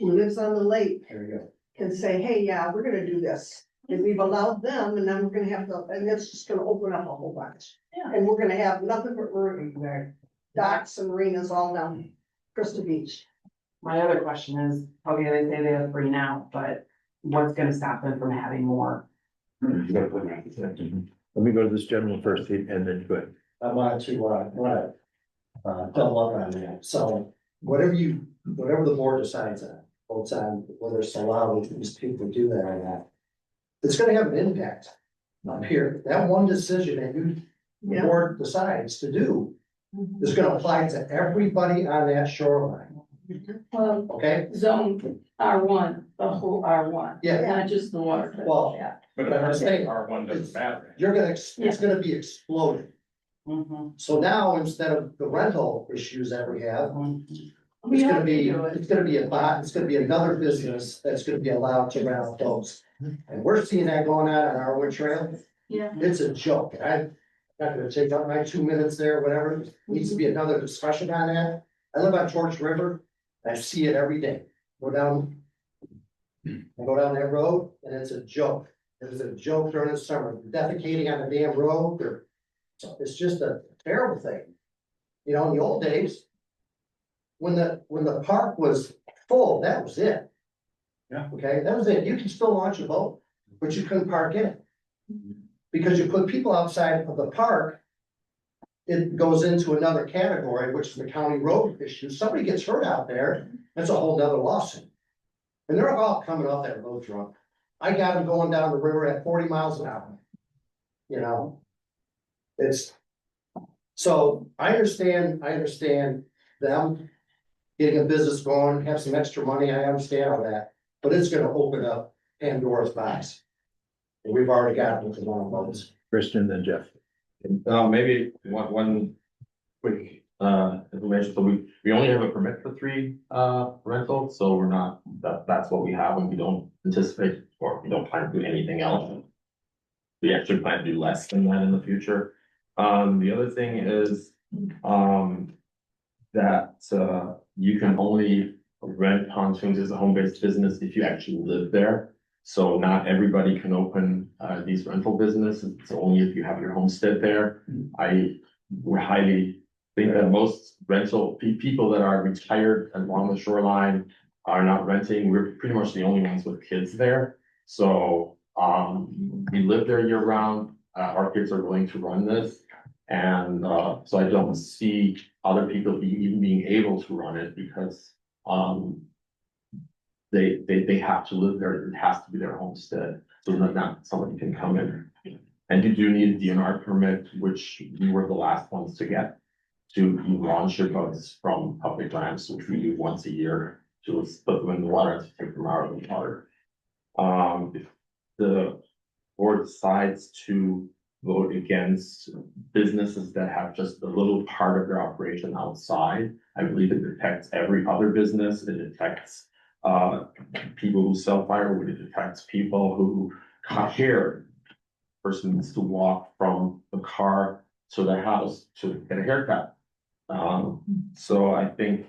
who lives on the lake There you go. can say, hey, yeah, we're gonna do this? And we've allowed them, and then we're gonna have and it's just gonna open up a whole bunch. Yeah. And we're gonna have nothing but docks and marinas all down Crystal Beach. My other question is, okay, they say they have 3 now, but what's gonna stop them from having more? Let me go to this gentleman first and then go ahead. I wanted to, double up on that, so whatever the board decides on, votes on, whether it's allowed these people to do that or not. It's gonna have an impact up here, that one decision that the board decides to do is gonna apply to everybody on that shoreline, okay? Zone R1, the whole R1. Yeah. Not just the water. Well, But the state R1 doesn't matter. it's gonna be exploded. So now, instead of the rental issues that we have, it's gonna be another business that's gonna be allowed to rent out those. And we're seeing that going on our wood trail. Yeah. It's a joke. I'm not gonna take up my 2 minutes there, whatever. Needs to be another discussion on that. I live on George River. I see it every day. I go down that road and it's a joke. It was a joke during the summer, defecating on the damn road, or, it's just a terrible thing. You know, in the old days, when the park was full, that was it. Yeah. Okay, that was it. You can still launch a boat, but you couldn't park in it. Because you put people outside of the park, it goes into another category, which is the county road issue. Somebody gets hurt out there, that's a whole nother lawsuit. And they're all coming off that road drunk. I got them going down the river at 40 miles an hour. You know? So I understand them getting a business going, have some extra money, I understand all that, but it's gonna open up Pandora's box. And we've already got it with the long boats. Christian and Jeff. Maybe one quick information. So we only have a permit for 3 rentals, so we're not, that's what we have, and we don't anticipate, or we don't plan to do anything else. We actually plan to do less than that in the future. The other thing is that you can only rent pontoons as a home-based business if you actually live there. So not everybody can open these rental businesses. It's only if you have your homestead there. We highly think that most rental people that are retired along the shoreline are not renting. We're pretty much the only ones with kids there. So we live there year round. Our kids are willing to run this. And so I don't see other people even being able to run it because they have to live there. It has to be their homestead. So not somebody can come in. And you do need a DNR permit, which we were the last ones to get to launch your boats from public lands, which we do once a year to put them in the water and to take them out of the water. If the board decides to vote against businesses that have just a little part of their operation outside, I believe it affects every other business. It affects people who sell firewood. It affects people who cut hair. Person needs to walk from the car to their house to get a haircut. So I think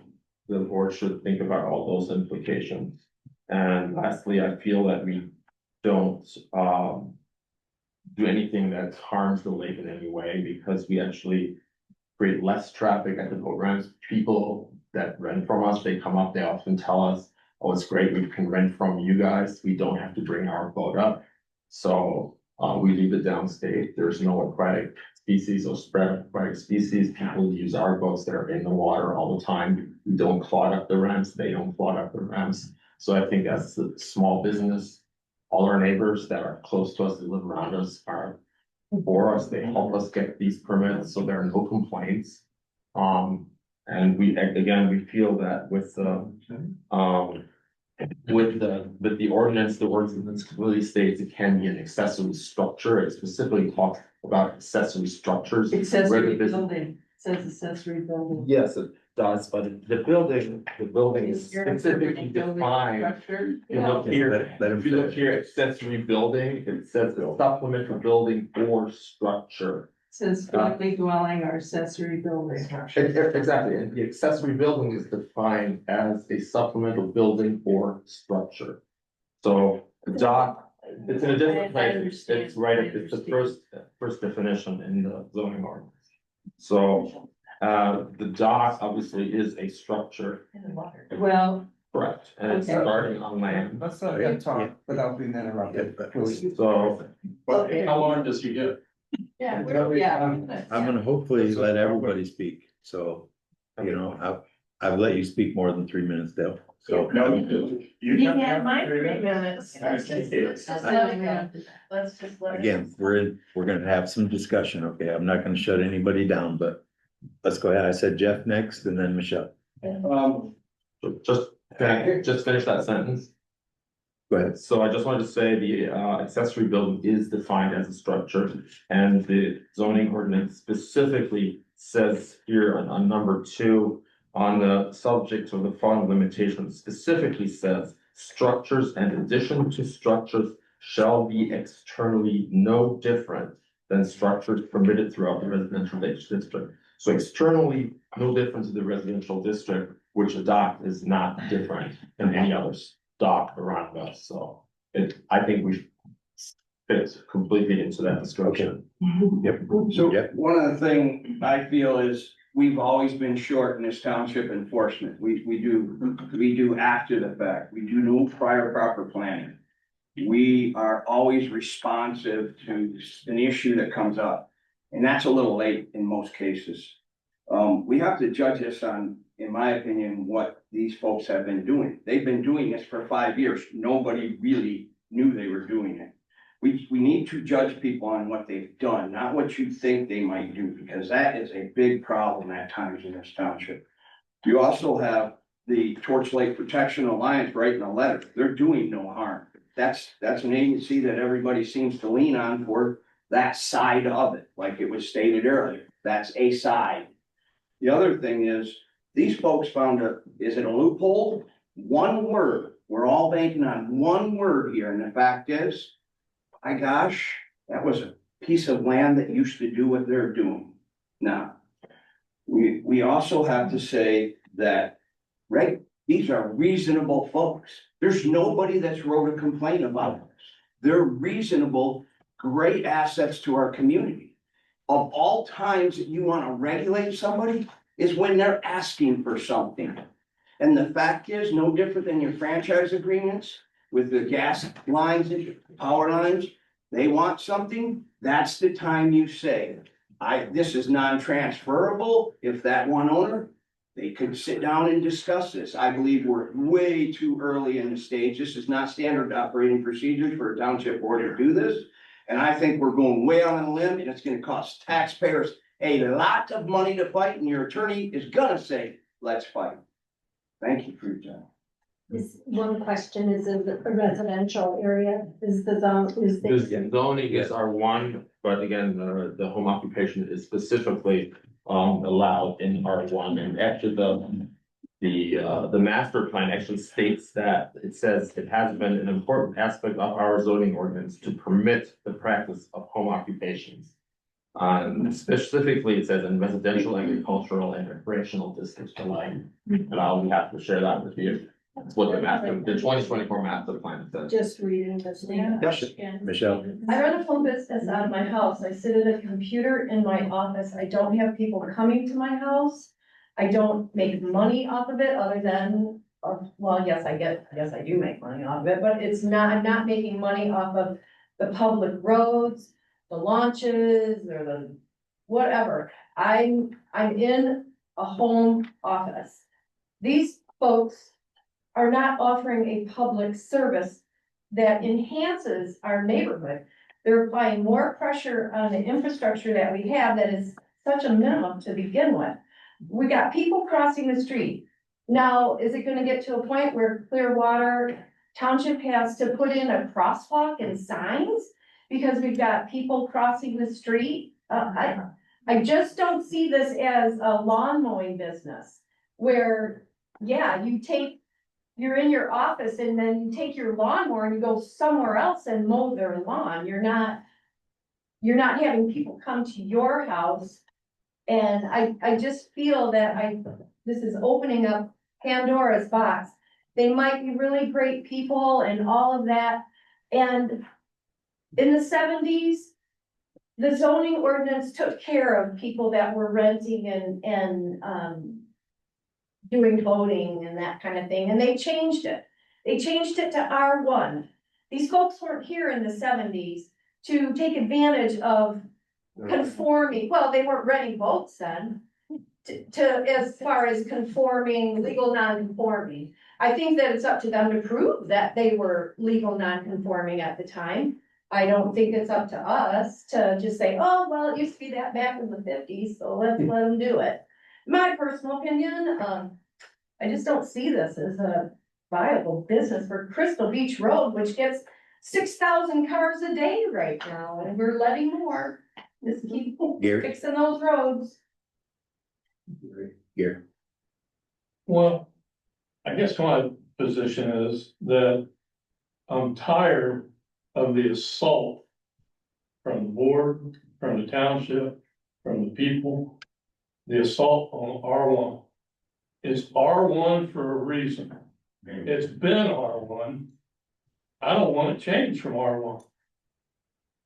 the board should think about all those implications. And lastly, I feel that we don't do anything that harms the lake in any way, because we actually create less traffic at the boat ramps. People that rent from us, they come up, they often tell us, oh, it's great, we can rent from you guys. We don't have to bring our boat up. So we leave it downstate. There's no aquatic species or spread of aquatic species. People use our boats that are in the water all the time. We don't clog up the ramps. They don't clog up the ramps. So I think as a small business, all our neighbors that are close to us, that live around us, are for us. They help us get these permits, so there are no complaints. And we feel that with the ordinance clearly states it can be an accessory structure. It specifically talks about accessory structures. Accessory building, it says accessory building. Yes, it does, but the building is specifically defined. If you look here, accessory building, it says a supplemental building or structure. Says family dwelling or accessory building. Exactly, and the accessory building is defined as a supplemental building or structure. So the dock, it's in a different place, it's right, it's the first definition in the zoning ordinance. So the dock obviously is a structure. Well. Correct, and it's starting on land. Let's talk without being interrupted. So, How long does he get? Yeah. I'm gonna hopefully let everybody speak, so, you know, I've let you speak more than 3 minutes, Dale, so. No, You had my 3 minutes. Let's just let it go. Let's just let it go. Again, we're gonna have some discussion, okay, I'm not gonna shut anybody down, but let's go ahead, I said Jeff next and then Michelle. Just finish that sentence. Go ahead. So I just wanted to say the accessory building is defined as a structure, and the zoning ordinance specifically says here on number 2, on the subject of the following limitations, specifically says structures and addition to structures shall be externally no different than structures permitted throughout the residential district. So externally, no different to the residential district, which a dock is not different than any other dock around us. So I think fits completely into that description. Yep. So Yep. one of the things I feel is we've always been short in this township enforcement. We do after the fact. We do no prior proper planning. We are always responsive to an issue that comes up, and that's a little late in most cases. We have to judge this on, in my opinion, what these folks have been doing. They've been doing this for 5 years. Nobody really knew they were doing it. We need to judge people on what they've done, not what you think they might do, because that is a big problem at times in this township. You also have the Torch Lake Protection Alliance writing a letter. They're doing no harm. That's an agency that everybody seems to lean on for that side of it, like it was stated earlier. That's a side. The other thing is, these folks found is it a loophole? One word. We're all banking on one word here, and the fact is, my gosh, that was a piece of land that used to do what they're doing. Now, we also have to say that, right, these are reasonable folks. There's nobody that's wrote a complaint about this. They're reasonable, great assets to our community. Of all times that you want to regulate somebody is when they're asking for something. And the fact is, no different than your franchise agreements with the gas lines, power lines. They want something, that's the time you say, this is non-transferable. If that one owner, they could sit down and discuss this. I believe we're way too early in the stage. This is not standard operating procedures for a township board to do this. And I think we're going way on a limb, and it's gonna cost taxpayers a lot of money to fight, and your attorney is gonna say, let's fight. Thank you for your time. This one question is in the residential area, is the zone, is The zoning is R1, but again, the home occupation is specifically allowed in R1, and actually the master plan actually states that it says it has been an important aspect of our zoning ordinance to permit the practice of home occupations. Specifically, it says in residential, agricultural, and recreational districts alike, and I'll have to share that with you. That's what the 2024 master plan says. just reading this. Michelle. I run a home business out of my house. I sit at a computer in my office. I don't have people coming to my house. I don't make money off of it other than, well, yes, I do make money off of it, but I'm not making money off of the public roads, the launches, or the whatever. I'm in a home office. These folks are not offering a public service that enhances our neighborhood. They're applying more pressure on the infrastructure that we have that is such a minimum to begin with. We got people crossing the street. Now, is it gonna get to a point where Clearwater Township has to put in a crosswalk and signs? Because we've got people crossing the street? I just don't see this as a lawn mowing business where, yeah, you're in your office and then you take your lawnmower and you go somewhere else and mow their lawn. You're not having people come to your house. And I just feel that this is opening up Pandora's box. They might be really great people and all of that. And in the 70s, the zoning ordinance took care of people that were renting and doing voting and that kind of thing, and they changed it. They changed it to R1. These folks weren't here in the 70s to take advantage of conforming, well, they weren't renting votes then, to as far as conforming, legal non-conforming. I think that it's up to them to prove that they were legal non-conforming at the time. I don't think it's up to us to just say, oh, well, it used to be that back in the 50s, so let's let them do it. My personal opinion, I just don't see this as a viable business for Crystal Beach Road, which gets 6,000 cars a day right now, and we're letting more. Just keep fixing those roads. Gary. Well, I guess my position is that I'm tired of the assault from the board, from the township, from the people, the assault on R1. It's R1 for a reason. It's been R1. I don't want to change from R1.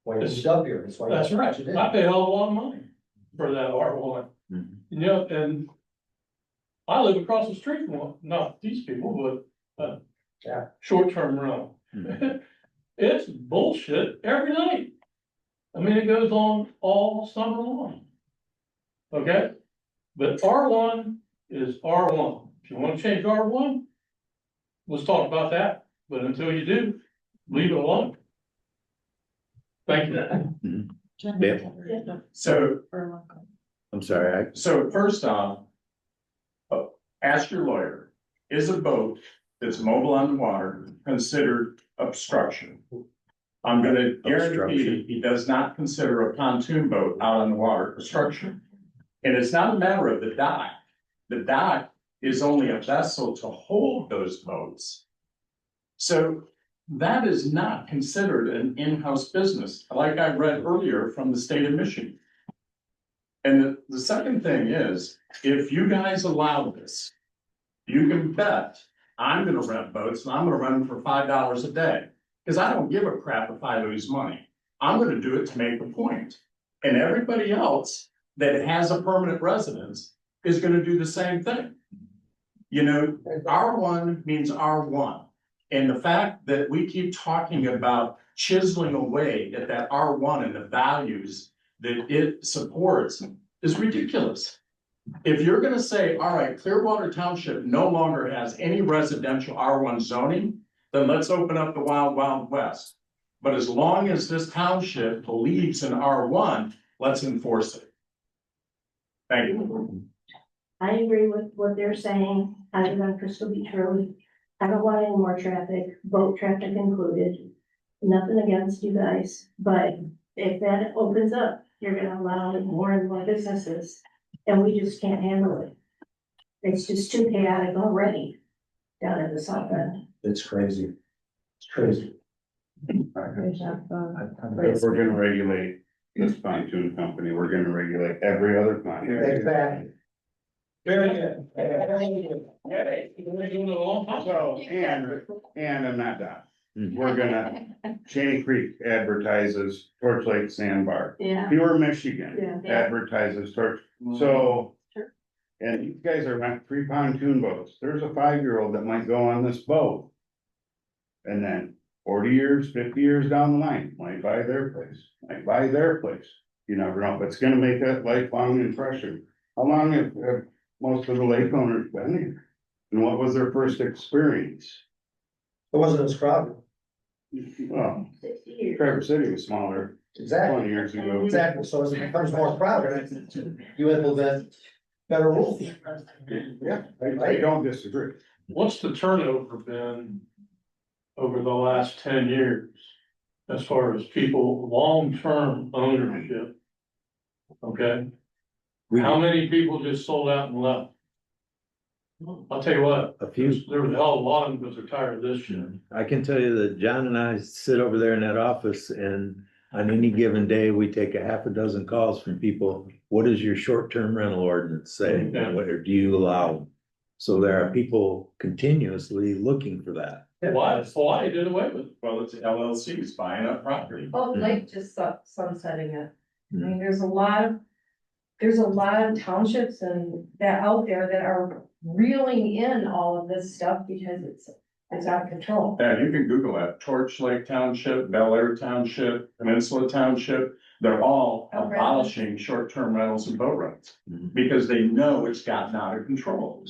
why you end up here, that's why. That's right, I pay a hell of a lot of money for that R1. Mhm. You know, and I live across the street from one, not these people, but, Yeah. short-term rental. It's bullshit every night. I mean, it goes on all summer long. Okay? But R1 is R1. If you wanna change R1, let's talk about that, but until you do, leave it alone. Thank you. Dale, So, I'm sorry, so first off, ask your lawyer, is a boat that's mobile on the water considered obstruction? I'm gonna guarantee he does not consider a pontoon boat out on the water obstruction. And it's not a matter of the dock. The dock is only a vessel to hold those boats. So that is not considered an in-house business, like I read earlier from the state of Michigan. And the second thing is, if you guys allow this, you can bet I'm gonna rent boats and I'm gonna rent them for $5 a day. Cause I don't give a crap if I lose money. I'm gonna do it to make a point. And everybody else that has a permanent residence is gonna do the same thing. You know, R1 means R1. And the fact that we keep talking about chiseling away at that R1 and the values that it supports is ridiculous. If you're gonna say, all right, Clearwater Township no longer has any residential R1 zoning, then let's open up the wild, wild west. But as long as this township believes in R1, let's enforce it. Thank you. I agree with what they're saying. I live on Crystal Beach Road. I don't want any more traffic, boat traffic included. Nothing against you guys, but if that opens up, you're gonna allow more and more businesses, and we just can't handle it. It's just too chaotic already down in the south end. It's crazy. It's crazy. If we're gonna regulate this pontoon company, we're gonna regulate every other company. Exactly. Very good. So, and I'm not done. We're gonna, Cheney Creek advertises Torch Lake Sandbar. Yeah. Pure Michigan Yeah. advertises Torch, so. And these guys are renting 3 pontoon boats. There's a 5-year-old that might go on this boat. And then 40 years, 50 years down the line, might buy their place. You never know, but it's gonna make that lifelong impression. How long have most of the lake owners been here? And what was their first experience? It wasn't as crowded. Well, Traverse City was smaller Exactly. 20 years ago. Exactly, so as it becomes more crowded, you implement better rules. Yeah, I don't disagree. What's the turnover been over the last 10 years? As far as people, long-term ownership? Okay, how many people just sold out and left? I'll tell you what, a few. there was a hell of a lot of them because they're tired of this shit. I can tell you that John and I sit over there in that office, and on any given day, we take a half a dozen calls from people. What does your short-term rental ordinance say? Yeah. What do you allow? So there are people continuously looking for that. Why did away with it? Well, it's LLCs buying up property. Oh, like just sunsetting it. I mean, there's a lot of townships and that out there that are reeling in all of this stuff because it's out of control. Yeah, you can Google that, Torch Lake Township, Bel Air Township, Peninsula Township, they're all abolishing short-term rentals and boat rentals. Because they know it's gotten out of control.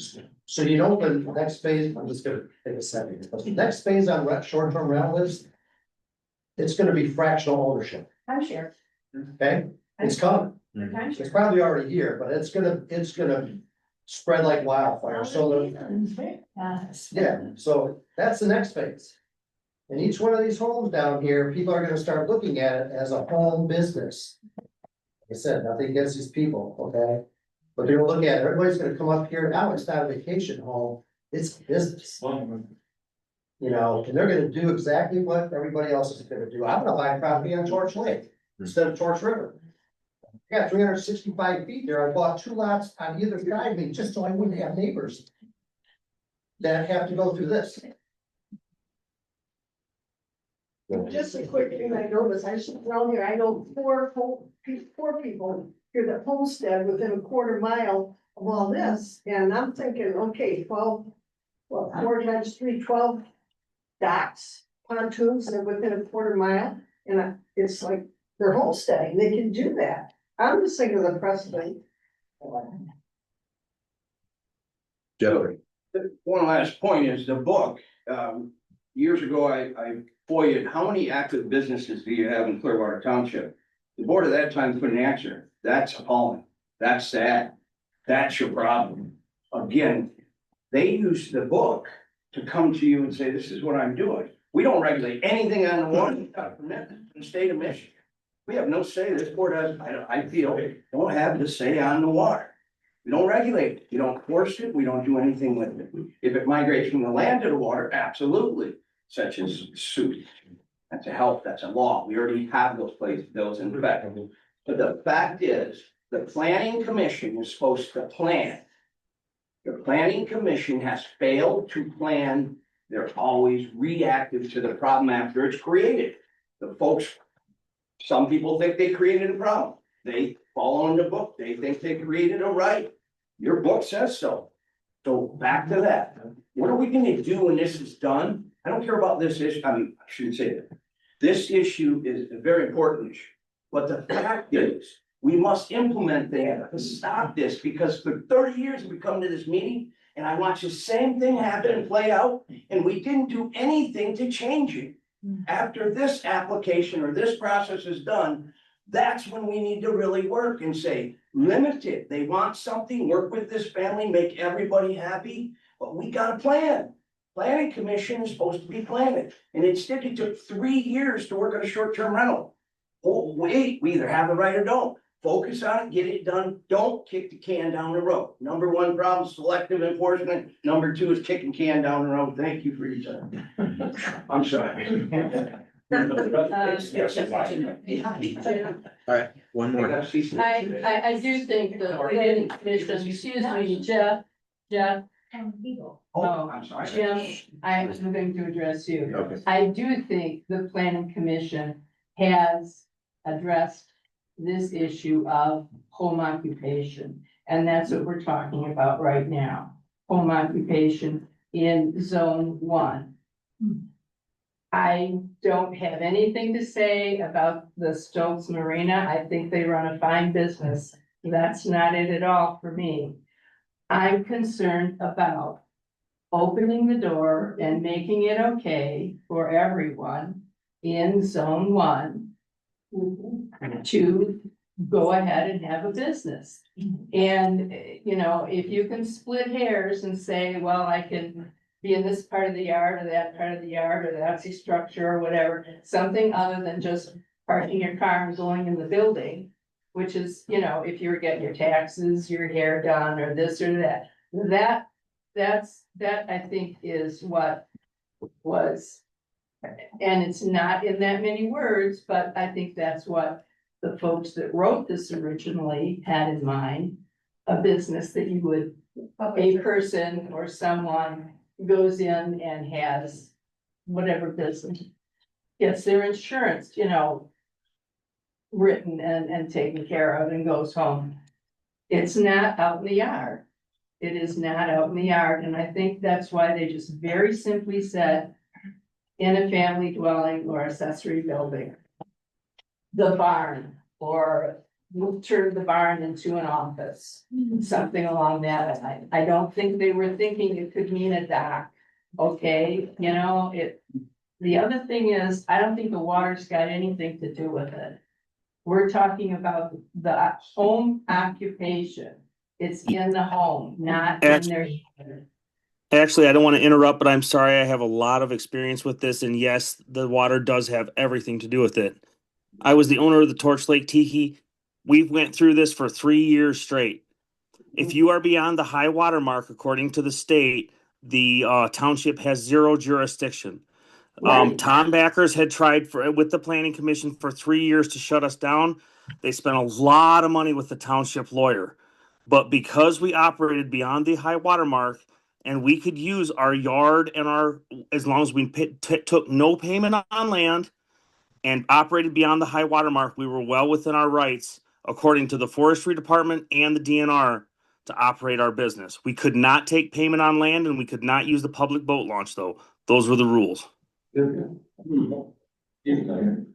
So you know, the next phase, I'm just gonna take a second, but the next phase on short-term rental is, it's gonna be fractional ownership, Timeshare. okay? It's coming. It's probably already here, but it's gonna spread like wildfire, so yeah, so that's the next phase. And each one of these homes down here, people are gonna start looking at it as a home business. Like I said, nothing against these people, okay? But they're gonna look at it, everybody's gonna come up here, now it's not a vacation home, it's business. You know, and they're gonna do exactly what everybody else is gonna do. I'm gonna buy property on Torch Lake instead of Torch River. I got 365 feet there. I bought 2 lots on either side of me just so I wouldn't have neighbors that have to go through this. Just a quick thing I noticed, I sit around here, I know four people here that homestead within a quarter mile of all this, and I'm thinking, okay, 4 times 3, 12 docks, pontoons, they're within a quarter mile, and it's like, they're homesteading, they can do that. I'm just thinking of the precedent. Jeffrey. One last point is the book. Years ago, I FOIA'd, how many active businesses do you have in Clearwater Township? The board at that time couldn't answer. That's appalling. That's sad. That's your problem. Again, they use the book to come to you and say, this is what I'm doing. We don't regulate anything on the water. We've got a permit from the state of Michigan. We have no say. This board has, I feel, don't have the say on the water. We don't regulate it. We don't force it. We don't do anything with it. If it migrates from the land to the water, absolutely, such as suit. That's a health, that's a law. We already have those in effect. But the fact is, the planning commission is supposed to plan. The planning commission has failed to plan. They're always reactive to the problem after it's created. The folks, some people think they created a problem. They follow in the book. They think they created a right. Your book says so. So back to that. What are we gonna do when this is done? I don't care about this issue. I mean, I shouldn't say that. This issue is a very important issue. But the fact is, we must implement things to stop this, because for 30 years we come to this meeting and I watch the same thing happen and play out, and we didn't do anything to change it. After this application or this process is done, that's when we need to really work and say, limit it. They want something, work with this family, make everybody happy, but we got a plan. Planning commission is supposed to be planning, and instead it took 3 years to work on a short-term rental. Oh, wait, we either have the right or don't. Focus on it, get it done. Don't kick the can down the road. Number one problem, selective enforcement. Number two is kicking can down the road. Thank you for your time. I'm sorry. All right, one more. I do think the planning commission, excuse me, Jeff. Oh, I'm sorry. Jim, I'm going to address you. Okay. I do think the planning commission has addressed this issue of home occupation. And that's what we're talking about right now. Home occupation in zone 1. I don't have anything to say about the Stokes Marina. I think they run a fine business. That's not it at all for me. I'm concerned about opening the door and making it okay for everyone in zone 1 to go ahead and have a business. And, you know, if you can split hairs and say, well, I can be in this part of the yard or that part of the yard or that's a structure or whatever, something other than just parking your car and going in the building, which is, you know, if you're getting your taxes, your hair done or this or that, that I think is what was, and it's not in that many words, but I think that's what the folks that wrote this originally had in mind. A business that you would, a person or someone goes in and has whatever business, gets their insurance, you know, written and taken care of and goes home. It's not out in the yard. It is not out in the yard, and I think that's why they just very simply said in a family dwelling or accessory building. The barn, or we'll turn the barn into an office, something along that line. I don't think they were thinking it could mean a dock. Okay, you know, the other thing is, I don't think the water's got anything to do with it. We're talking about the home occupation. It's in the home, not in their. Actually, I don't want to interrupt, but I'm sorry. I have a lot of experience with this, and yes, the water does have everything to do with it. I was the owner of the Torch Lake Tiki. We've went through this for 3 years straight. If you are beyond the high water mark, according to the state, the township has 0 jurisdiction. Tom Backers had tried with the planning commission for 3 years to shut us down. They spent a lot of money with the township lawyer, but because we operated beyond the high water mark and we could use our yard and as long as we took no payment on land and operated beyond the high water mark, we were well within our rights, according to the forestry department and the DNR, to operate our business. We could not take payment on land and we could not use the public boat launch though. Those were the rules. Thank you.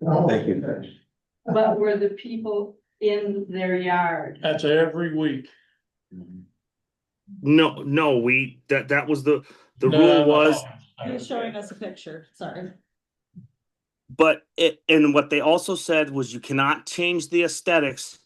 But were the people in their yard? That's every week. No, that was the No, rule was, He's showing us a picture, sorry. and what they also said was you cannot change the aesthetics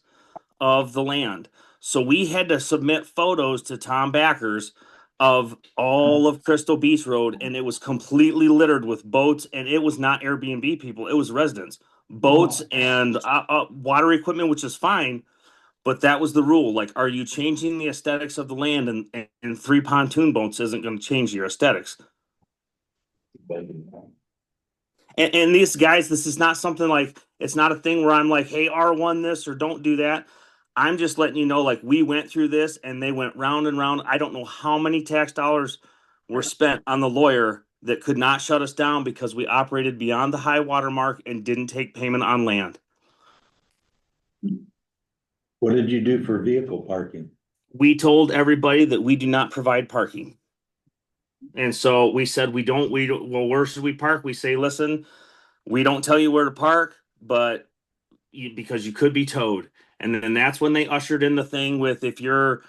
of the land. So we had to submit photos to Tom Backers of all of Crystal Beach Road, and it was completely littered with boats, and it was not Airbnb people, it was residents. Boats and water equipment, which is fine, but that was the rule. Like, are you changing the aesthetics of the land? And 3 pontoon boats isn't going to change your aesthetics. And these guys, this is not something like, it's not a thing where I'm like, hey, R1 this or don't do that. I'm just letting you know, like, we went through this and they went round and round. I don't know how many tax dollars were spent on the lawyer that could not shut us down because we operated beyond the high water mark and didn't take payment on land. What did you do for vehicle parking? We told everybody that we do not provide parking. And so we said, well, where should we park? We say, listen, we don't tell you where to park, but because you could be towed. And then that's when they ushered in the thing with, if you're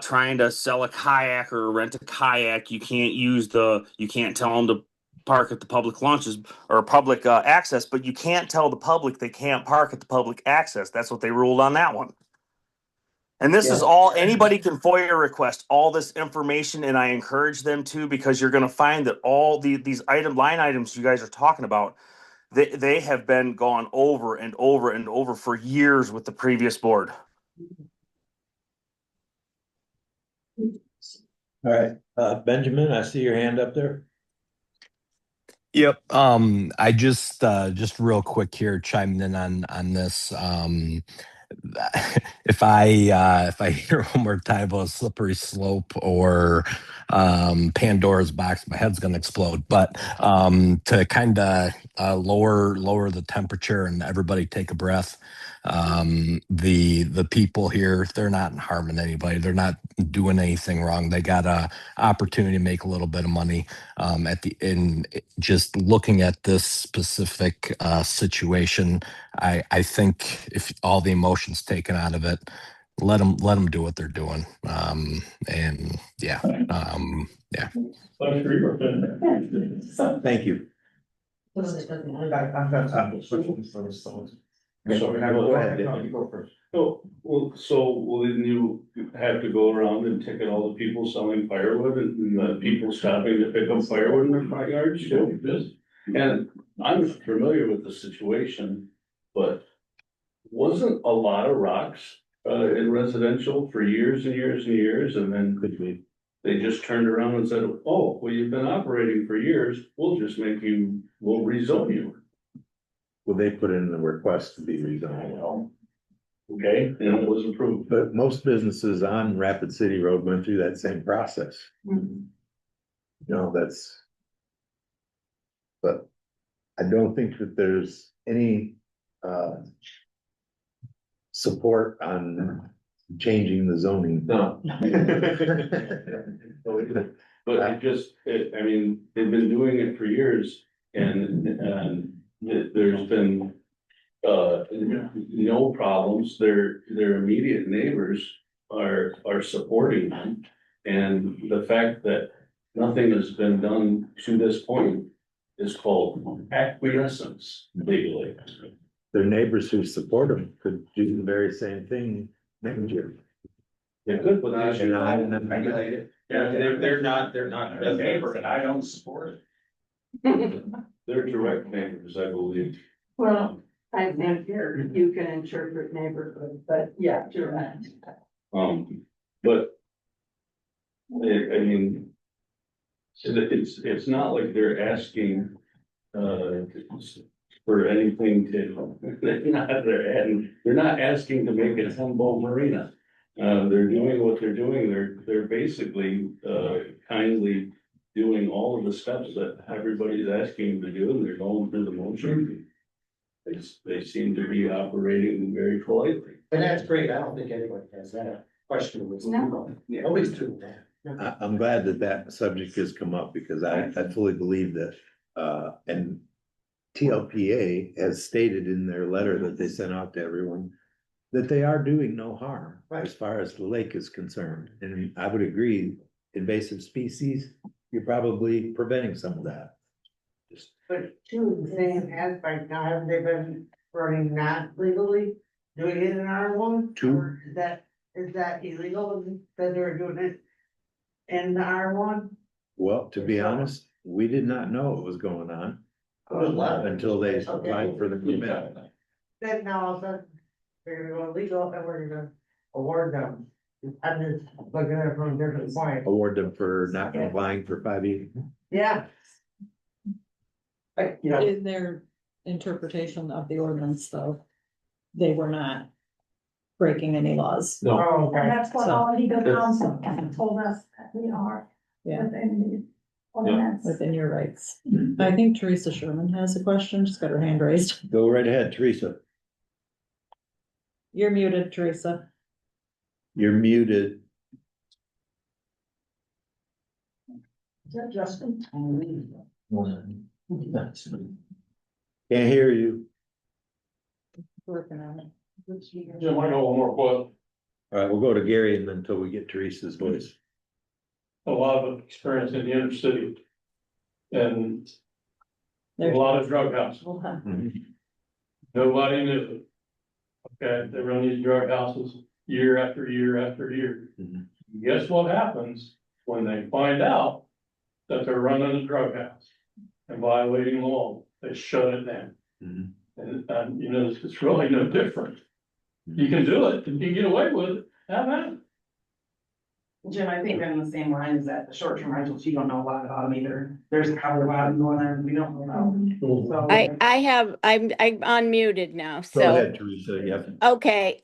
trying to sell a kayak or rent a kayak, you can't tell them to park at the public launches or public access, but you can't tell the public they can't park at the public access. That's what they ruled on that one. And this is all, anybody can FOIA request all this information, and I encourage them to, because you're going to find that all these line items you guys are talking about, they have been gone over and over and over for years with the previous board. All right, Benjamin, I see your hand up there. Yep. I just real quick here chimed in on this. If I hear one more time about a slippery slope or Pandora's box, my head's gonna explode. But to kind of lower the temperature and everybody take a breath. The people here, they're not harming anybody. They're not doing anything wrong. They got a opportunity to make a little bit of money. In just looking at this specific situation, I think if all the emotions taken out of it, let them do what they're doing. And yeah. Thank you. Go ahead. You go first. Oh, well, so then you have to go around and ticket all the people selling firewood and the people stopping to pick up firewood in their front yards? And I'm familiar with the situation, but wasn't a lot of rocks in residential for years and years and years, and then they just turned around and said, oh, well, you've been operating for years, we'll rezone you. Well, they put in the request to be rezoned. Okay, and it was approved. But most businesses on Rapid City Road went through that same process. Mm-hmm. You know, but I don't think that there's any support on changing the zoning. No. But I mean, they've been doing it for years, and there's been no problems. Their immediate neighbors are supporting them, and the fact that nothing has been done to this point is called acquiescence legally. Their neighbors who support them could do the very same thing next year. They could, but they're not regulated. Yeah, they're not a neighbor, and I don't support it. They're direct neighbors, I believe. Well, I think you can interpret neighborhood, but yeah, you're right. But I mean, it's not like they're asking for anything they're not asking to make it Humboldt Marina. They're doing what they're doing. They're basically kindly doing all of the steps that everybody's asking them to do, and they're going through the motion. they seem to be operating very politely. And that's great. I don't think anyone has that question. No. Nobody's doing that. I'm glad that that subject has come up because I fully believe that, and TLPA has stated in their letter that they sent out to everyone that they are doing no harm as far as the lake is concerned. And I would agree, invasive species, you're probably preventing some of that. But two of the same aspect, now have they been running not legally, doing it in R1? Two. Or is that illegal that they're doing it in the R1? Well, to be honest, we did not know what was going on. Until they applied for the permit. Then now all of a sudden, they're gonna go illegal and we're gonna award them. I'm just looking at it from a different point. Award them for not complying for 5 years. Yeah. In their interpretation of the ordinance, though, they were not breaking any laws. No. Oh, okay. And that's what So, all legal that's- counsel told us that we are Yeah, within the ordinance. within your rights. I think Teresa Sherman has a question. She's got her hand raised. Go right ahead, Teresa. You're muted, Teresa. You're muted. Is that Justin? Can't hear you. Working on it. Jim, I know one more quote. All right, we'll go to Gary and then until we get Teresa's voice. A lot of experience in the inner city. And a lot of drug houses. Hold on. Mhm. Nobody knew. Okay, they run these drug houses year after year after year. Mhm. Guess what happens when they find out that they're running a drug house and violating the law? They shut it down. Mhm. And you know, it's really no different. You can do it, and you can get away with it, have at it. Jim, I think in the same line is that the short-term rentals, you don't know a lot about them either. There's probably a lot going on we don't know about. So- I'm unmuted now, Go so. ahead, Teresa, yep. Okay,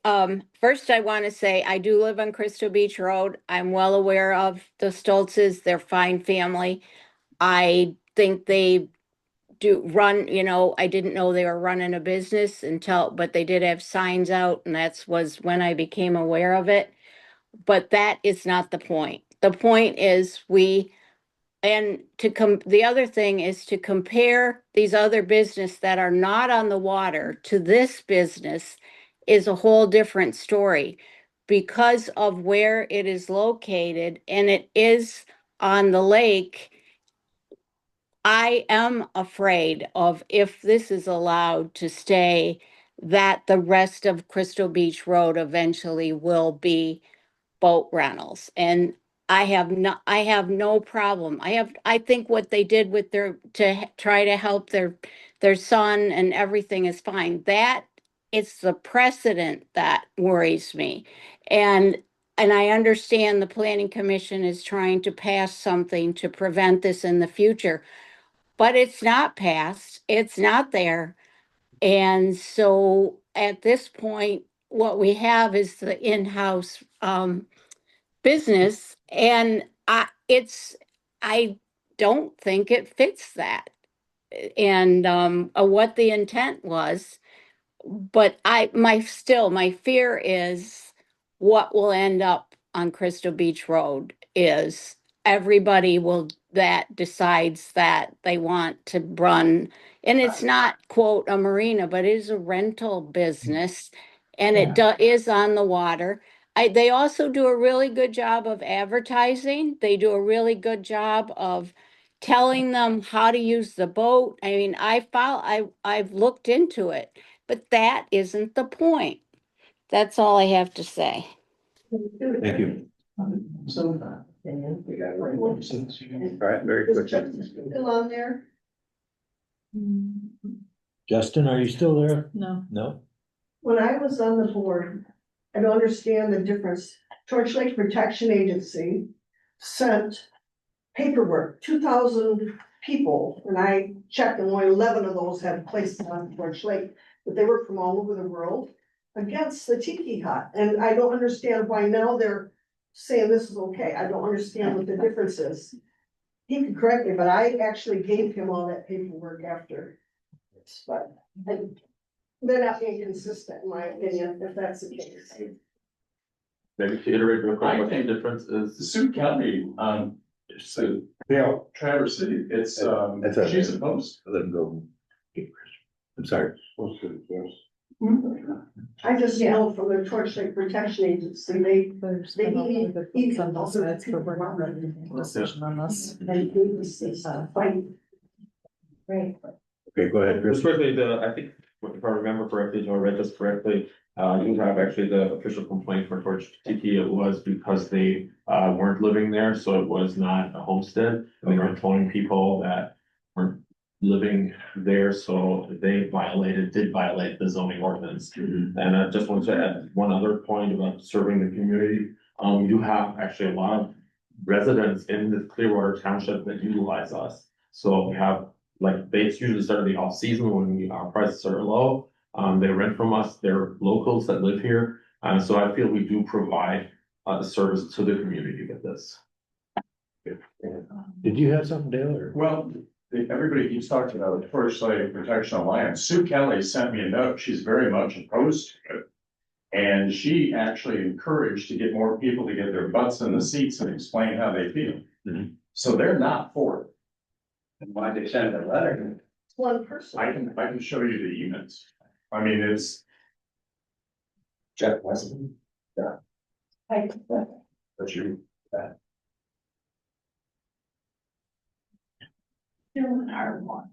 first I want to say I do live on Crystal Beach Road. I'm well aware of the Stoltzes. They're fine family. I think they do run, you know, I didn't know they were running a business but they did have signs out and was when I became aware of it. But that is not the point. The point is the other thing is to compare these other business that are not on the water to this business is a whole different story because of where it is located and it is on the lake. I am afraid of if this is allowed to stay, that the rest of Crystal Beach Road eventually will be boat rentals. And I have no problem. I think what they did with try to help their son and everything is fine. That it's the precedent that worries me. And I understand the planning commission is trying to pass something to prevent this in the future, but it's not passed. It's not there. And so at this point, what we have is the in-house business, and I don't think it fits that. And what the intent was, but my fear is what will end up on Crystal Beach Road is everybody that decides that they want to run, and it's not quote a marina, but it is a rental business, and it is on the water. They also do a really good job of advertising. They do a really good job of telling them how to use the boat. I mean, I've looked into it, but that isn't the point. That's all I have to say. Thank you. So. All right, very Is quick. Justin still on there? Justin, are you still there? No. No? When I was on the board, I don't understand the difference. Torch Lake Protection Agency sent paperwork, 2,000 people, and I checked and only 11 of those had places on Torch Lake, but they were from all over the world against the tiki hut. And I don't understand why now they're saying this is okay. I don't understand what the difference is. He can correct me, but I actually gave him all that paperwork after. But They're not being consistent, in my opinion, if that's the case. Maybe to iterate real quick, I what the think difference is. Sioux County, so, Traverse City, it's, That's a- she's opposed. Let him go. I'm sorry. I just know from the Torch Lake Protection Agency, they need Some estimates for we're not ready to make a decision on this. fight. Right. Okay, go ahead, Chris. Just quickly, I think, if I remember correctly, or read this correctly, you have actually the official complaint for Torch Tiki. It was because they weren't living there, so it was not a homestead. They were employing people that weren't living there, so they did violate the zoning ordinance. And I just wanted to add one other point about serving the community. We do have actually a lot of residents in the Clearwater Township that utilize us. So we have, like, they usually start the off season when our prices are low. They rent from us, they're locals that live here. So I feel we do provide the service to the community with this. Did you have something, Dale, or? Well, everybody keeps talking about the Torch Lake Protection Alliance. Sue Kelly sent me a note. She's very much opposed to it. And she actually encouraged to get more people to get their butts in the seats and explain how they feel. So they're not for it. And why they send a letter? It's one person. I can show you the emails. I mean, it's. Jeff Wesley. That's you. Doing our one.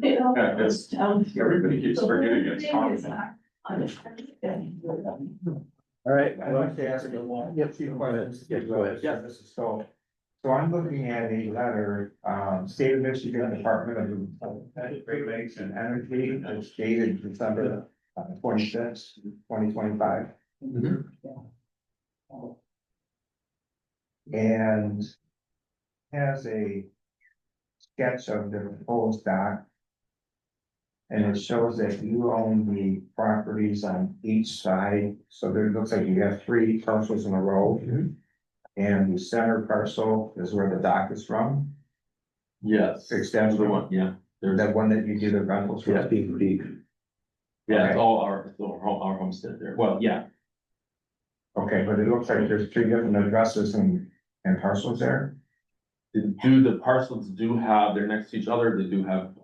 Yeah, it's, everybody keeps forgetting it's Tom. All right. I'd like to ask a few questions. Yeah, go ahead. Yeah, this is so I'm looking at a letter, State of Michigan Department of Great Lakes and Energy, it's dated December 26th, 2025. And has a sketch of the proposed dock. And it shows that you own the properties on each side, so there looks like you have 3 parcels in a row. And the center parcel is where the dock is from. Yes. Extends The one, yeah. There's that one that you do the rentals from. Yeah, it's all our homestead there. Well, yeah. Okay, but it looks like there's 3 different addresses and parcels there. The parcels do have, they're next to each other, they do have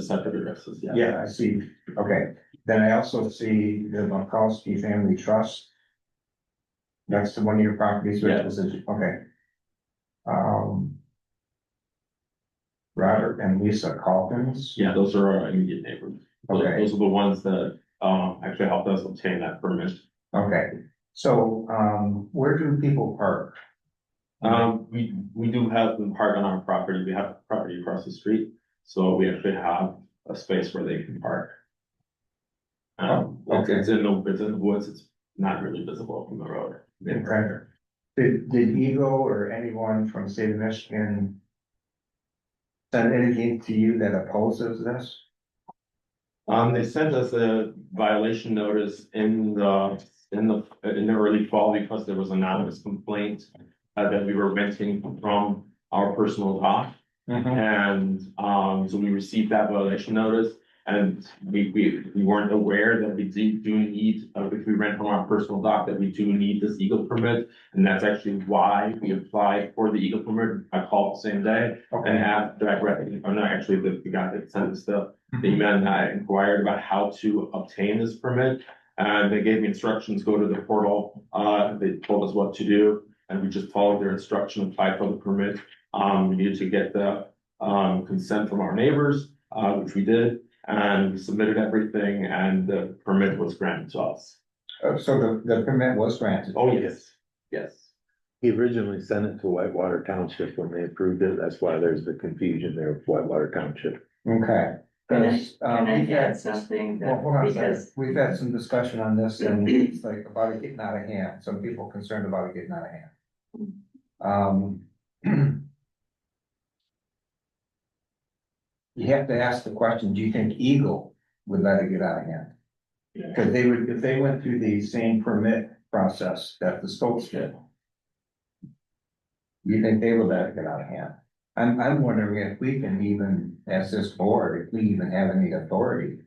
separate addresses, yeah. Yeah, I see. Okay, then I also see the Bukowski Family Trust. Next to one of your properties, which is, okay. Robert and Lisa Calkins. Yeah, those are our immediate neighbors. Okay. Those are the ones that actually helped us obtain that permit. Okay, so where do people park? We do have them park on our property. We have property across the street, so we actually have a space where they can park. Okay. It's in the woods. It's not really visible from the road. Okay. Did Eagle or anyone from the state of Michigan send anything to you that opposes this? They sent us a violation notice in the early fall because there was an anonymous complaint that we were renting from our personal dock. And so we received that violation notice, and we weren't aware that we do need, if we rent from our personal dock, that we do need this Eagle permit. And that's actually why we applied for the Eagle permit. I called the same day and asked directly, or not actually, the guy that sent us the email, and I inquired about how to obtain this permit. And they gave me instructions, go to the portal. They told us what to do, and we just followed their instruction, applied for the permit. We needed to get the consent from our neighbors, which we did, and we submitted everything, and the permit was granted to us. So the permit was granted? Oh, yes, yes. He originally sent it to Whitewater Township when they approved it. That's why there's the confusion there with Whitewater Township. Okay. Can Because I we've add had, something well, hold on a second. because We've had some discussion on this, and it's like about it getting out of hand. Some people concerned about it getting out of hand. You have to ask the question, do you think Eagle would let it get out of hand? Because they would, if they went through the same permit process that the Stokes did. You think they would let it get out of hand? I'm wondering if we can even, as this board, if we even have any authority.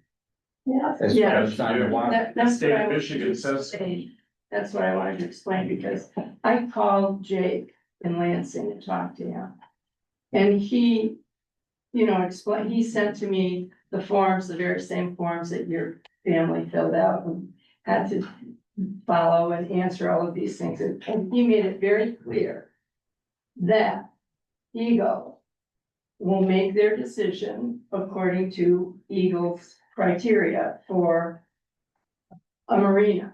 Yeah, As Yeah. far as on the water. That's State what of I Michigan was says- saying. That's what I wanted to explain, because I called Jake in Lansing and talked to him. And he, explained, he sent to me the forms, the very same forms that your family filled out and had to follow and answer all of these things. And he made it very clear that Eagle will make their decision according to Eagle's criteria for a marina.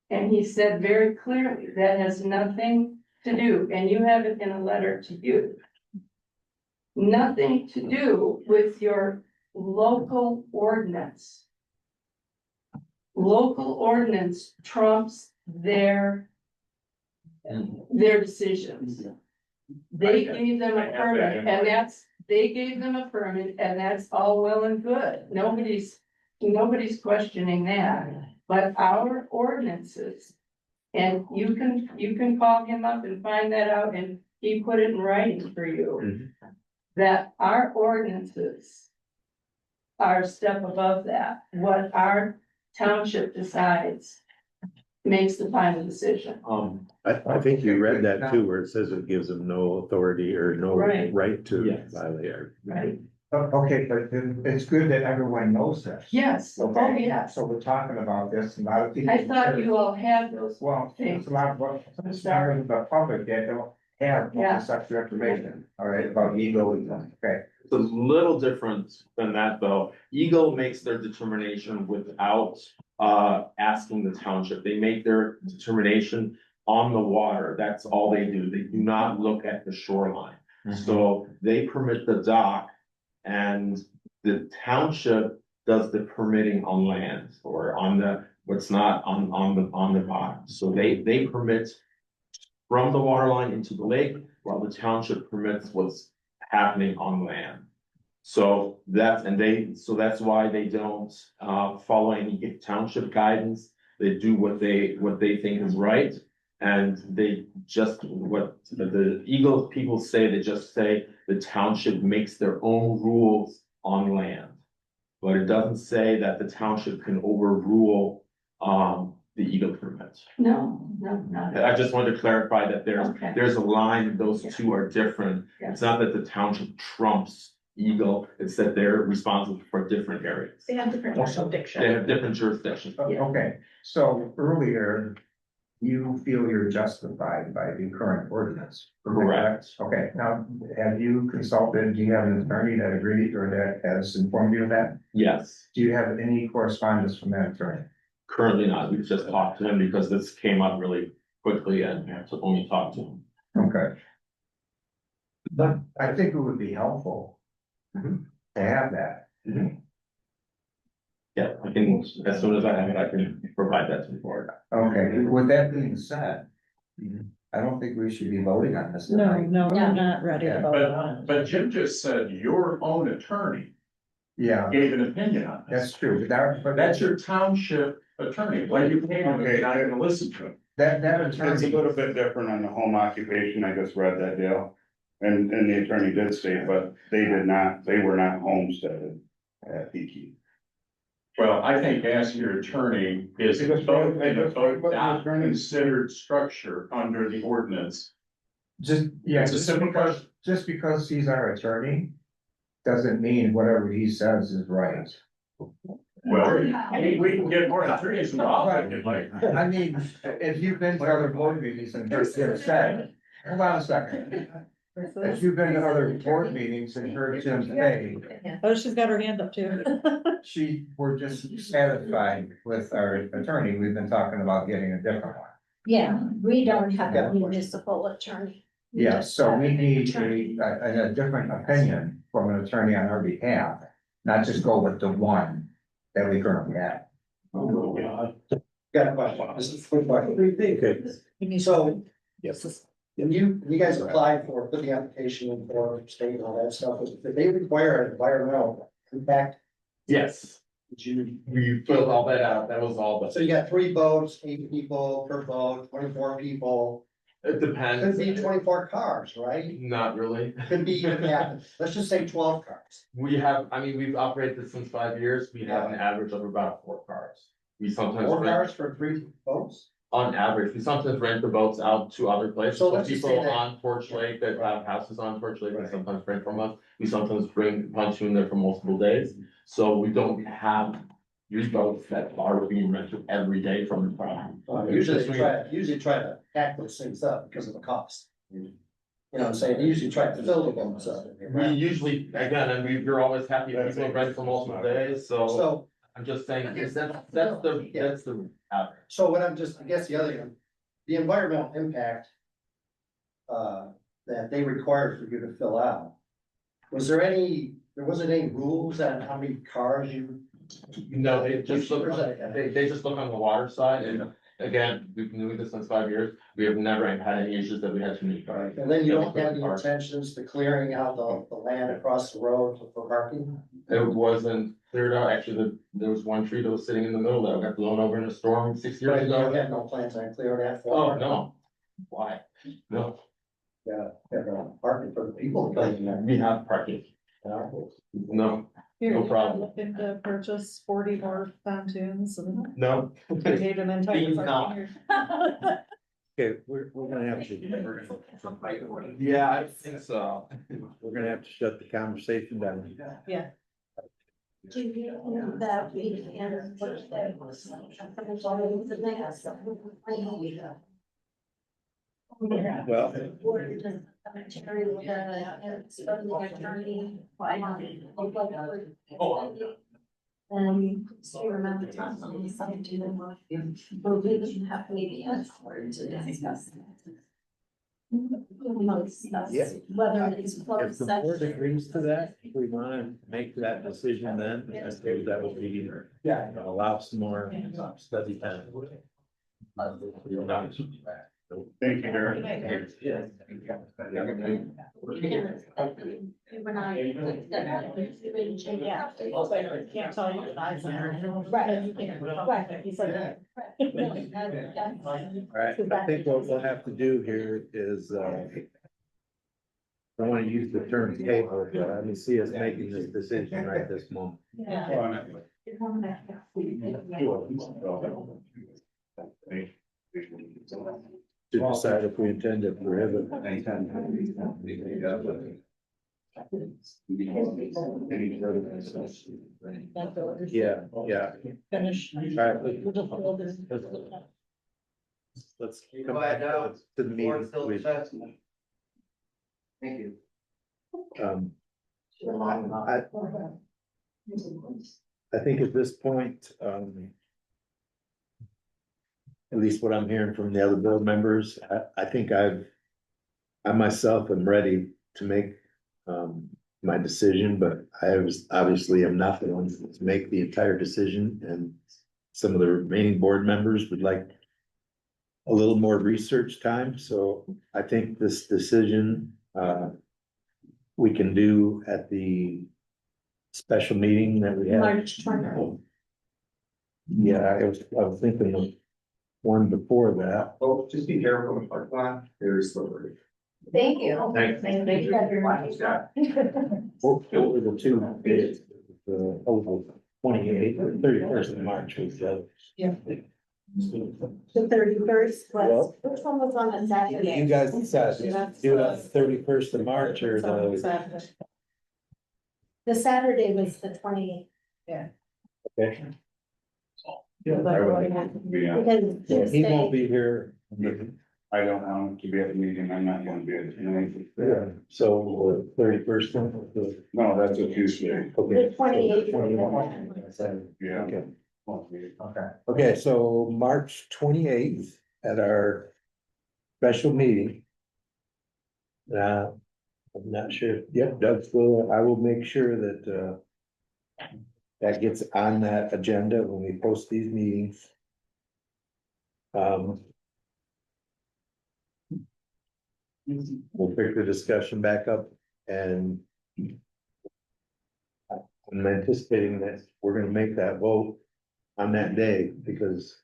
And he said very clearly, that has nothing to do, and you have it in a letter to you. Nothing to do with your local ordinance. Local ordinance trumps their decisions. They gave them a permit, and they gave them a permit, and that's all well and good. Nobody's questioning that. But our ordinances, and you can call him up and find that out, and he put it in writing for you. That our ordinances are a step above that. What our township decides makes the final decision. I think you read that too, where it says it gives them no authority or no Right. right to Yes. violate our. Right? Okay, but it's good that everyone knows this. Yes, oh, Okay, yes. so we're talking about this, and a lot of people. I thought you all had those. Well, there's a lot of, some members of the public that don't have Yeah. such information, all right, about ego and, okay. It's a little different than that, though. Eagle makes their determination without asking the township. They make their determination on the water. That's all they do. They do not look at the shoreline. So they permit the dock, and the township does the permitting on land or on the, what's not on the bottom. So they permit from the water line into the lake, while the township permits what's happening on land. So that's why they don't follow any township guidance. They do what they think is right. And they just, what the Eagle people say, they just say the township makes their own rules on land. But it doesn't say that the township can overrule the Eagle permit. No, not. I just wanted to clarify that Okay. there's a line, those two are different. It's not that the township trumps Eagle, it's that they're responsible for different areas. They have different jurisdiction. They have different jurisdictions. Okay, so earlier, you feel you're justified by the current ordinance. Correct. Okay, now, have you consulted, do you have an attorney that agreed or that has informed you of that? Yes, Do you have any correspondence from that attorney? currently not. We've just talked to him because this came up really quickly and we have to only talk to him. Okay. But I think it would be helpful to have that. Yeah, I can, as soon as I have it, I can provide that to the board. Okay, with that being said, I don't think we should be voting on this No, tonight. no, we're not ready to vote on it. But Jim just said your own attorney Yeah, gave an opinion on this. that's true, but That's your township attorney. Why you paying him if you're not gonna listen to him? that It's a attorney, little bit different on the home occupation, I just read that deal. And the attorney did say, but they were not homesteaded at Peaky. Well, I think asking your attorney is both not considered structure under the ordinance. just, yeah, It's a simple question. just because he's our attorney, doesn't mean whatever he says is right. Well, we can get more attorneys involved. I mean, if you've been to other board meetings and heard Jim say, hold on a second. If you've been to other board meetings and heard Jim say, Oh, she's got her hand up too. we're just satisfied with our attorney, we've been talking about getting a different one. Yeah, we don't have a municipal attorney. Yeah, so we need a different opinion from an attorney on our behalf, not just go with the one that we currently have. Got a question, this is a quick question. So, Yes. when you guys applied for, put the application in for state and all that stuff, did they require an environmental impact? Yes, Did you, we filled all that out. That was all, but so you got 3 boats, 8 people per boat, 24 people. It Could depends. be 24 cars, right? Not really. Could be, yeah, let's just say 12 cars. We've operated since 5 years. We have an average of about 4 cars. We sometimes 4 rent, cars for 3 boats? on average, we sometimes rent the boats out to other places. So So let's just say people that- on Torch Lake that have houses on Torch Lake, we Right. sometimes rent from us. We sometimes bring pontoon there for multiple days. So we don't have these boats that are being rented every day from the farm. Usually try to pack those things up because of the cost. You know what I'm saying? They usually try to fill the boats up. We usually, again, and we're always happy if people rent for multiple days, so So, I'm just saying, that's the average. so what I'm just, I guess the other, the environmental impact that they required for you to fill out. There wasn't any rules on how many cars you? No, they just look, they just look on the water side, and again, we've been doing this since 5 years, we have never had any issues that we had too many cars. And then you don't have any intentions to clearing out the land across the road for parking? It wasn't cleared out, actually, there was one tree that was sitting in the middle that got blown over in a storm 6 years Right, you ago. had no plans on clearing that for? Oh, no, why? No, Yeah, have parking for the people. we have parking. No, Here, No you problem. are looking to purchase 40 more pontoons and no. create an entire. Please not. parking Okay, we're gonna have to, Yeah, I think so. we're gonna have to shut the conversation down. Yeah. Do you know that we can push that? Well, So you remember talking on the side to them, but we didn't have maybe a word to discuss. Yeah. Whether it's if closed the board session. agrees to that, if we wanna make that decision then, I think that would be, allow some more study time. Thank you, Eric. Yeah. Can't tell you what I said. Right, you can't. Right, he said that. Alright, I think what we'll have to do here is, I don't wanna use the term table, but let me see us making this decision right this moment. To decide if we intend to prohibit. Yeah, yeah. Finish. Alright, let's come back to the meeting, please. Thank you. I think at this point, at least what I'm hearing from the other board members, I think I myself am ready to make, my decision, but obviously am not the one to make the entire decision, and some of the remaining board members would like a little more research time, so I think this decision, we can do at the special meeting that we have. March 20th. Yeah, I was thinking of one before that. Oh, just be careful with parking lot, there's slippery. Thank you. Thank you, everyone. What were the two days? The 28th or 31st of March was the other. Yeah. The 31st, Well- which one was on a Saturday? You guys decide, do it on the 31st of March or the, The Saturday was the 20th. okay? Because Well, he won't Tuesday, be here. I don't want to be at the meeting, I'm not gonna be at the meeting. Yeah, so 31st. No, that's a Tuesday. Okay. the 28th. Yeah. Okay. Okay. Okay, so March 28th at our special meeting. I'm not sure, yep, Doug's will, I will make sure that, that gets on that agenda when we post these meetings. We'll pick the discussion back up and I'm anticipating that we're gonna make that vote on that day because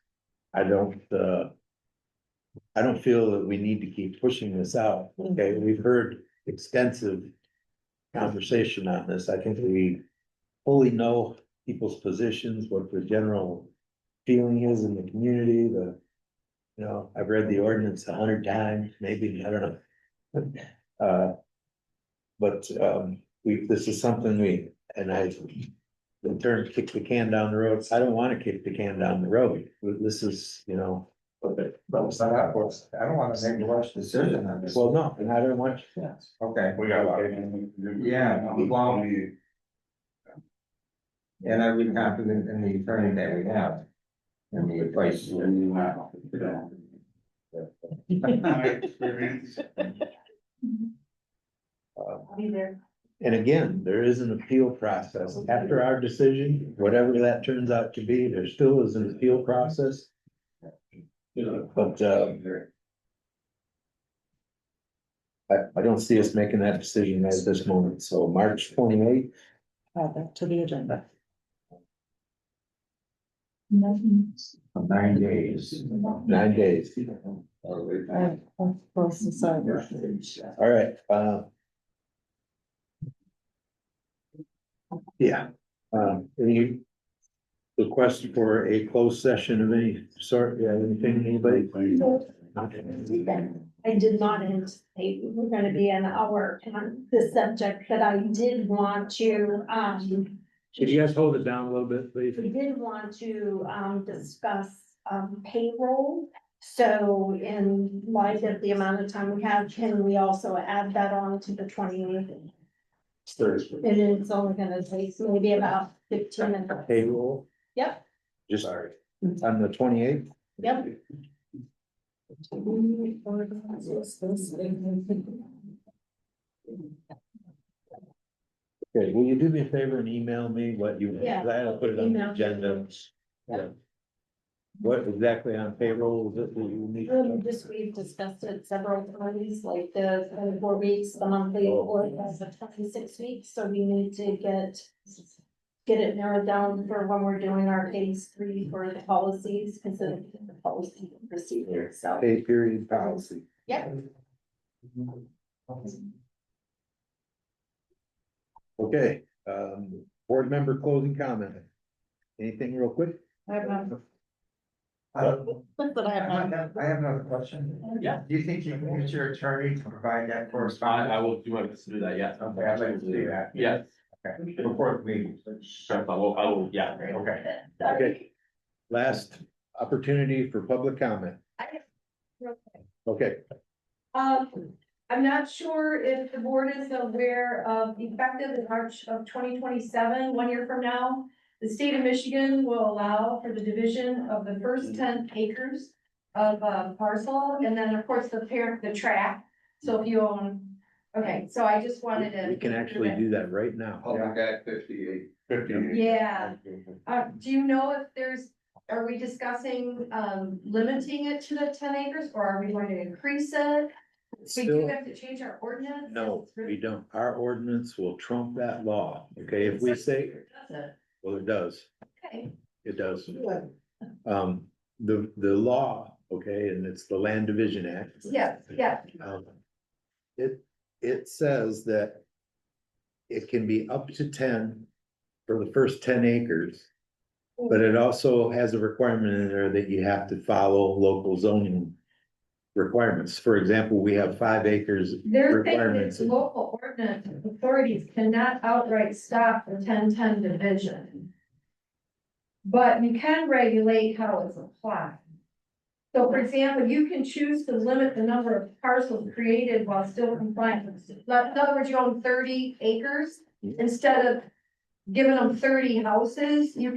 I don't, I don't feel that we need to keep pushing this out, okay? We've heard extensive conversation on this. I think we fully know people's positions, what the general feeling is in the community, I've read the ordinance 100 times, maybe, I don't know. But, this is something in turn, kick the can down the road. I don't wanna kick the can down the road. This is, But it's not up for us. I don't wanna make a rush decision on this. well, no, and I don't want. Okay. We got a lot of. Yeah, well, and I would confident in the attorney that we have. And the advice. I'll be there. And again, there is an appeal process. After our decision, whatever that turns out to be, there still is an appeal process. But, I don't see us making that decision at this moment. So March 28th. Add that to the agenda. 9 days. 9 days. Close the side. All right, yeah, any request for a closed session of any sort, yeah, anything, anybody? I did not anticipate we were gonna be an hour on this subject, but I did want to, Could you guys hold it down a little bit, please? we did want to, discuss, payroll. So in light of the amount of time we have, can we also add that on to the 28th? It's Thursday. And it's only gonna take maybe about 15 minutes. Payroll, Yep, just on the 28th? yep. Okay, will you do me a favor and email me what you, Yeah. I'll put it on the Email. agenda. Yeah. What exactly on payroll is it that you need? We've discussed it several times, like the 24 weeks, the monthly, or the 26 weeks, so we need to get it narrowed down for when we're doing our phase 3 for the policies, because of the policy procedure, so. Pay period policy. Yeah. Okay, board member closing comment. Anything real quick? I have none. I have another question. Yeah. Do you think you can use your attorney to provide that correspondence? I will do my best to do that, yes. Okay, I'd like to do that. Yes. Okay, before the meeting. Sure, I will, yeah. Okay. Okay. Last opportunity for public comment. Okay, I'm not sure if the board is aware of effective in March of 2027, 1 year from now. The state of Michigan will allow for the division of the first 10 acres of parcel, and then, of course, the tract. So if you own, okay, so I just wanted to. we can actually do that right now. Public Act 58. Yeah. Do you know if are we discussing, limiting it to the 10 acres, or are we going to increase it? We do Still, have to change our ordinance? no, we don't. Our ordinance will trump that law. Okay, if we say, well, it does. Okay. It does. The law, okay, and it's the Land Division Act. Yeah, yeah. It says that it can be up to 10 for the first 10 acres. But it also has a requirement in there that you have to follow local zoning requirements. For example, we have 5 acres They're saying requirements. that local ordinance authorities cannot outright stop the 10-10 division. But you can regulate how it's applied. So for example, you can choose to limit the number of parcels created while still compliant with. In other words, you own 30 acres, instead of giving them 30 houses, you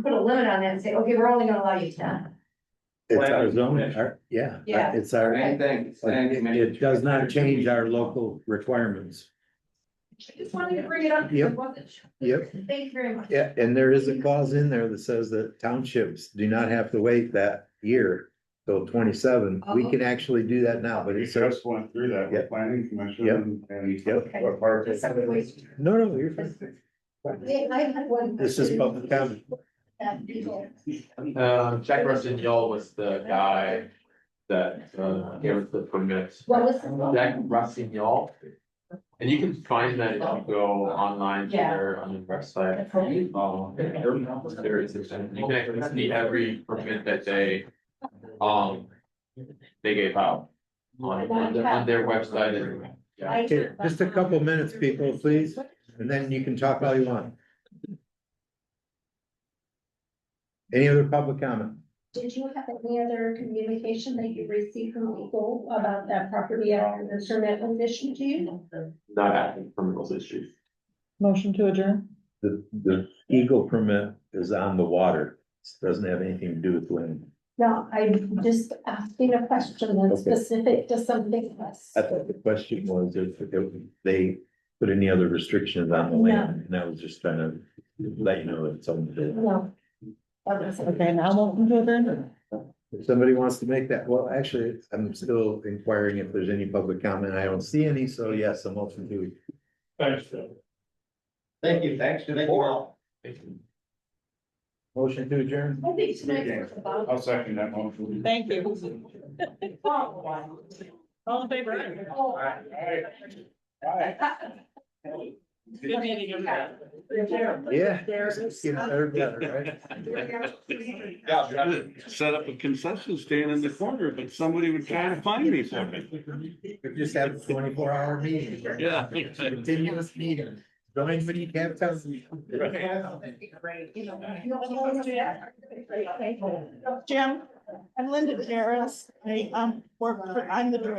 put a limit on that and say, okay, we're only gonna allow you 10. It's our zoning, yeah. Yeah. It's our, it does not change our local requirements. I just wanted to bring it up. because Yep. it wasn't sure. Yep. Thank you very much. Yeah, and there is a clause in there that says that townships do not have to wait that year till 27. We can actually do that now, but We it's. just went through that with planning commission and. Yep. What part of No, you're fine. I had one. This is public comment. People. Jack Rustin Yall was the guy that, gave us the permits. What was the? Jack Rossignol. And you can find that if you go online to their, on the website. There is, you can actually see every permit that they gave out on their website and. Yeah. Okay, just a couple minutes, people, please, and then you can talk all you want. Any other public comment? Did you have any other communication that you received from legal about that property and the permit was issued to you? Not acting permit was issued. Motion to adjourn? The Eagle permit is on the water, it doesn't have anything to do with land. No, I'm just asking a question that's Okay. specific to something else. I thought the question was if they put any other restrictions on the land, and I was just trying to let you know that it's on the. No. Okay, now motion to adjourn? If somebody wants to make that, well, actually, I'm still inquiring if there's any public comment. I don't see any, so yes, a motion to. Thanks, Joe. Thank you, thanks to the all. Motion to adjourn. I think tonight was about. I'll second that motion. Thank you. All in favor? Good meeting, everybody. Yeah. It's getting better and better, right? Set up a concession stand in the corner, but somebody would try to find me something. We just have a 24-hour meeting. Yeah. Continuous meeting. Join when you can tell me. Jim, I'm Linda Jarris. I'm the director